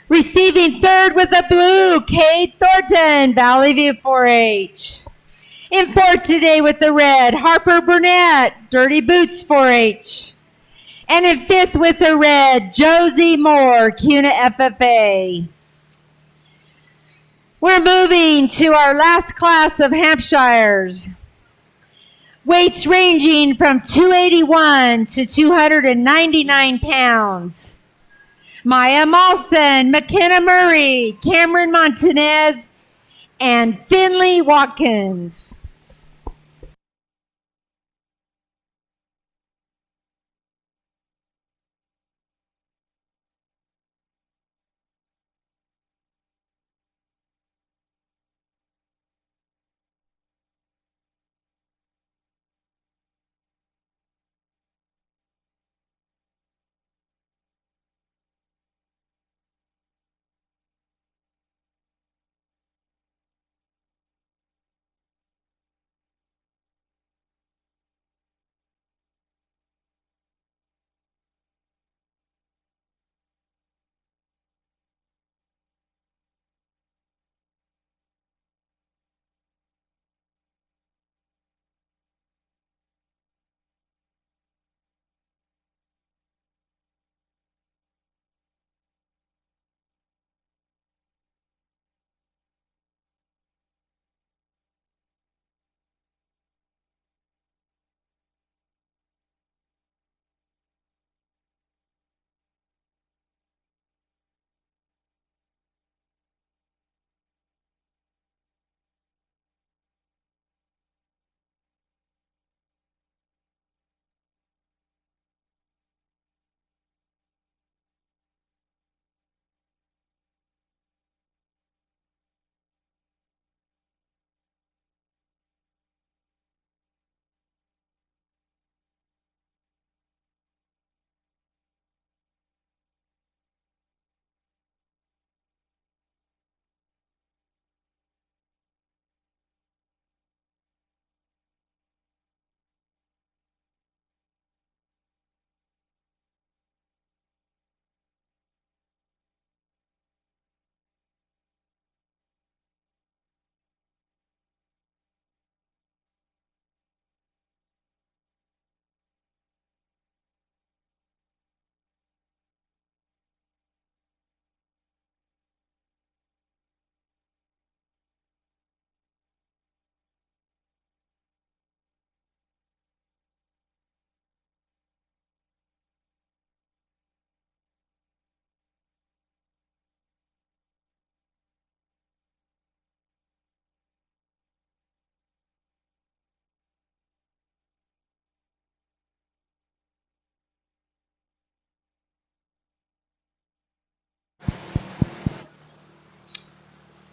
Receiving third with the blue, Kate Thornton, Valley View 4-H. In fourth today with the red, Harper Burnett, Dirty Boots 4-H. And in fifth with the red, Josie Moore, CUNA FFA. We're moving to our last class of Hampshires. Weights ranging from 281 to 299 pounds. Maya Malson, McKenna Murray, Cameron Montanez, and Finley Watkins.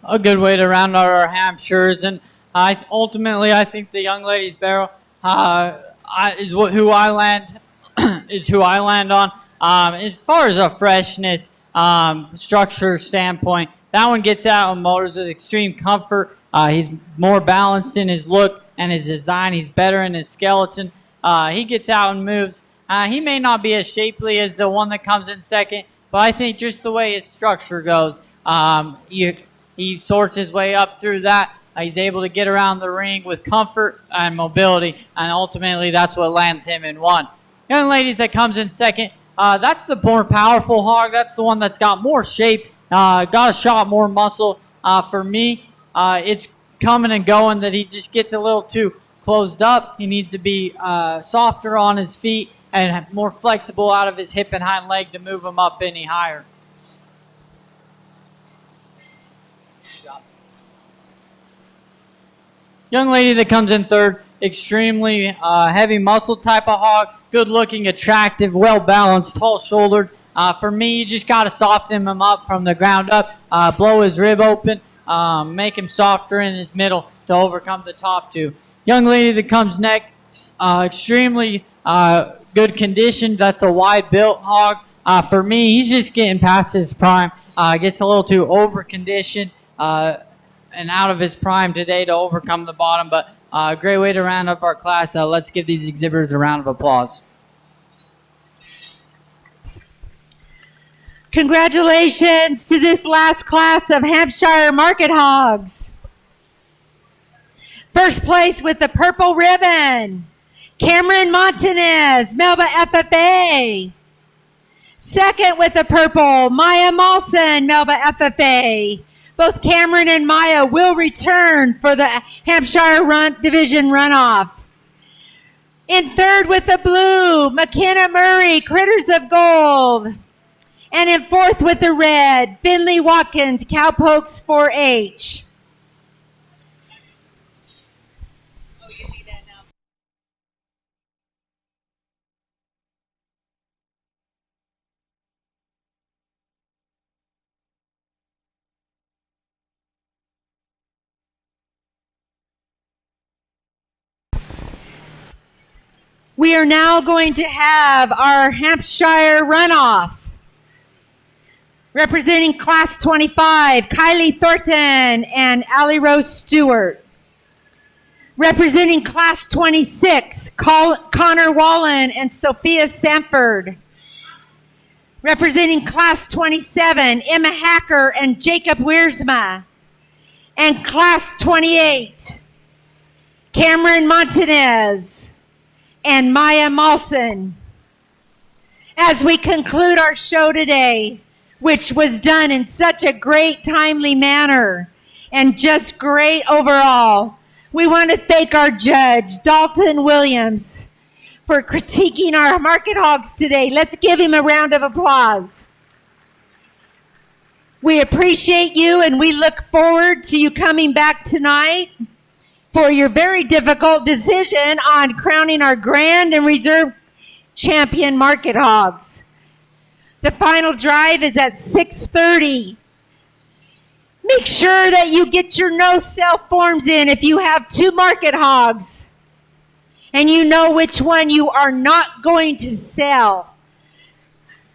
a good way to round out our Hampshires. And I think the young lady's barrel who I land is who I land on. As far as a freshness structure standpoint, that one gets out on motors with extreme comfort. He's more balanced in his look and his design. He's better in his skeleton. He gets out and moves. He may not be as shapely as the one that comes in second, but I think just the way his structure goes, he sorts his way up through that. He's able to get around the ring with comfort and mobility, and ultimately that's what lands him in one. Young ladies that comes in second, that's the more powerful hog. That's the one that's got more shape, got a shot more muscle. For me, it's coming and going that he just gets a little too closed up. He needs to be softer on his feet and more flexible out of his hip and hind leg to move him up any higher. Young lady that comes in third, extremely heavy muscle type of hog, good looking, attractive, well balanced, tall shouldered. For me, you just got to soften him up from the ground up, blow his rib open, make him softer in his middle to overcome the top two. Young lady that comes next, extremely good condition. That's a wide built hog. For me, he's just getting past his prime. Gets a little too over conditioned and out of his prime today to overcome the bottom. But a great way to round up our class. Let's give these exhibitors a round of applause. Congratulations to this last class of Hampshire Market Hogs. First place with the purple ribbon, Cameron Montanez, Melba FFA. Second with the purple, Maya Malson, Melba FFA. Both Cameron and Maya will return for the Hampshire Division runoff. In third with the blue, McKenna Murray, Critters of Gold. And in fourth with the red, Finley Watkins, Cowpokes 4-H. We are now going to have our Hampshire runoff. Representing Class 25, Kylie Thornton and Allie Rose Stewart. Representing Class 26, Connor Wallen and Sophia Sanford. Representing Class 27, Emma Hacker and Jacob Wiersma. And Class 28, Cameron Montanez and Maya Malson. As we conclude our show today, which was done in such a great, timely manner and just great overall, we want to thank our judge, Dalton Williams, for critiquing our market hogs today. Let's give him a round of applause. We appreciate you, and we look forward to you coming back tonight for your very difficult decision on crowning our Grand and Reserve Champion Market Hogs. The final drive is at 6:30. Make sure that you get your no-sell forms in if you have two market hogs and you know which one you are not going to sell.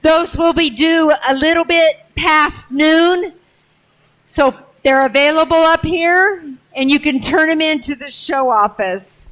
Those will be due a little bit past noon, so they're available up here and you can turn them into the show office.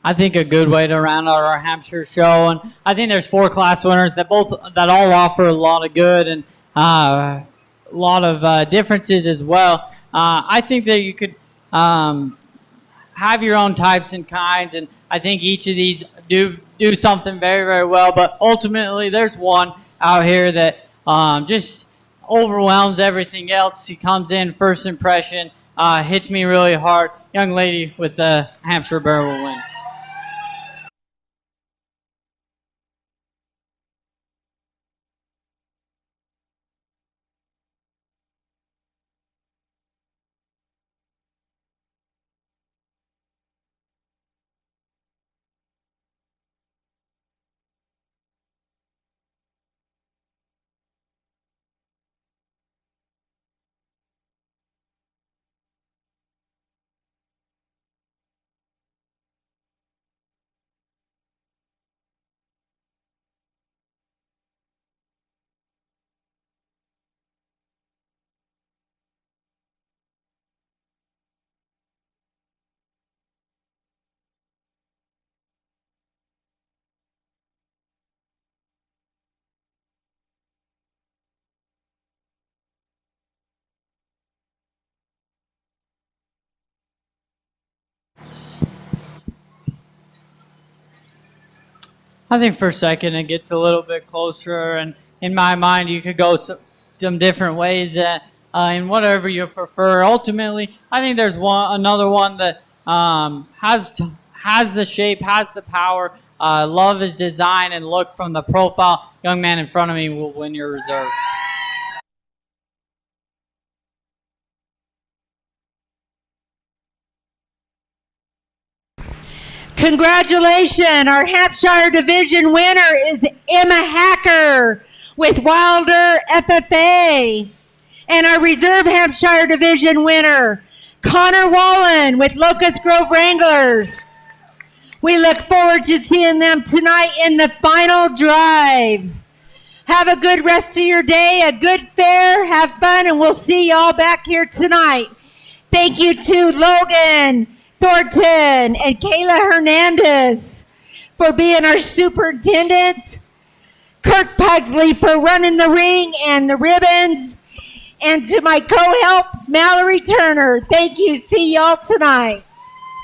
I think a good way to round out our Hampshire show, and I think there's 4 class winners that all offer a lot of good and a lot of differences as well. I think that you could have your own types and kinds, and I think each of these do something very, very well. But ultimately, there's one out here that just overwhelms everything else. He comes in first impression, hits me really hard. Young lady with the Hampshire Barrel will win. I think for second it gets a little bit closer, and in my mind, you could go some different ways in whatever you prefer. Ultimately, I think there's another one that has the shape, has the power. Love his design and look from the profile. Young man in front of me will win your reserve. Congratulations! Our Hampshire Division winner is Emma Hacker with Wilder FFA. And our Reserve Hampshire Division winner, Connor Wallen with Locust Grove Wranglers. We look forward to seeing them tonight in the final drive. Have a good rest of your day, a good fair, have fun, and we'll see y'all back here tonight. Thank you to Logan Thornton and Kayla Hernandez for being our superintendents, Kirk Pugsley for running the ring and the ribbons, and to my co-help, Mallory Turner. Thank you. See y'all tonight.